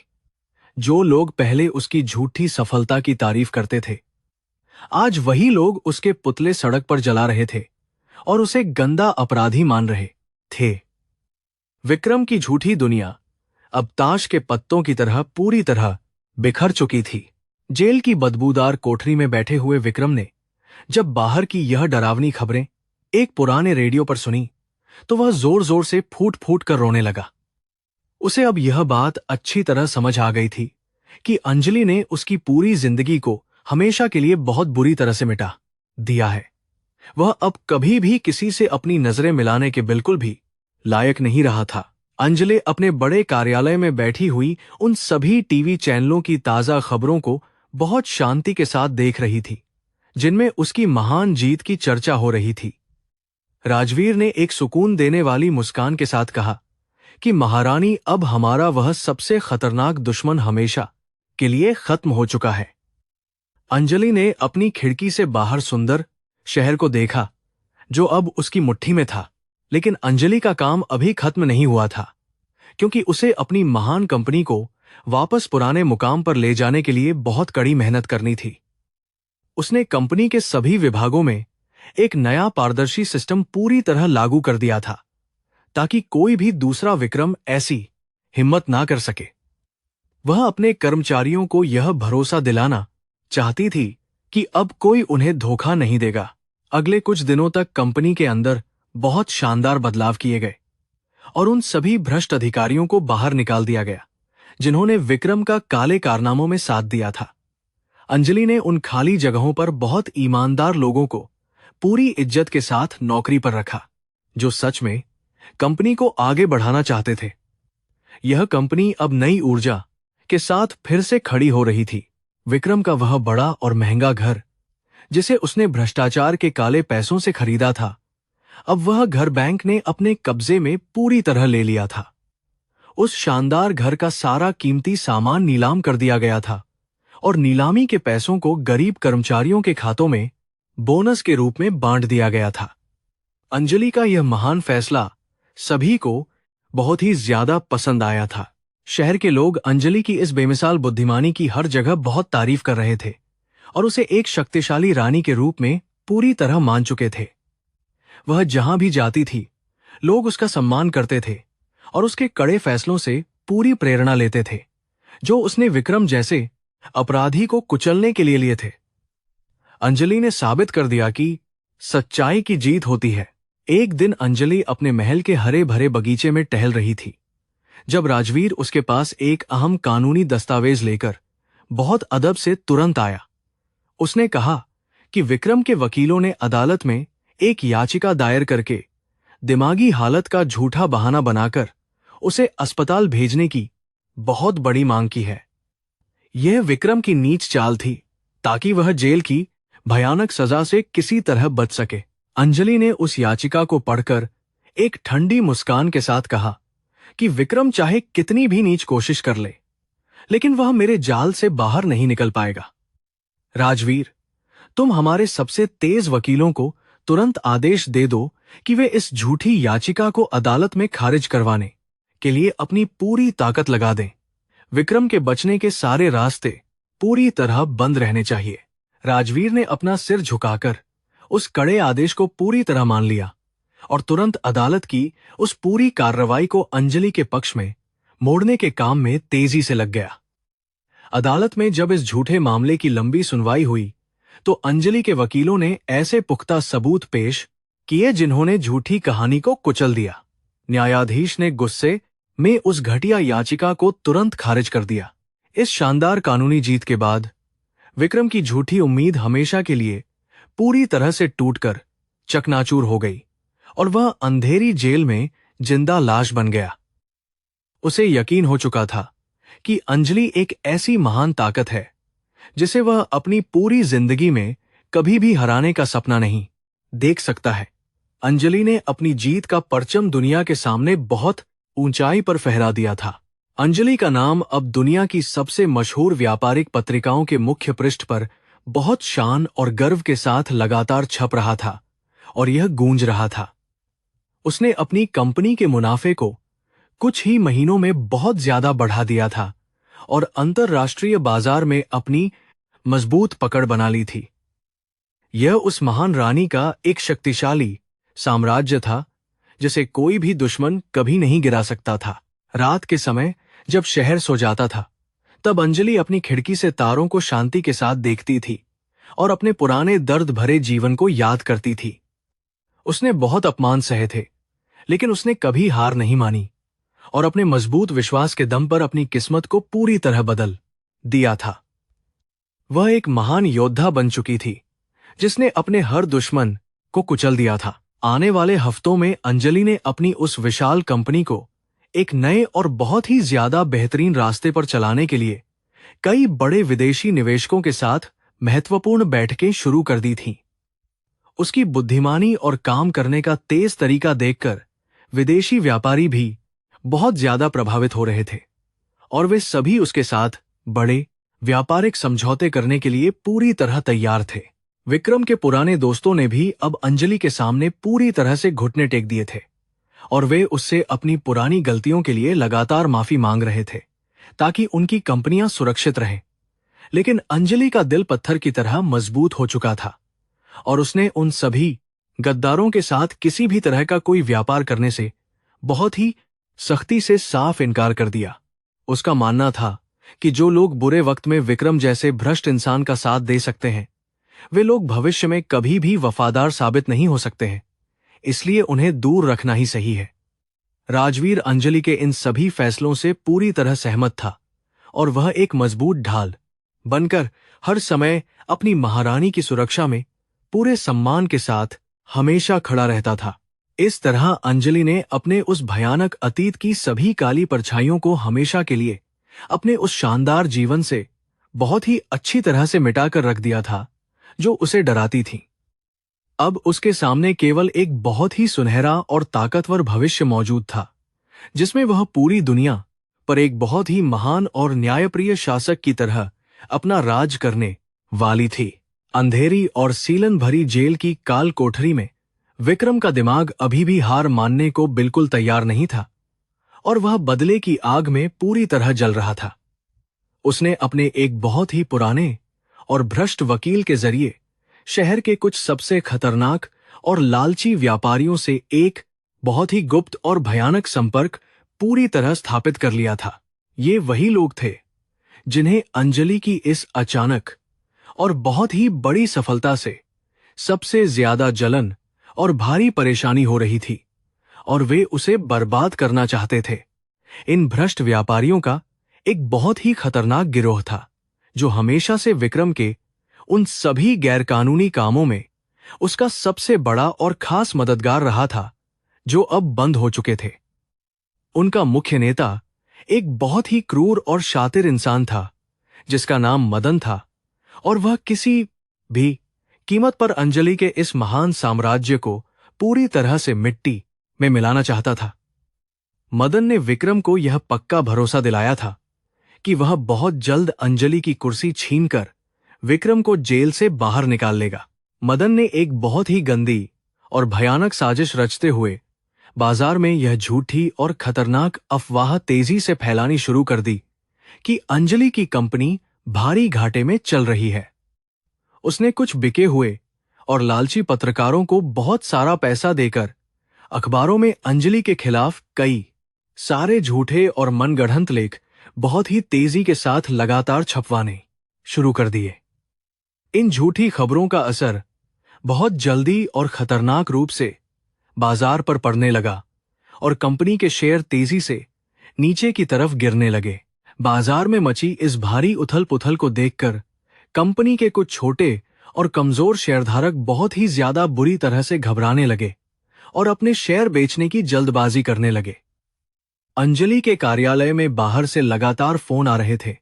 जो लोग पहले उसकी झूठी सफलता की तारीफ करते थे, आज वही लोग उसके पुतले सड़क पर जला रहे थे और उसे गंदा अपराधी मान रहे थे। विक्रम की झूठी दुनिया अब ताश के पत्तों की तरह पूरी तरह बिखर चुकी थी। जेल की बदबूदार कोठरी में बैठे हुए विक्रम ने जब बाहर की यह डरावनी खबरें एक पुराने रेडियो पर सुनी तो वह जोर जोर से फूट फूट कर रोने लगा। उसे अब यह बात अच्छी तरह समझ आ गई थी कि अंजलि ने उसकी पूरी जिंदगी को हमेशा के लिए बहुत बुरी तरह से मिटा दिया है। वह अब कभी भी किसी से अपनी नजरें मिलाने के बिल्कुल भी लायक नहीं रहा था। अंजलि अपने बड़े कार्यालय में बैठी हुई उन सभी टीवी चैनलों की ताजा खबरों को बहुत शांति के साथ देख रही थी जिनमें उसकी महान जीत की चर्चा हो रही थी। राजवीर ने एक सुकून देने वाली मुस्कान के साथ कहा कि महारानी, अब हमारा वह सबसे खतरनाक दुश्मन हमेशा के लिए खत्म हो चुका है। अंजलि ने अपनी खिड़की से बाहर सुंदर शहर को देखा जो अब उसकी मुट्ठी में था, लेकिन अंजलि का काम अभी खत्म नहीं हुआ था क्योंकि उसे अपनी महान कंपनी को वापस पुराने मुकाम पर ले जाने के लिए बहुत कड़ी मेहनत करनी थी। उसने कंपनी के सभी विभागों में एक नया पारदर्शी सिस्टम पूरी तरह लागू कर दिया था ताकि कोई भी दूसरा विक्रम ऐसी हिम्मत ना कर सके। वह अपने कर्मचारियों को यह भरोसा दिलाना चाहती थी कि अब कोई उन्हें धोखा नहीं देगा। अगले कुछ दिनों तक कंपनी के अंदर बहुत शानदार बदलाव किए गए और उन सभी भ्रष्ट अधिकारियों को बाहर निकाल दिया गया जिन्होंने विक्रम का काले कारनामों में साथ दिया था। अंजलि ने उन खाली जगहों पर बहुत ईमानदार लोगों को पूरी इज्जत के साथ नौकरी पर रखा जो सच में कंपनी को आगे बढ़ाना चाहते थे। यह कंपनी अब नई ऊर्जा के साथ फिर से खड़ी हो रही थी। विक्रम का वह बड़ा और महंगा घर जिसे उसने भ्रष्टाचार के काले पैसों से खरीदा था, अब वह घर बैंक ने अपने कब्जे में पूरी तरह ले लिया था। उस शानदार घर का सारा कीमती सामान नीलाम कर दिया गया था और नीलामी के पैसों को गरीब कर्मचारियों के खातों में बोनस के रूप में बांट दिया गया था। अंजलि का यह महान फैसला सभी को बहुत ही ज्यादा पसंद आया था। शहर के लोग अंजलि की इस बेमिसाल बुद्धिमानी की हर जगह बहुत तारीफ कर रहे थे और उसे एक शक्तिशाली रानी के रूप में पूरी तरह मान चुके थे। वह जहां भी जाती थी लोग उसका सम्मान करते थे और उसके कड़े फैसलों से पूरी प्रेरणा लेते थे जो उसने विक्रम जैसे अपराधी को कुचलने के लिए थे। अंजलि ने साबित कर दिया कि सच्चाई की जीत होती है। एक दिन अंजलि अपने महल के हरे भरे बगीचे में टहल रही थी जब राजवीर उसके पास एक अहम कानूनी दस्तावेज लेकर बहुत अदब से तुरंत आया। उसने कहा कि विक्रम के वकीलों ने अदालत में एक याचिका दायर करके दिमागी हालत का झूठा बहाना बनाकर उसे अस्पताल भेजने की बहुत बड़ी मांग की है। यह विक्रम की नीच चाल थी ताकि वह जेल की भयानक सजा से किसी तरह बच सके। अंजलि ने उस याचिका को पढ़कर एक ठंडी मुस्कान के साथ कहा कि विक्रम चाहे कितनी भी नीच कोशिश कर ले, लेकिन वह मेरे जाल से बाहर नहीं निकल पाएगा। राजवीर, तुम हमारे सबसे तेज वकीलों को तुरंत आदेश दे दो कि वे इस झूठी याचिका को अदालत में खारिज करवाने के लिए अपनी पूरी ताकत लगा दें। विक्रम के बचने के सारे रास्ते पूरी तरह बंद रहने चाहिए। राजवीर ने अपना सिर झुकाकर उस कड़े आदेश को पूरी तरह मान लिया और तुरंत अदालत की उस पूरी कार्रवाई को अंजलि के पक्ष में मोड़ने के काम में तेजी से लग गया। अदालत में जब इस झूठे मामले की लंबी सुनवाई हुई तो अंजलि के वकीलों ने ऐसे पुख्ता सबूत पेश किए जिन्होंने झूठी कहानी को कुचल दिया। न्यायाधीश ने गुस्से में उस घटिया याचिका को तुरंत खारिज कर दिया। इस शानदार कानूनी जीत के बाद विक्रम की झूठी उम्मीद हमेशा के लिए पूरी तरह से टूटकर चकनाचूर हो गई और वह अंधेरी जेल में जिंदा लाश बन गया। उसे यकीन हो चुका था कि अंजलि एक ऐसी महान ताकत है जिसे वह अपनी पूरी जिंदगी में कभी भी हराने का सपना नहीं देख सकता है। अंजलि ने अपनी जीत का परचम दुनिया के सामने बहुत ऊंचाई पर फहरा दिया था। अंजलि का नाम अब दुनिया की सबसे मशहूर व्यापारिक पत्रिकाओं के मुख्य पृष्ठ पर बहुत शान और गर्व के साथ लगातार छप रहा था और यह गूंज रहा था। उसने अपनी कंपनी के मुनाफे को कुछ ही महीनों में बहुत ज्यादा बढ़ा दिया था और अंतर्राष्ट्रीय बाजार में अपनी मजबूत पकड़ बना ली थी। यह उस महान रानी का एक शक्तिशाली साम्राज्य था जिसे कोई भी दुश्मन कभी नहीं गिरा सकता था। रात के समय जब शहर सो जाता था तब अंजलि अपनी खिड़की से तारों को शांति के साथ देखती थी और अपने पुराने दर्द भरे जीवन को याद करती थी। उसने बहुत अपमान सहे थे लेकिन उसने कभी हार नहीं मानी और अपने मजबूत विश्वास के दम पर अपनी किस्मत को पूरी तरह बदल दिया था। वह एक महान योद्धा बन चुकी थी जिसने अपने हर दुश्मन को कुचल दिया था। आने वाले हफ्तों में अंजलि ने अपनी उस विशाल कंपनी को एक नए और बहुत ही ज्यादा बेहतरीन रास्ते पर चलाने के लिए कई बड़े विदेशी निवेशकों के साथ महत्वपूर्ण बैठकें शुरू कर दी थीं। उसकी बुद्धिमानी और काम करने का तेज तरीका देखकर विदेशी व्यापारी भी बहुत ज्यादा प्रभावित हो रहे थे और वे सभी उसके साथ बड़े व्यापारिक समझौते करने के लिए पूरी तरह तैयार थे। विक्रम के पुराने दोस्तों ने भी अब अंजलि के सामने पूरी तरह से घुटने टेक दिए थे और वे उससे अपनी पुरानी गलतियों के लिए लगातार माफी मांग रहे थे ताकि उनकी कंपनियां सुरक्षित रहें। लेकिन अंजलि का दिल पत्थर की तरह मजबूत हो चुका था और उसने उन सभी गद्दारों के साथ किसी भी तरह का कोई व्यापार करने से बहुत ही सख्ती से साफ इनकार कर दिया। उसका मानना था कि जो लोग बुरे वक्त में विक्रम जैसे भ्रष्ट इंसान का साथ दे सकते हैं वे लोग भविष्य में कभी भी वफादार साबित नहीं हो सकते हैं, इसलिए उन्हें दूर रखना ही सही है। राजवीर अंजलि के इन सभी फैसलों से पूरी तरह सहमत था और वह एक मजबूत ढाल बनकर हर समय अपनी महारानी की सुरक्षा में पूरे सम्मान के साथ हमेशा खड़ा रहता था। इस तरह अंजलि ने अपने उस भयानक अतीत की सभी काली परछाइयों को हमेशा के लिए अपने उस शानदार जीवन से बहुत ही अच्छी तरह से मिटाकर रख दिया था जो उसे डराती थी। अब उसके सामने केवल एक बहुत ही सुनहरा और ताकतवर भविष्य मौजूद था जिसमें वह पूरी दुनिया पर एक बहुत ही महान और न्यायप्रिय शासक की तरह अपना राज करने वाली थी। अंधेरी और सीलन भरी जेल की काल कोठरी में विक्रम का दिमाग अभी भी हार मानने को बिल्कुल तैयार नहीं था और वह बदले की आग में पूरी तरह जल रहा था। उसने अपने एक बहुत ही पुराने और भ्रष्ट वकील के जरिए शहर के कुछ सबसे खतरनाक और लालची व्यापारियों से एक बहुत ही गुप्त और भयानक संपर्क पूरी तरह स्थापित कर लिया था। ये वही लोग थे जिन्हें अंजलि की इस अचानक और बहुत ही बड़ी सफलता से सबसे ज्यादा जलन और भारी परेशानी हो रही थी और वे उसे बर्बाद करना चाहते थे। इन भ्रष्ट व्यापारियों का एक बहुत ही खतरनाक गिरोह था जो हमेशा से विक्रम के उन सभी गैरकानूनी कामों में उसका सबसे बड़ा और खास मददगार रहा था जो अब बंद हो चुके थे। उनका मुख्य नेता एक बहुत ही क्रूर और शातिर इंसान था जिसका नाम मदन था और वह किसी भी कीमत पर अंजलि के इस महान साम्राज्य को पूरी तरह से मिट्टी में मिलाना चाहता था। मदन ने विक्रम को यह पक्का भरोसा दिलाया था कि वह बहुत जल्द अंजलि की कुर्सी छीनकर विक्रम को जेल से बाहर निकाल लेगा। मदन ने एक बहुत ही गंदी और भयानक साजिश रचते हुए बाजार में यह झूठी और खतरनाक अफवाह तेजी से फैलानी शुरू कर दी कि अंजलि की कंपनी भारी घाटे में चल रही है। उसने कुछ बिके हुए और लालची पत्रकारों को बहुत सारा पैसा देकर अखबारों में अंजलि के खिलाफ कई सारे झूठे और मनगढ़ंत लेख बहुत ही तेजी के साथ लगातार छपवाने शुरू कर दिए। इन झूठी खबरों का असर बहुत जल्दी और खतरनाक रूप से बाजार पर पड़ने लगा और कंपनी के शेयर तेजी से नीचे की तरफ गिरने लगे। बाजार में मची इस भारी उथल-पुथल को देखकर कंपनी के कुछ छोटे और कमजोर शेयरधारक बहुत ही ज्यादा बुरी तरह से घबराने लगे और अपने शेयर बेचने की जल्दबाजी करने लगे। अंजलि के कार्यालय में बाहर से लगातार फोन आ रहे थे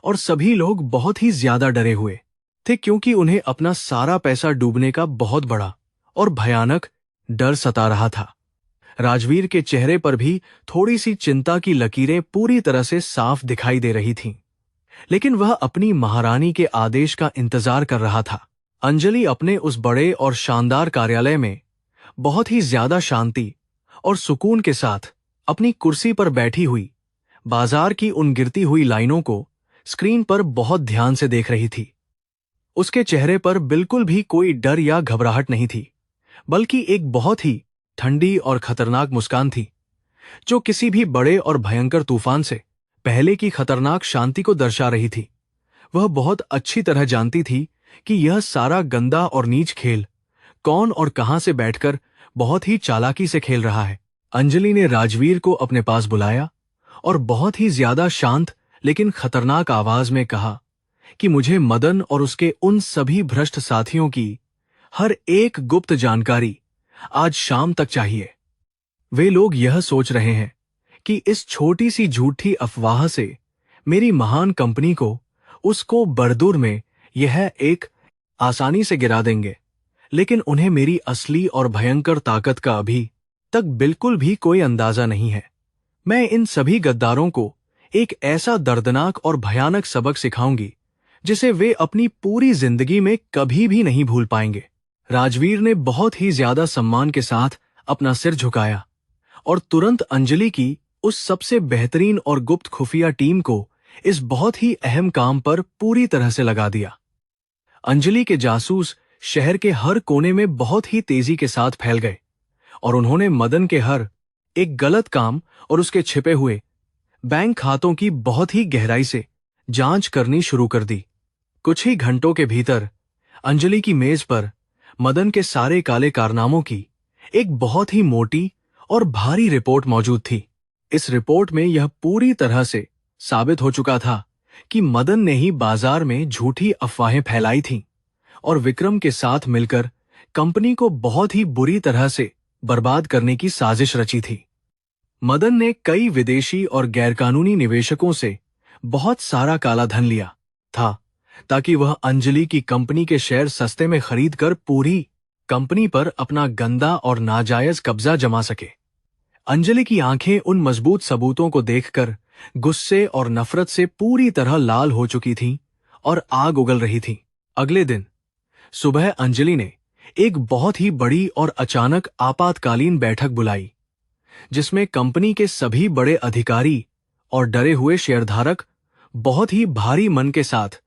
और सभी लोग बहुत ही ज्यादा डरे हुए थे क्योंकि उन्हें अपना सारा पैसा डूबने का बहुत बड़ा और भयानक डर सता रहा था। राजवीर के चेहरे पर भी थोड़ी सी चिंता की लकीरें पूरी तरह से साफ दिखाई दे रही थीं, लेकिन वह अपनी महारानी के आदेश का इंतजार कर रहा था। अंजलि अपने उस बड़े और शानदार कार्यालय में बहुत ही ज्यादा शांति और सुकून के साथ अपनी कुर्सी पर बैठी हुई बाजार की उन गिरती हुई लाइनों को स्क्रीन पर बहुत ध्यान से देख रही थी। उसके चेहरे पर बिल्कुल भी कोई डर या घबराहट नहीं थी, बल्कि एक बहुत ही ठंडी और खतरनाक मुस्कान थी जो किसी भी बड़े और भयंकर तूफान से पहले की खतरनाक शांति को दर्शा रही थी। वह बहुत अच्छी तरह जानती थी कि यह सारा गंदा और नीच खेल कौन और कहां से बैठकर बहुत ही चालाकी से खेल रहा है। अंजलि ने राजवीर को अपने पास बुलाया और बहुत ही ज्यादा शांत लेकिन खतरनाक आवाज में कहा कि मुझे मदन और उसके उन सभी भ्रष्ट साथियों की हर एक गुप्त जानकारी आज शाम तक चाहिए। वे लोग यह सोच रहे हैं कि इस छोटी सी झूठी अफवाह से मेरी महान कंपनी को उसको बरदूर में यह एक आसानी से गिरा देंगे, लेकिन उन्हें मेरी असली और भयंकर ताकत का अभी तक बिल्कुल भी कोई अंदाजा नहीं है। मैं इन सभी गद्दारों को एक ऐसा दर्दनाक और भयानक सबक सिखाऊंगी जिसे वे अपनी पूरी जिंदगी में कभी भी नहीं भूल पाएंगे। राजवीर ने बहुत ही ज्यादा सम्मान के साथ अपना सिर झुकाया और तुरंत अंजलि की उस सबसे बेहतरीन और गुप्त खुफिया टीम को इस बहुत ही अहम काम पर पूरी तरह से लगा दिया। अंजलि के जासूस शहर के हर कोने में बहुत ही तेजी के साथ फैल गए और उन्होंने मदन के हर एक गलत काम और उसके छिपे हुए बैंक खातों की बहुत ही गहराई से जांच करनी शुरू कर दी। कुछ ही घंटों के भीतर अंजलि की मेज पर मदन के सारे काले कारनामों की एक बहुत ही मोटी और भारी रिपोर्ट मौजूद थी। इस रिपोर्ट में यह पूरी तरह से साबित हो चुका था कि मदन ने ही बाजार में झूठी अफवाहें फैलाई थीं और विक्रम के साथ मिलकर कंपनी को बहुत ही बुरी तरह से बर्बाद करने की साजिश रची थी। मदन ने कई विदेशी और गैरकानूनी निवेशकों से बहुत सारा काला धन लिया था ताकि वह अंजलि की कंपनी के शेयर सस्ते में खरीदकर पूरी कंपनी पर अपना गंदा और नाजायज कब्जा जमा सके। अंजलि की आंखें उन मजबूत सबूतों को देखकर गुस्से और नफरत से पूरी तरह लाल हो चुकी थीं और आग उगल रही थी। अगले दिन सुबह अंजलि ने एक बहुत ही बड़ी और अचानक आपातकालीन बैठक बुलाई जिसमें कंपनी के सभी बड़े अधिकारी और डरे हुए शेयरधारक बहुत ही भारी मन के साथ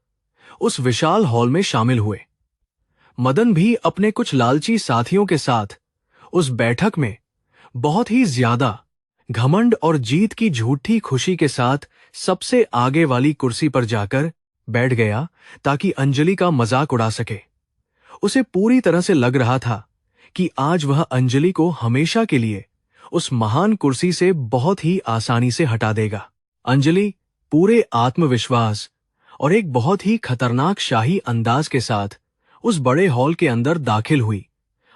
उस विशाल हॉल में शामिल हुए। मदन भी अपने कुछ लालची साथियों के साथ उस बैठक में बहुत ही ज्यादा घमंड और जीत की झूठी खुशी के साथ सबसे आगे वाली कुर्सी पर जाकर बैठ गया ताकि अंजलि का मजाक उड़ा सके। उसे पूरी तरह से लग रहा था कि आज वह अंजलि को हमेशा के लिए उस महान कुर्सी से बहुत ही आसानी से हटा देगा। अंजलि पूरे आत्मविश्वास और एक बहुत ही खतरनाक शाही अंदाज के साथ उस बड़े हॉल के अंदर दाखिल हुई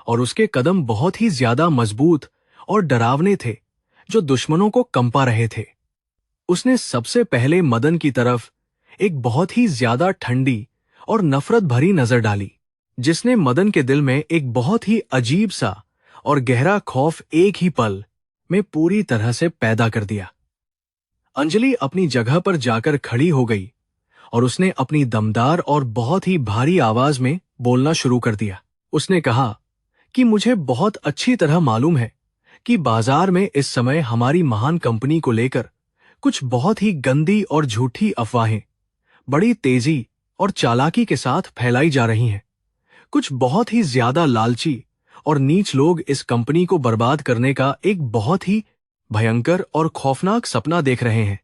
और उसके कदम बहुत ही ज्यादा मजबूत और डरावने थे जो दुश्मनों को कंपा रहे थे। उसने सबसे पहले मदन की तरफ एक बहुत ही ज्यादा ठंडी और नफरत भरी नजर डाली जिसने मदन के दिल में एक बहुत ही अजीब सा और गहरा खौफ एक ही पल में पूरी तरह से पैदा कर दिया। अंजलि अपनी जगह पर जाकर खड़ी हो गई और उसने अपनी दमदार और बहुत ही भारी आवाज में बोलना शुरू कर दिया। उसने कहा कि मुझे बहुत अच्छी तरह मालूम है कि बाजार में इस समय हमारी महान कंपनी को लेकर कुछ बहुत ही गंदी और झूठी अफवाहें बड़ी तेजी और चालाकी के साथ फैलाई जा रही हैं। कुछ बहुत ही ज्यादा लालची और नीच लोग इस कंपनी को बर्बाद करने का एक बहुत ही भयंकर और खौफनाक सपना देख रहे हैं।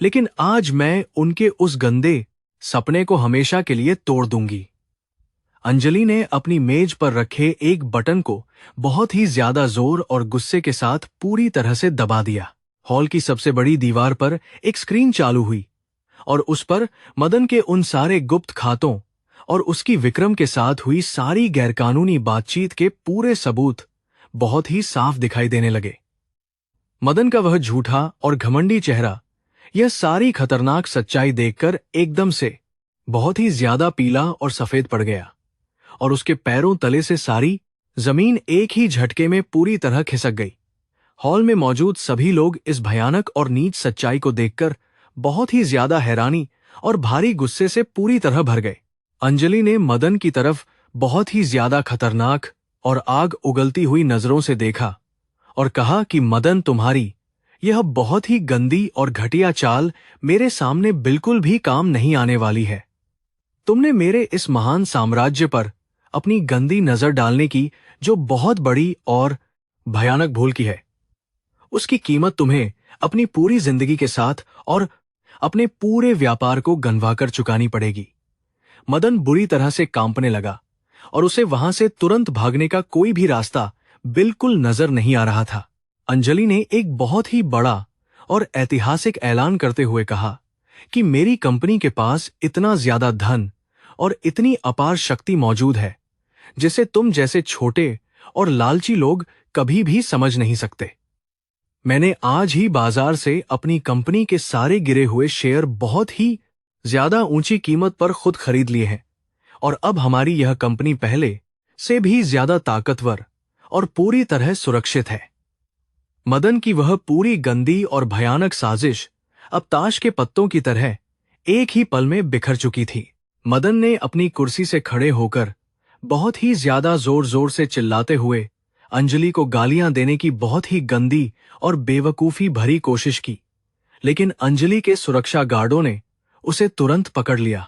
लेकिन आज मैं उनके उस गंदे सपने को हमेशा के लिए तोड़ दूंगी। अंजलि ने अपनी मेज पर रखे एक बटन को बहुत ही ज्यादा जोर और गुस्से के साथ पूरी तरह से दबा दिया। हॉल की सबसे बड़ी दीवार पर एक स्क्रीन चालू हुई और उस पर मदन के उन सारे गुप्त खातों और उसकी विक्रम के साथ हुई सारी गैरकानूनी बातचीत के पूरे सबूत बहुत ही साफ दिखाई देने लगे। मदन का वह झूठा और घमंडी चेहरा यह सारी खतरनाक सच्चाई देखकर एकदम से बहुत ही ज्यादा पीला और सफेद पड़ गया और उसके पैरों तले से सारी जमीन एक ही झटके में पूरी तरह खिसक गई। हॉल में मौजूद सभी लोग इस भयानक और नीच सच्चाई को देखकर बहुत ही ज्यादा हैरानी और भारी गुस्से से पूरी तरह भर गए। अंजलि ने मदन की तरफ बहुत ही ज्यादा खतरनाक और आग उगलती हुई नजरों से देखा और कहा कि मदन, तुम्हारी यह बहुत ही गंदी और घटिया चाल मेरे सामने बिल्कुल भी काम नहीं आने वाली है। तुमने मेरे इस महान साम्राज्य पर अपनी गंदी नजर डालने की जो बहुत बड़ी और भयानक भूल की है, उसकी कीमत तुम्हें अपनी पूरी जिंदगी के साथ और अपने पूरे व्यापार को गंवाकर चुकानी पड़ेगी। मदन बुरी तरह से कांपने लगा और उसे वहां से तुरंत भागने का कोई भी रास्ता बिल्कुल नजर नहीं आ रहा था। अंजलि ने एक बहुत ही बड़ा और ऐतिहासिक ऐलान करते हुए कहा कि मेरी कंपनी के पास इतना ज्यादा धन और इतनी अपार शक्ति मौजूद है जिसे तुम जैसे छोटे और लालची लोग कभी भी समझ नहीं सकते। मैंने आज ही बाजार से अपनी कंपनी के सारे गिरे हुए शेयर बहुत ही ज्यादा ऊंची कीमत पर खुद खरीद लिए हैं और अब हमारी यह कंपनी पहले से भी ज्यादा ताकतवर और पूरी तरह सुरक्षित है। मदन की वह पूरी गंदी और भयानक साजिश अब ताश के पत्तों की तरह एक ही पल में बिखर चुकी थी। मदन ने अपनी कुर्सी से खड़े होकर बहुत ही ज्यादा जोर जोर से चिल्लाते हुए अंजलि को गालियां देने की बहुत ही गंदी और बेवकूफी भरी कोशिश की, लेकिन अंजलि के सुरक्षा गार्डों ने उसे तुरंत पकड़ लिया।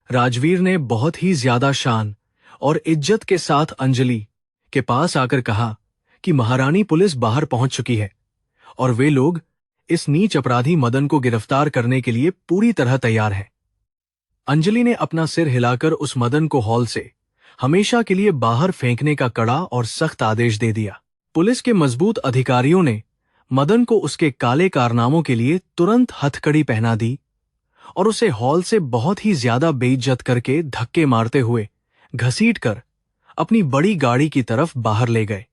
राजवीर ने बहुत ही ज्यादा शान और इज्जत के साथ अंजलि के पास आकर कहा कि महारानी पुलिस बाहर पहुंच चुकी है और वे लोग इस नीच अपराधी मदन को गिरफ्तार करने के लिए पूरी तरह तैयार हैं। अंजलि ने अपना सिर हिलाकर उस मदन को हॉल से हमेशा के लिए बाहर फेंकने का कड़ा और सख्त आदेश दे दिया। पुलिस के मजबूत अधिकारियों ने मदन को उसके काले कारनामों के लिए तुरंत हथकड़ी पहना दी और उसे हॉल से बहुत ही ज्यादा बेइज्जत करके धक्के मारते हुए घसीटकर अपनी बड़ी गाड़ी की तरफ बाहर ले गए।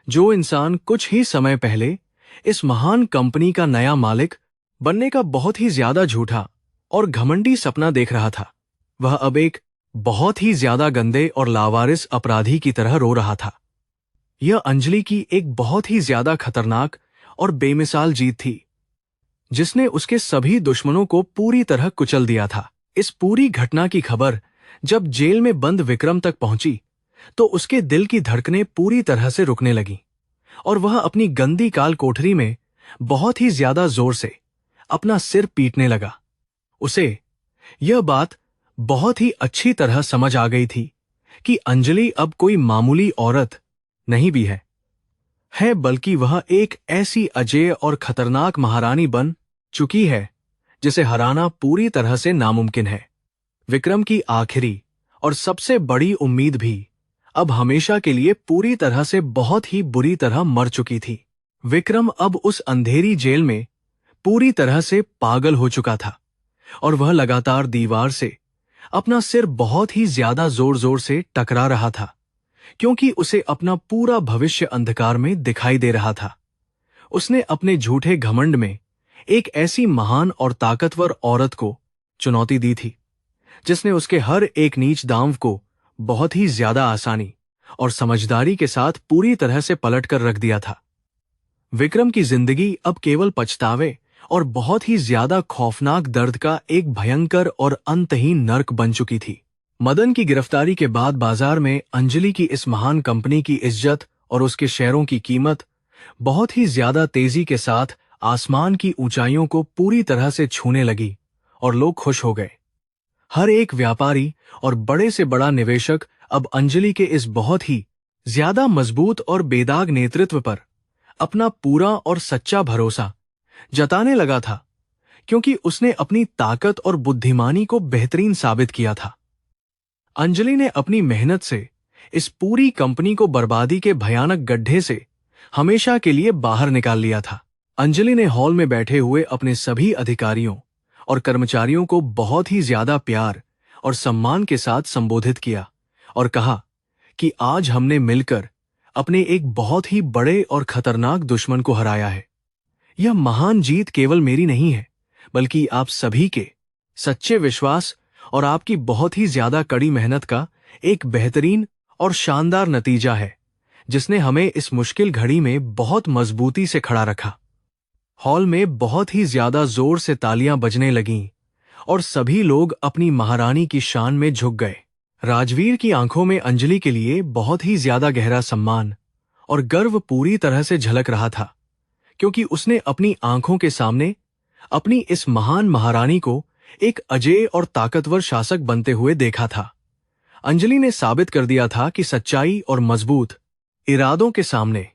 जो इंसान कुछ ही समय पहले इस महान कंपनी का नया मालिक बनने का बहुत ही ज्यादा झूठा और घमंडी सपना देख रहा था, वह अब एक बहुत ही ज्यादा गंदे और लावारिस अपराधी की तरह रो रहा था। यह अंजलि की एक बहुत ही ज्यादा खतरनाक और बेमिसाल जीत थी जिसने उसके सभी दुश्मनों को पूरी तरह कुचल दिया था। इस पूरी घटना की खबर जब जेल में बंद विक्रम तक पहुंची तो उसके दिल की धड़कनें पूरी तरह से रुकने लगीं और वह अपनी गंदी काल कोठरी में बहुत ही ज्यादा जोर से अपना सिर पीटने लगा। उसे यह बात बहुत ही अच्छी तरह समझ आ गई थी कि अंजलि अब कोई मामूली औरत नहीं भी है बल्कि वह एक ऐसी अजेय और खतरनाक महारानी बन चुकी है जिसे हराना पूरी तरह से नामुमकिन है। विक्रम की आखिरी और सबसे बड़ी उम्मीद भी अब हमेशा के लिए पूरी तरह से बहुत ही बुरी तरह मर चुकी थी। विक्रम अब उस अंधेरी जेल में पूरी तरह से पागल हो चुका था और वह लगातार दीवार से अपना सिर बहुत ही ज्यादा जोर जोर से टकरा रहा था क्योंकि उसे अपना पूरा भविष्य अंधकार में दिखाई दे रहा था। उसने अपने झूठे घमंड में एक ऐसी महान और ताकतवर औरत को चुनौती दी थी जिसने उसके हर एक नीच दांव को बहुत ही ज्यादा आसानी और समझदारी के साथ पूरी तरह से पलट कर रख दिया था। विक्रम की जिंदगी अब केवल पछतावे और बहुत ही ज्यादा खौफनाक दर्द का एक भयंकर और अंतहीन नर्क बन चुकी थी। मदन की गिरफ्तारी के बाद बाजार में अंजलि की इस महान कंपनी की इज्जत और उसके शेयरों की कीमत बहुत ही ज्यादा तेजी के साथ आसमान की ऊंचाइयों को पूरी तरह से छूने लगी और लोग खुश हो गए। हर एक व्यापारी और बड़े से बड़ा निवेशक अब अंजलि के इस बहुत ही ज्यादा मजबूत और बेदाग नेतृत्व पर अपना पूरा और सच्चा भरोसा जताने लगा था क्योंकि उसने अपनी ताकत और बुद्धिमानी को बेहतरीन साबित किया था। अंजलि ने अपनी मेहनत से इस पूरी कंपनी को बर्बादी के भयानक गड्ढे से हमेशा के लिए बाहर निकाल लिया था। अंजलि ने हॉल में बैठे हुए अपने सभी अधिकारियों और कर्मचारियों को बहुत ही ज्यादा प्यार और सम्मान के साथ संबोधित किया और कहा कि आज हमने मिलकर अपने एक बहुत ही बड़े और खतरनाक दुश्मन को हराया है। यह महान जीत केवल मेरी नहीं है, बल्कि आप सभी के सच्चे विश्वास और आपकी बहुत ही ज्यादा कड़ी मेहनत का एक बेहतरीन और शानदार नतीजा है, जिसने हमें इस मुश्किल घड़ी में बहुत मजबूती से खड़ा रखा। हॉल में बहुत ही ज्यादा जोर से तालियां बजने लगीं और सभी लोग अपनी महारानी की शान में झुक गए। राजवीर की आंखों में अंजलि के लिए बहुत ही ज्यादा गहरा सम्मान और गर्व पूरी तरह से झलक रहा था, क्योंकि उसने अपनी आंखों के सामने अपनी इस महान महारानी को एक अजेय और ताकतवर शासक बनते हुए देखा था। अंजलि ने साबित कर दिया था कि सच्चाई और मजबूत इरादों के सामने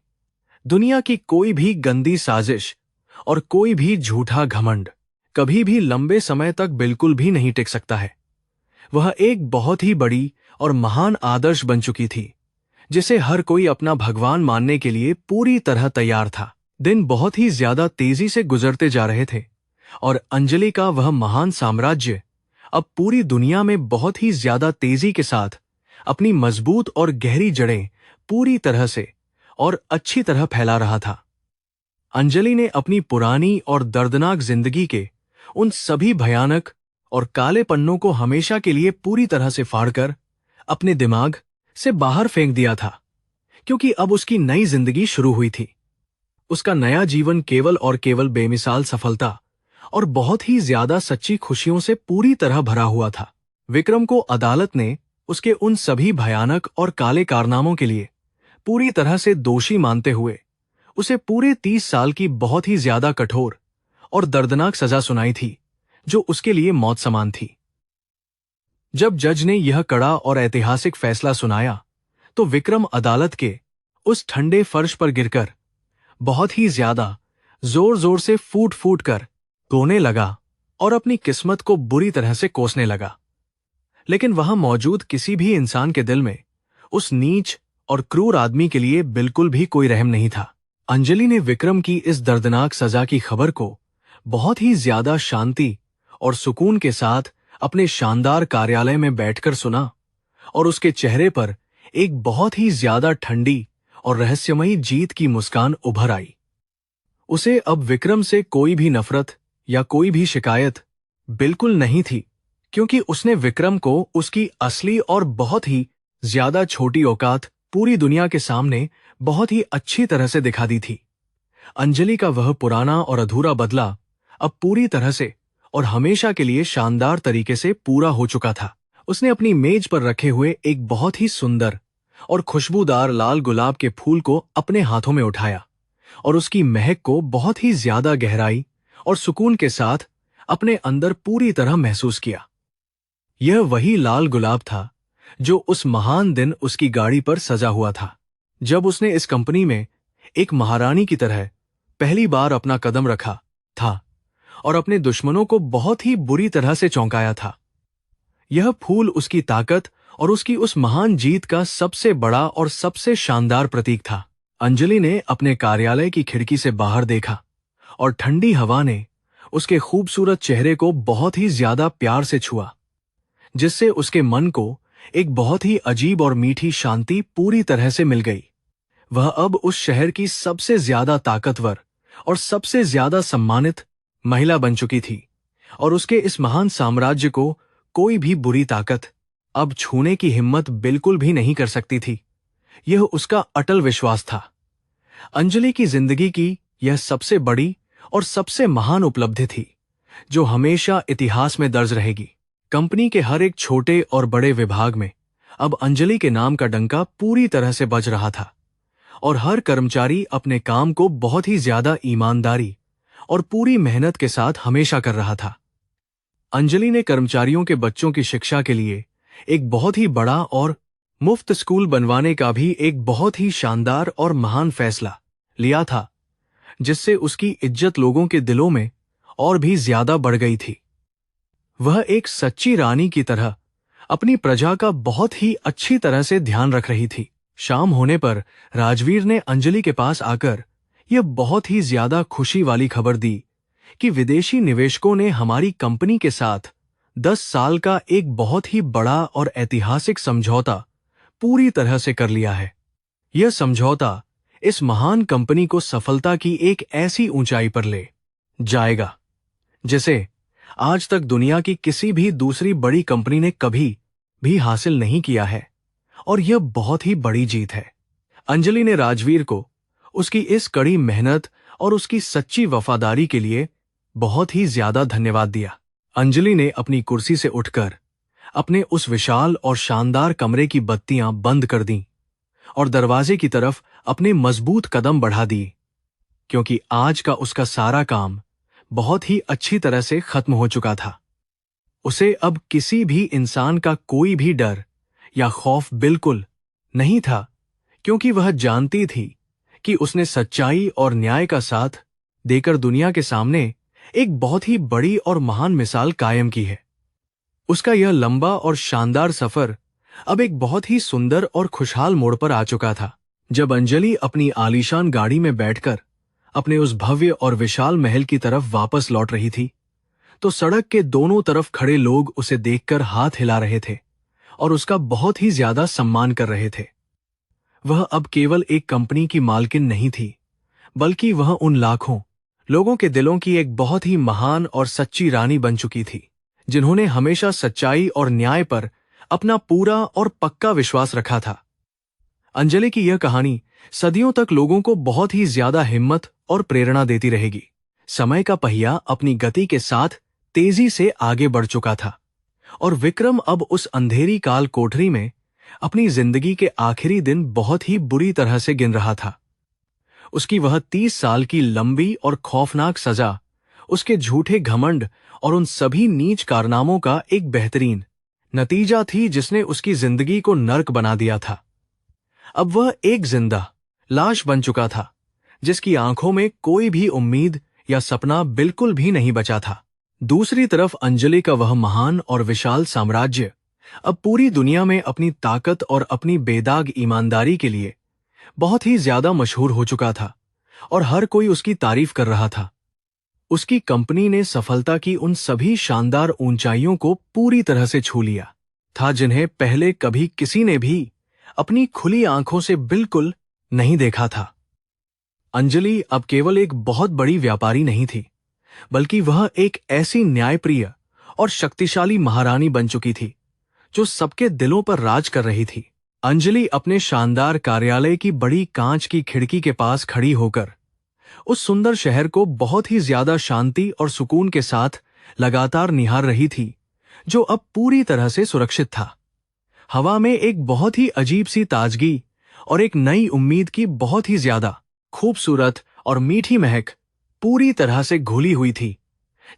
दुनिया की कोई भी गंदी साजिश और कोई भी झूठा घमंड कभी भी लंबे समय तक बिल्कुल भी नहीं टिक सकता है। वह एक बहुत ही बड़ी और महान आदर्श बन चुकी थी, जिसे हर कोई अपना भगवान मानने के लिए पूरी तरह तैयार था। दिन बहुत ही ज्यादा तेजी से गुजरते जा रहे थे और अंजलि का वह महान साम्राज्य अब पूरी दुनिया में बहुत ही ज्यादा तेजी के साथ अपनी मजबूत और गहरी जड़ें पूरी तरह से और अच्छी तरह फैला रहा था। अंजलि ने अपनी पुरानी और दर्दनाक जिंदगी के उन सभी भयानक और काले पन्नों को हमेशा के लिए पूरी तरह से फाड़कर अपने दिमाग से बाहर फेंक दिया था, क्योंकि अब उसकी नई जिंदगी शुरू हुई थी। उसका नया जीवन केवल और केवल बेमिसाल सफलता और बहुत ही ज्यादा सच्ची खुशियों से पूरी तरह भरा हुआ था। विक्रम को अदालत ने उसके उन सभी भयानक और काले कारनामों के लिए पूरी तरह से दोषी मानते हुए उसे पूरे 30 साल की बहुत ही ज्यादा कठोर और दर्दनाक सजा सुनाई थी, जो उसके लिए मौत समान थी। जब जज ने यह कड़ा और ऐतिहासिक फैसला सुनाया, तो विक्रम अदालत के उस ठंडे फर्श पर गिरकर बहुत ही ज्यादा जोर जोर से फूट फूट कर रोने लगा और अपनी किस्मत को बुरी तरह से कोसने लगा। लेकिन वहां मौजूद किसी भी इंसान के दिल में उस नीच और क्रूर आदमी के लिए बिल्कुल भी कोई रहम नहीं था। अंजलि ने विक्रम की इस दर्दनाक सजा की खबर को बहुत ही ज्यादा शांति और सुकून के साथ अपने शानदार कार्यालय में बैठकर सुना और उसके चेहरे पर एक बहुत ही ज्यादा ठंडी और रहस्यमयी जीत की मुस्कान उभर आई। उसे अब विक्रम से कोई भी नफरत या कोई भी शिकायत बिल्कुल नहीं थी, क्योंकि उसने विक्रम को उसकी असली और बहुत ही ज्यादा छोटी औकात पूरी दुनिया के सामने बहुत ही अच्छी तरह से दिखा दी थी। अंजलि का वह पुराना और अधूरा बदला अब पूरी तरह से और हमेशा के लिए शानदार तरीके से पूरा हो चुका था। उसने अपनी मेज पर रखे हुए एक बहुत ही सुंदर और खुशबूदार लाल गुलाब के फूल को अपने हाथों में उठाया और उसकी महक को बहुत ही ज्यादा गहराई और सुकून के साथ अपने अंदर पूरी तरह महसूस किया। यह वही लाल गुलाब था जो उस महान दिन उसकी गाड़ी पर सजा हुआ था, जब उसने इस कंपनी में एक महारानी की तरह पहली बार अपना कदम रखा था और अपने दुश्मनों को बहुत ही बुरी तरह से चौंकाया था। यह फूल उसकी ताकत और उसकी उस महान जीत का सबसे बड़ा और सबसे शानदार प्रतीक था। अंजलि ने अपने कार्यालय की खिड़की से बाहर देखा और ठंडी हवा ने उसके खूबसूरत चेहरे को बहुत ही ज्यादा प्यार से छुआ, जिससे उसके मन को एक बहुत ही अजीब और मीठी शांति पूरी तरह से मिल गई। वह अब उस शहर की सबसे ज्यादा ताकतवर और सबसे ज्यादा सम्मानित महिला बन चुकी थी और उसके इस महान साम्राज्य को कोई भी बुरी ताकत अब छूने की हिम्मत बिल्कुल भी नहीं कर सकती थी। यह उसका अटल विश्वास था। अंजलि की जिंदगी की यह सबसे बड़ी और सबसे महान उपलब्धि थी, जो हमेशा इतिहास में दर्ज रहेगी। कंपनी के हर एक छोटे और बड़े विभाग में अब अंजलि के नाम का डंका पूरी तरह से बज रहा था और हर कर्मचारी अपने काम को बहुत ही ज्यादा ईमानदारी और पूरी मेहनत के साथ हमेशा कर रहा था। अंजलि ने कर्मचारियों के बच्चों की शिक्षा के लिए एक बहुत ही बड़ा और मुफ्त स्कूल बनवाने का भी एक बहुत ही शानदार और महान फैसला लिया था, जिससे उसकी इज्जत लोगों के दिलों में और भी ज्यादा बढ़ गई थी। वह एक सच्ची रानी की तरह अपनी प्रजा का बहुत ही अच्छी तरह से ध्यान रख रही थी। शाम होने पर राजवीर ने अंजलि के पास आकर यह बहुत ही ज्यादा खुशी वाली खबर दी कि विदेशी निवेशकों ने हमारी कंपनी के साथ 10 साल का एक बहुत ही बड़ा और ऐतिहासिक समझौता पूरी तरह से कर लिया है। यह समझौता इस महान कंपनी को सफलता की एक ऐसी ऊंचाई पर ले जाएगा जिसे आज तक दुनिया की किसी भी दूसरी बड़ी कंपनी ने कभी भी हासिल नहीं किया है, और यह बहुत ही बड़ी जीत है। अंजलि ने राजवीर को उसकी इस कड़ी मेहनत और उसकी सच्ची वफादारी के लिए बहुत ही ज्यादा धन्यवाद दिया। अंजलि ने अपनी कुर्सी से उठकर अपने उस विशाल और शानदार कमरे की बत्तियां बंद कर दीं और दरवाजे की तरफ अपने मजबूत कदम बढ़ा दिए, क्योंकि आज का उसका सारा काम बहुत ही अच्छी तरह से खत्म हो चुका था। उसे अब किसी भी इंसान का कोई भी डर या खौफ बिल्कुल नहीं था, क्योंकि वह जानती थी कि उसने सच्चाई और न्याय का साथ देकर दुनिया के सामने एक बहुत ही बड़ी और महान मिसाल कायम की है। उसका यह लंबा और शानदार सफर अब एक बहुत ही सुंदर और खुशहाल मोड़ पर आ चुका था। जब अंजलि अपनी आलीशान गाड़ी में बैठकर अपने उस भव्य और विशाल महल की तरफ वापस लौट रही थी, तो सड़क के दोनों तरफ खड़े लोग उसे देखकर हाथ हिला रहे थे और उसका बहुत ही ज्यादा सम्मान कर रहे थे। वह अब केवल एक कंपनी की मालकिन नहीं थी, बल्कि वह उन लाखों लोगों के दिलों की एक बहुत ही महान और सच्ची रानी बन चुकी थी, जिन्होंने हमेशा सच्चाई और न्याय पर अपना पूरा और पक्का विश्वास रखा था। अंजलि की यह कहानी सदियों तक लोगों को बहुत ही ज्यादा हिम्मत और प्रेरणा देती रहेगी। समय का पहिया अपनी गति के साथ तेजी से आगे बढ़ चुका था और विक्रम अब उस अंधेरी काल कोठरी में अपनी जिंदगी के आखिरी दिन बहुत ही बुरी तरह से गिन रहा था। उसकी वह 30 साल की लंबी और खौफनाक सजा उसके झूठे घमंड और उन सभी नीच कारनामों का एक बेहतरीन नतीजा थी, जिसने उसकी जिंदगी को नर्क बना दिया था। अब वह एक जिंदा लाश बन चुका था, जिसकी आंखों में कोई भी उम्मीद या सपना बिल्कुल भी नहीं बचा था। दूसरी तरफ अंजलि का वह महान और विशाल साम्राज्य अब पूरी दुनिया में अपनी ताकत और अपनी बेदाग ईमानदारी के लिए बहुत ही ज्यादा मशहूर हो चुका था और हर कोई उसकी तारीफ कर रहा था। उसकी कंपनी ने सफलता की उन सभी शानदार ऊंचाइयों को पूरी तरह से छू लिया था, जिन्हें पहले कभी किसी ने भी अपनी खुली आंखों से बिल्कुल नहीं देखा था। अंजलि अब केवल एक बहुत बड़ी व्यापारी नहीं थी, बल्कि वह एक ऐसी न्यायप्रिय और शक्तिशाली महारानी बन चुकी थी, जो सबके दिलों पर राज कर रही थी। अंजलि अपने शानदार कार्यालय की बड़ी कांच की खिड़की के पास खड़ी होकर उस सुंदर शहर को बहुत ही ज्यादा शांति और सुकून के साथ लगातार निहार रही थी, जो अब पूरी तरह से सुरक्षित था। हवा में एक बहुत ही अजीब सी ताजगी और एक नई उम्मीद की बहुत ही ज्यादा खूबसूरत और मीठी महक पूरी तरह से घुली हुई थी,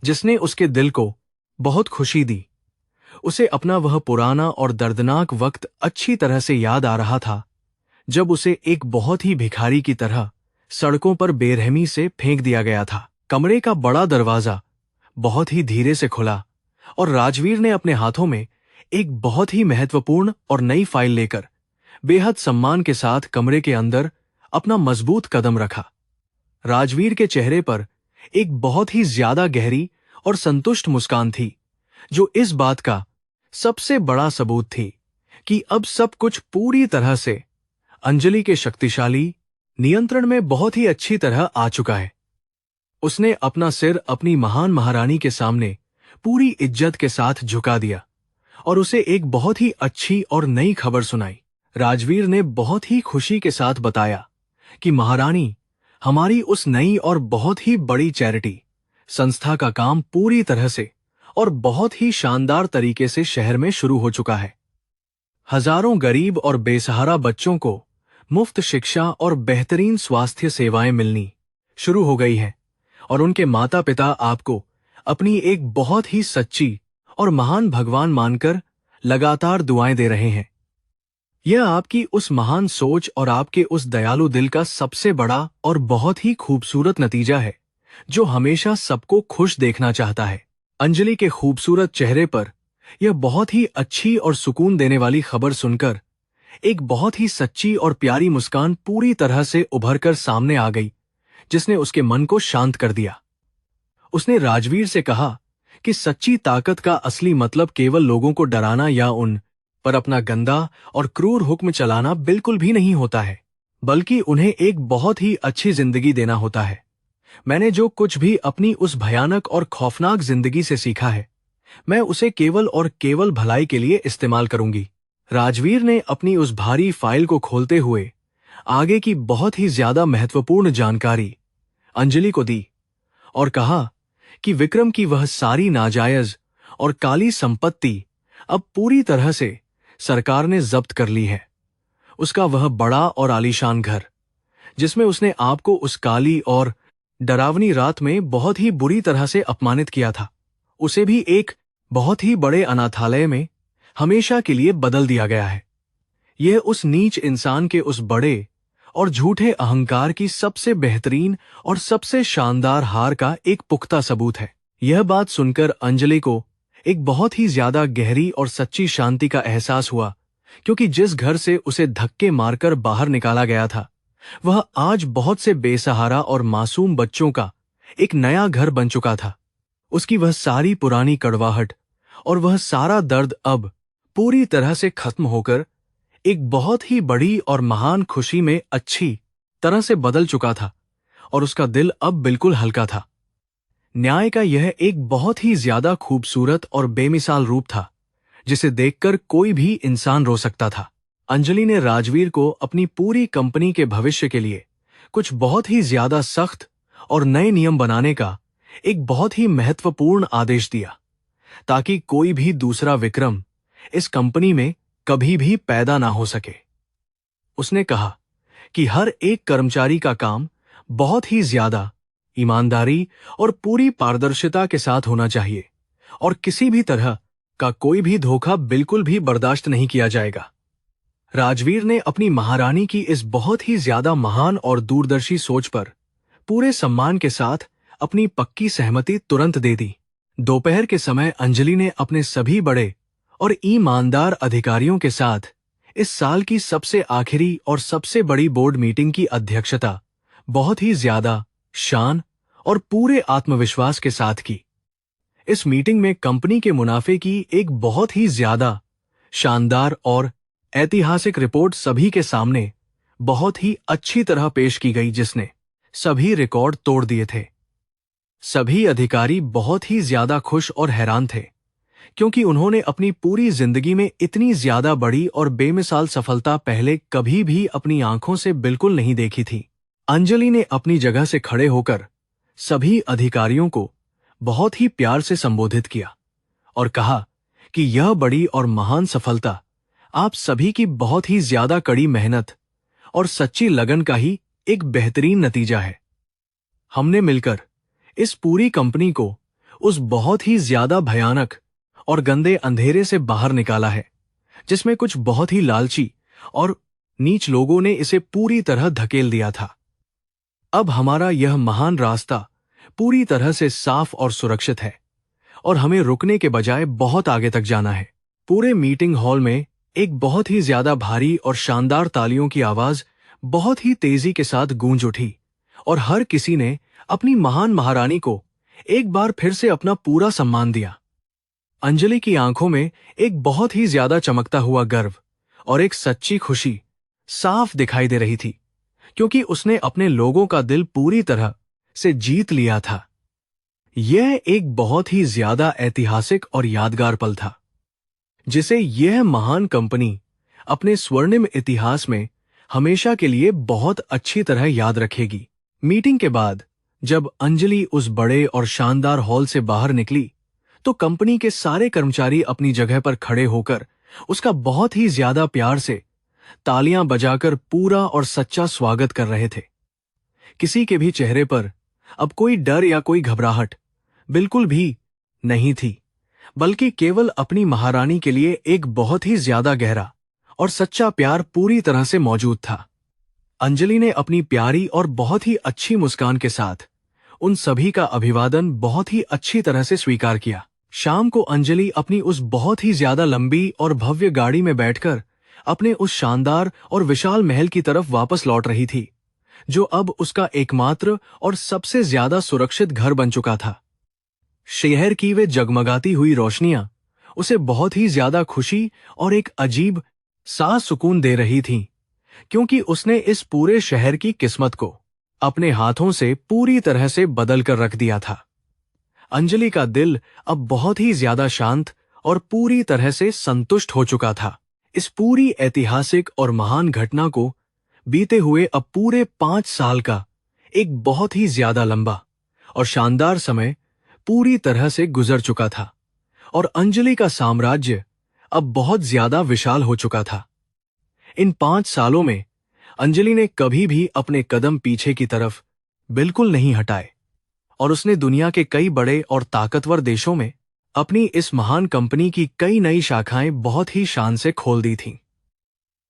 जिसने उसके दिल को बहुत खुशी दी। उसे अपना वह पुराना और दर्दनाक वक्त अच्छी तरह से याद आ रहा था, जब उसे एक बहुत ही भिखारी की तरह सड़कों पर बेरहमी से फेंक दिया गया था। कमरे का बड़ा दरवाजा बहुत ही धीरे से खुला और राजवीर ने अपने हाथों में एक बहुत ही महत्वपूर्ण और नई फाइल लेकर बेहद सम्मान के साथ कमरे के अंदर अपना मजबूत कदम रखा। राजवीर के चेहरे पर एक बहुत ही ज्यादा गहरी और संतुष्ट मुस्कान थी, जो इस बात का सबसे बड़ा सबूत थी कि अब सब कुछ पूरी तरह से अंजलि के शक्तिशाली नियंत्रण में बहुत ही अच्छी तरह आ चुका है। उसने अपना सिर अपनी महान महारानी के सामने पूरी इज्जत के साथ झुका दिया और उसे एक बहुत ही अच्छी और नई खबर सुनाई। राजवीर ने बहुत ही खुशी के साथ बताया कि महारानी, हमारी उस नई और बहुत ही बड़ी चैरिटी संस्था का काम पूरी तरह से और बहुत ही शानदार तरीके से शहर में शुरू हो चुका है। हजारों गरीब और बेसहारा बच्चों को मुफ्त शिक्षा और बेहतरीन स्वास्थ्य सेवाएं मिलनी शुरू हो गई हैं और उनके माता पिता आपको अपनी एक बहुत ही सच्ची और महान भगवान मानकर लगातार दुआएं दे रहे हैं। यह आपकी उस महान सोच और आपके उस दयालु दिल का सबसे बड़ा और बहुत ही खूबसूरत नतीजा है, जो हमेशा सबको खुश देखना चाहता है। अंजलि के खूबसूरत चेहरे पर यह बहुत ही अच्छी और सुकून देने वाली खबर सुनकर एक बहुत ही सच्ची और प्यारी मुस्कान पूरी तरह से उभरकर सामने आ गई, जिसने उसके मन को शांत कर दिया। उसने राजवीर से कहा कि सच्ची ताकत का असली मतलब केवल लोगों को डराना या उन पर अपना गंदा और क्रूर हुक्म चलाना बिल्कुल भी नहीं होता है, बल्कि उन्हें एक बहुत ही अच्छी जिंदगी देना होता है। मैंने जो कुछ भी अपनी उस भयानक और खौफनाक जिंदगी से सीखा है, मैं उसे केवल और केवल भलाई के लिए इस्तेमाल करूंगी। राजवीर ने अपनी उस भारी फाइल को खोलते हुए आगे की बहुत ही ज्यादा महत्वपूर्ण जानकारी अंजलि को दी और कहा कि विक्रम की वह सारी नाजायज और काली संपत्ति अब पूरी तरह से सरकार ने जब्त कर ली है। उसका वह बड़ा और आलीशान घर, जिसमें उसने आपको उस काली और डरावनी रात में बहुत ही बुरी तरह से अपमानित किया था, उसे भी एक बहुत ही बड़े अनाथालय में हमेशा के लिए बदल दिया गया है। यह उस नीच इंसान के उस बड़े और झूठे अहंकार की सबसे बेहतरीन और सबसे शानदार हार का एक पुख्ता सबूत है। यह बात सुनकर अंजलि को एक बहुत ही ज्यादा गहरी और सच्ची शांति का एहसास हुआ, क्योंकि जिस घर से उसे धक्के मारकर बाहर निकाला गया था, वह आज बहुत से बेसहारा और मासूम बच्चों का एक नया घर बन चुका था। उसकी वह सारी पुरानी कड़वाहट और वह सारा दर्द अब पूरी तरह से खत्म होकर एक बहुत ही बड़ी और महान खुशी में अच्छी तरह से बदल चुका था, और उसका दिल अब बिल्कुल हल्का था। न्याय का यह एक बहुत ही ज्यादा खूबसूरत और बेमिसाल रूप था, जिसे देखकर कोई भी इंसान रो सकता था। अंजलि ने राजवीर को अपनी पूरी कंपनी के भविष्य के लिए कुछ बहुत ही ज्यादा सख्त और नए नियम बनाने का एक बहुत ही महत्वपूर्ण आदेश दिया, ताकि कोई भी दूसरा विक्रम इस कंपनी में कभी भी पैदा ना हो सके। उसने कहा कि हर एक कर्मचारी का काम बहुत ही ज्यादा ईमानदारी और पूरी पारदर्शिता के साथ होना चाहिए, और किसी भी तरह का कोई भी धोखा बिल्कुल भी बर्दाश्त नहीं किया जाएगा। राजवीर ने अपनी महारानी की इस बहुत ही ज्यादा महान और दूरदर्शी सोच पर पूरे सम्मान के साथ अपनी पक्की सहमति तुरंत दे दी। दोपहर के समय अंजलि ने अपने सभी बड़े और ईमानदार अधिकारियों के साथ इस साल की सबसे आखिरी और सबसे बड़ी बोर्ड मीटिंग की अध्यक्षता बहुत ही ज्यादा शान और पूरे आत्मविश्वास के साथ की। इस मीटिंग में कंपनी के मुनाफे की एक बहुत ही ज्यादा शानदार और ऐतिहासिक रिपोर्ट सभी के सामने बहुत ही अच्छी तरह पेश की गई, जिसने सभी रिकॉर्ड तोड़ दिए थे। सभी अधिकारी बहुत ही ज्यादा खुश और हैरान थे, क्योंकि उन्होंने अपनी पूरी जिंदगी में इतनी ज्यादा बड़ी और बेमिसाल सफलता पहले कभी भी अपनी आंखों से बिल्कुल नहीं देखी थी। अंजलि ने अपनी जगह से खड़े होकर सभी अधिकारियों को बहुत ही प्यार से संबोधित किया और कहा कि यह बड़ी और महान सफलता आप सभी की बहुत ही ज्यादा कड़ी मेहनत और सच्ची लगन का ही एक बेहतरीन नतीजा है। हमने मिलकर इस पूरी कंपनी को उस बहुत ही ज्यादा भयानक और गंदे अंधेरे से बाहर निकाला है, जिसमें कुछ बहुत ही लालची और नीच लोगों ने इसे पूरी तरह धकेल दिया था। अब हमारा यह महान रास्ता पूरी तरह से साफ और सुरक्षित है, और हमें रुकने के बजाय बहुत आगे तक जाना है। पूरे मीटिंग हॉल में एक बहुत ही ज्यादा भारी और शानदार तालियों की आवाज बहुत ही तेजी के साथ गूंज उठी, और हर किसी ने अपनी महान महारानी को एक बार फिर से अपना पूरा सम्मान दिया। अंजलि की आंखों में एक बहुत ही ज्यादा चमकता हुआ गर्व और एक सच्ची खुशी साफ दिखाई दे रही थी, क्योंकि उसने अपने लोगों का दिल पूरी तरह से जीत लिया था। यह एक बहुत ही ज्यादा ऐतिहासिक और यादगार पल था, जिसे यह महान कंपनी अपने स्वर्णिम इतिहास में हमेशा के लिए बहुत अच्छी तरह याद रखेगी। मीटिंग के बाद जब अंजलि उस बड़े और शानदार हॉल से बाहर निकली, तो कंपनी के सारे कर्मचारी अपनी जगह पर खड़े होकर उसका बहुत ही ज्यादा प्यार से तालियां बजाकर पूरा और सच्चा स्वागत कर रहे थे। किसी के भी चेहरे पर अब कोई डर या कोई घबराहट बिल्कुल भी नहीं थी, बल्कि केवल अपनी महारानी के लिए एक बहुत ही ज्यादा गहरा और सच्चा प्यार पूरी तरह से मौजूद था। अंजलि ने अपनी प्यारी और बहुत ही अच्छी मुस्कान के साथ उन सभी का अभिवादन बहुत ही अच्छी तरह से स्वीकार किया। शाम को अंजलि अपनी उस बहुत ही ज्यादा लंबी और भव्य गाड़ी में बैठकर अपने उस शानदार और विशाल महल की तरफ वापस लौट रही थी, जो अब उसका एकमात्र और सबसे ज्यादा सुरक्षित घर बन चुका था। शहर की वे जगमगाती हुई रोशनियां उसे बहुत ही ज्यादा खुशी और एक अजीब सा सुकून दे रही थीं, क्योंकि उसने इस पूरे शहर की किस्मत को अपने हाथों से पूरी तरह से बदल कर रख दिया था। अंजलि का दिल अब बहुत ही ज्यादा शांत और पूरी तरह से संतुष्ट हो चुका था। इस पूरी ऐतिहासिक और महान घटना को बीते हुए अब पूरे 5 साल का एक बहुत ही ज्यादा लंबा और शानदार समय पूरी तरह से गुजर चुका था, और अंजलि का साम्राज्य अब बहुत ज्यादा विशाल हो चुका था। इन 5 सालों में अंजलि ने कभी भी अपने कदम पीछे की तरफ बिल्कुल नहीं हटाए, और उसने दुनिया के कई बड़े और ताकतवर देशों में अपनी इस महान कंपनी की कई नई शाखाएं बहुत ही शान से खोल दी थीं।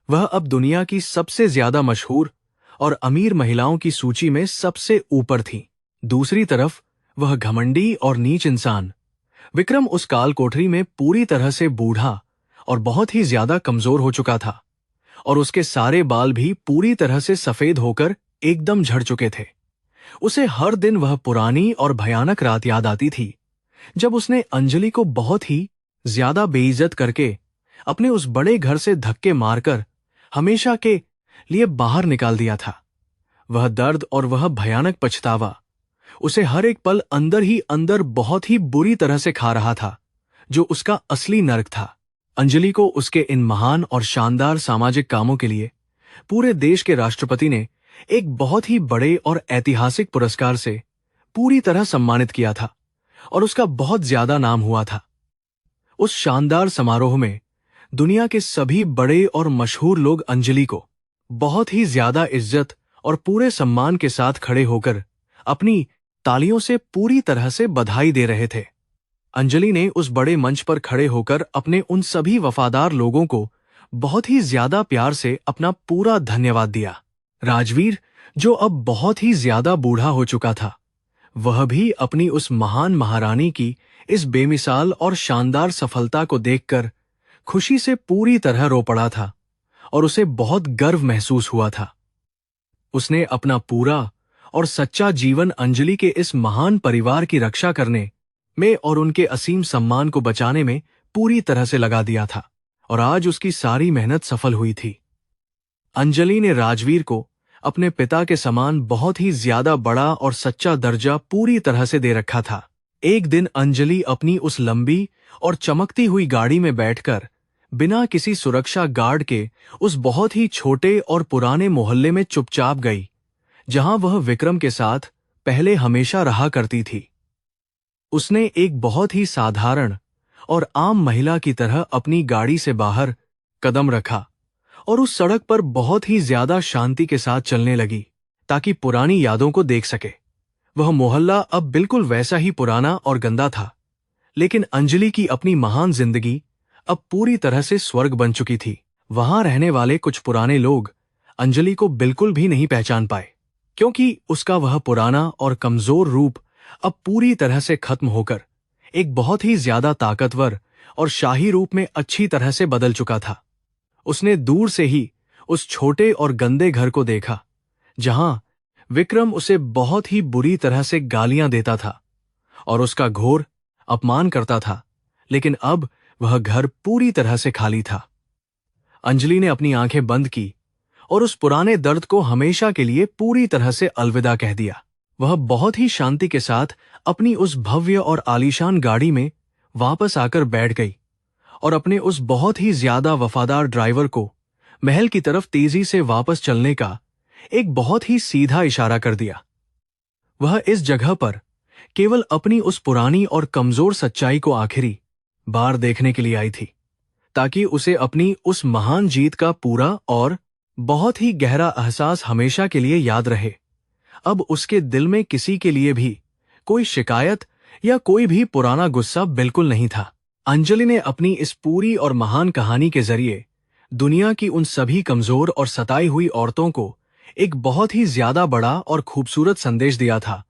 वह अब दुनिया की सबसे ज्यादा मशहूर और अमीर महिलाओं की सूची में सबसे ऊपर थी। दूसरी तरफ वह घमंडी और नीच इंसान विक्रम उस काल कोठरी में पूरी तरह से बूढ़ा और बहुत ही ज्यादा कमजोर हो चुका था, और उसके सारे बाल भी पूरी तरह से सफेद होकर एकदम झड़ चुके थे। उसे हर दिन वह पुरानी और भयानक रात याद आती थी जब उसने अंजलि को बहुत ही ज्यादा बेइज्जत करके अपने उस बड़े घर से धक्के मारकर हमेशा के लिए बाहर निकाल दिया था। वह दर्द और वह भयानक पछतावा उसे हर एक पल अंदर ही अंदर बहुत ही बुरी तरह से खा रहा था, जो उसका असली नर्क था। अंजलि को उसके इन महान और शानदार सामाजिक कामों के लिए पूरे देश के राष्ट्रपति ने एक बहुत ही बड़े और ऐतिहासिक पुरस्कार से पूरी तरह सम्मानित किया था, और उसका बहुत ज्यादा नाम हुआ था। उस शानदार समारोह में दुनिया के सभी बड़े और मशहूर लोग अंजलि को बहुत ही ज्यादा इज्जत और पूरे सम्मान के साथ खड़े होकर अपनी तालियों से पूरी तरह से बधाई दे रहे थे। अंजलि ने उस बड़े मंच पर खड़े होकर अपने उन सभी वफादार लोगों को बहुत ही ज्यादा प्यार से अपना पूरा धन्यवाद दिया। राजवीर, जो अब बहुत ही ज्यादा बूढ़ा हो चुका था, वह भी अपनी उस महान महारानी की इस बेमिसाल और शानदार सफलता को देखकर खुशी से पूरी तरह रो पड़ा था, और उसे बहुत गर्व महसूस हुआ था। उसने अपना पूरा और सच्चा जीवन अंजलि के इस महान परिवार की रक्षा करने में और उनके असीम सम्मान को बचाने में पूरी तरह से लगा दिया था, और आज उसकी सारी मेहनत सफल हुई थी। अंजलि ने राजवीर को अपने पिता के समान बहुत ही ज्यादा बड़ा और सच्चा दर्जा पूरी तरह से दे रखा था। एक दिन अंजलि अपनी उस लंबी और चमकती हुई गाड़ी में बैठकर बिना किसी सुरक्षा गार्ड के उस बहुत ही छोटे और पुराने मोहल्ले में चुपचाप गई, जहां वह विक्रम के साथ पहले हमेशा रहा करती थी। उसने एक बहुत ही साधारण और आम महिला की तरह अपनी गाड़ी से बाहर कदम रखा और उस सड़क पर बहुत ही ज्यादा शांति के साथ चलने लगी, ताकि पुरानी यादों को देख सके। वह मोहल्ला अब बिल्कुल वैसा ही पुराना और गंदा था, लेकिन अंजलि की अपनी महान जिंदगी अब पूरी तरह से स्वर्ग बन चुकी थी। वहां रहने वाले कुछ पुराने लोग अंजलि को बिल्कुल भी नहीं पहचान पाए, क्योंकि उसका वह पुराना और कमजोर रूप अब पूरी तरह से खत्म होकर एक बहुत ही ज्यादा ताकतवर और शाही रूप में अच्छी तरह से बदल चुका था। उसने दूर से ही उस छोटे और गंदे घर को देखा, जहां विक्रम उसे बहुत ही बुरी तरह से गालियां देता था और उसका घोर अपमान करता था, लेकिन अब वह घर पूरी तरह से खाली था। अंजलि ने अपनी आंखें बंद की और उस पुराने दर्द को हमेशा के लिए पूरी तरह से अलविदा कह दिया। वह बहुत ही शांति के साथ अपनी उस भव्य और आलीशान गाड़ी में वापस आकर बैठ गई और अपने उस बहुत ही ज्यादा वफादार ड्राइवर को महल की तरफ तेजी से वापस चलने का एक बहुत ही सीधा इशारा कर दिया। वह इस जगह पर केवल अपनी उस पुरानी और कमजोर सच्चाई को आखिरी बार देखने के लिए आई थी, ताकि उसे अपनी उस महान जीत का पूरा और बहुत ही गहरा एहसास हमेशा के लिए याद रहे। अब उसके दिल में किसी के लिए भी कोई शिकायत या कोई भी पुराना गुस्सा बिल्कुल नहीं था। अंजलि ने अपनी इस पूरी और महान कहानी के जरिए दुनिया की उन सभी कमजोर और सताई हुई औरतों को एक बहुत ही ज्यादा बड़ा और खूबसूरत संदेश दिया था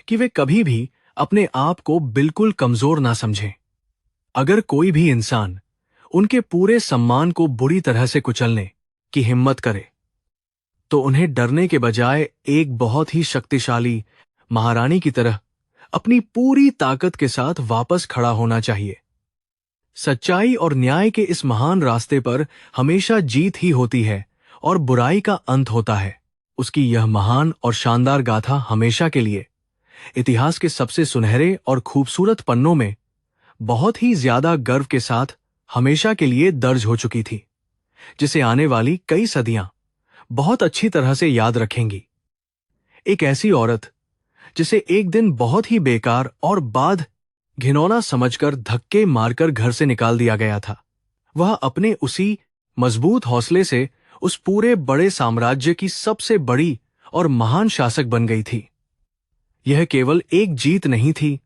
कि वे कभी भी अपने आप को बिल्कुल कमजोर ना समझें। अगर कोई भी इंसान उनके पूरे सम्मान को बुरी तरह से कुचलने की हिम्मत करे, तो उन्हें डरने के बजाय एक बहुत ही शक्तिशाली महारानी की तरह अपनी पूरी ताकत के साथ वापस खड़ा होना चाहिए। सच्चाई और न्याय के इस महान रास्ते पर हमेशा जीत ही होती है और बुराई का अंत होता है। उसकी यह महान और शानदार गाथा हमेशा के लिए इतिहास के सबसे सुनहरे और खूबसूरत पन्नों में बहुत ही ज्यादा गर्व के साथ हमेशा के लिए दर्ज हो चुकी थी, जिसे आने वाली कई सदियां बहुत अच्छी तरह से याद रखेंगी। एक ऐसी औरत जिसे एक दिन बहुत ही बेकार और बाद घिनौना समझकर धक्के मारकर घर से निकाल दिया गया था, वह अपने उसी मजबूत हौसले से उस पूरे बड़े साम्राज्य की सबसे बड़ी और महान शासक बन गई थी। यह केवल एक जीत नहीं थी,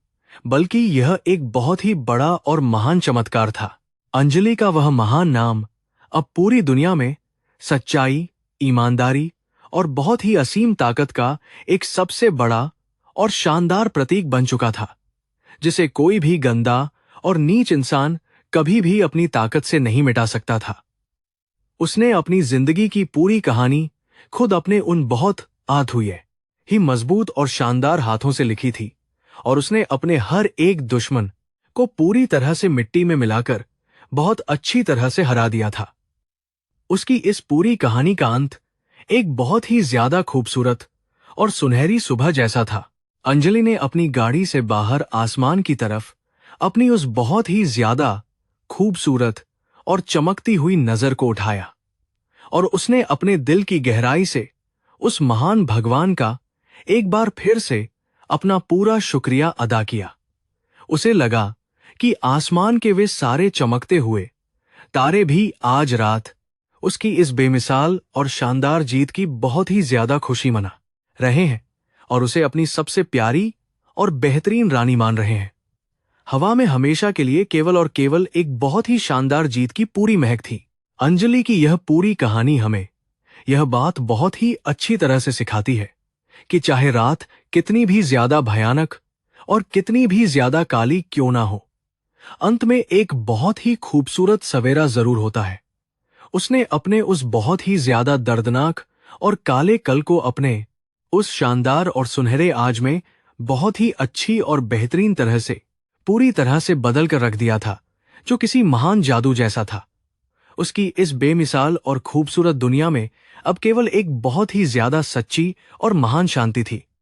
बल्कि यह एक बहुत ही बड़ा और महान चमत्कार था। अंजलि का वह महान नाम अब पूरी दुनिया में सच्चाई, ईमानदारी और बहुत ही असीम ताकत का एक सबसे बड़ा और शानदार प्रतीक बन चुका था, जिसे कोई भी गंदा और नीच इंसान कभी भी अपनी ताकत से नहीं मिटा सकता था। उसने अपनी जिंदगी की पूरी कहानी खुद अपने उन बहुत अथूये ही मजबूत और शानदार हाथों से लिखी थी, और उसने अपने हर एक दुश्मन को पूरी तरह से मिट्टी में मिलाकर बहुत अच्छी तरह से हरा दिया था। उसकी इस पूरी कहानी का अंत एक बहुत ही ज्यादा खूबसूरत और सुनहरी सुबह जैसा था। अंजलि ने अपनी गाड़ी से बाहर आसमान की तरफ अपनी उस बहुत ही ज्यादा खूबसूरत और चमकती हुई नजर को उठाया, और उसने अपने दिल की गहराई से उस महान भगवान का एक बार फिर से अपना पूरा शुक्रिया अदा किया। उसे लगा कि आसमान के वे सारे चमकते हुए तारे भी आज रात उसकी इस बेमिसाल और शानदार जीत की बहुत ही ज्यादा खुशी मना रहे हैं और उसे अपनी सबसे प्यारी और बेहतरीन रानी मान रहे हैं। हवा में हमेशा के लिए केवल और केवल एक बहुत ही शानदार जीत की पूरी महक थी। अंजलि की यह पूरी कहानी हमें यह बात बहुत ही अच्छी तरह से सिखाती है कि चाहे रात कितनी भी ज्यादा भयानक और कितनी भी ज्यादा काली क्यों ना हो, अंत में एक बहुत ही खूबसूरत सवेरा जरूर होता है। उसने अपने उस बहुत ही ज्यादा दर्दनाक और काले कल को अपने उस शानदार और सुनहरे आज में बहुत ही अच्छी और बेहतरीन तरह से पूरी तरह से बदल कर रख दिया था, जो किसी महान जादू जैसा था। उसकी इस बेमिसाल और खूबसूरत दुनिया में अब केवल एक बहुत ही ज्यादा सच्ची और महान शांति थी।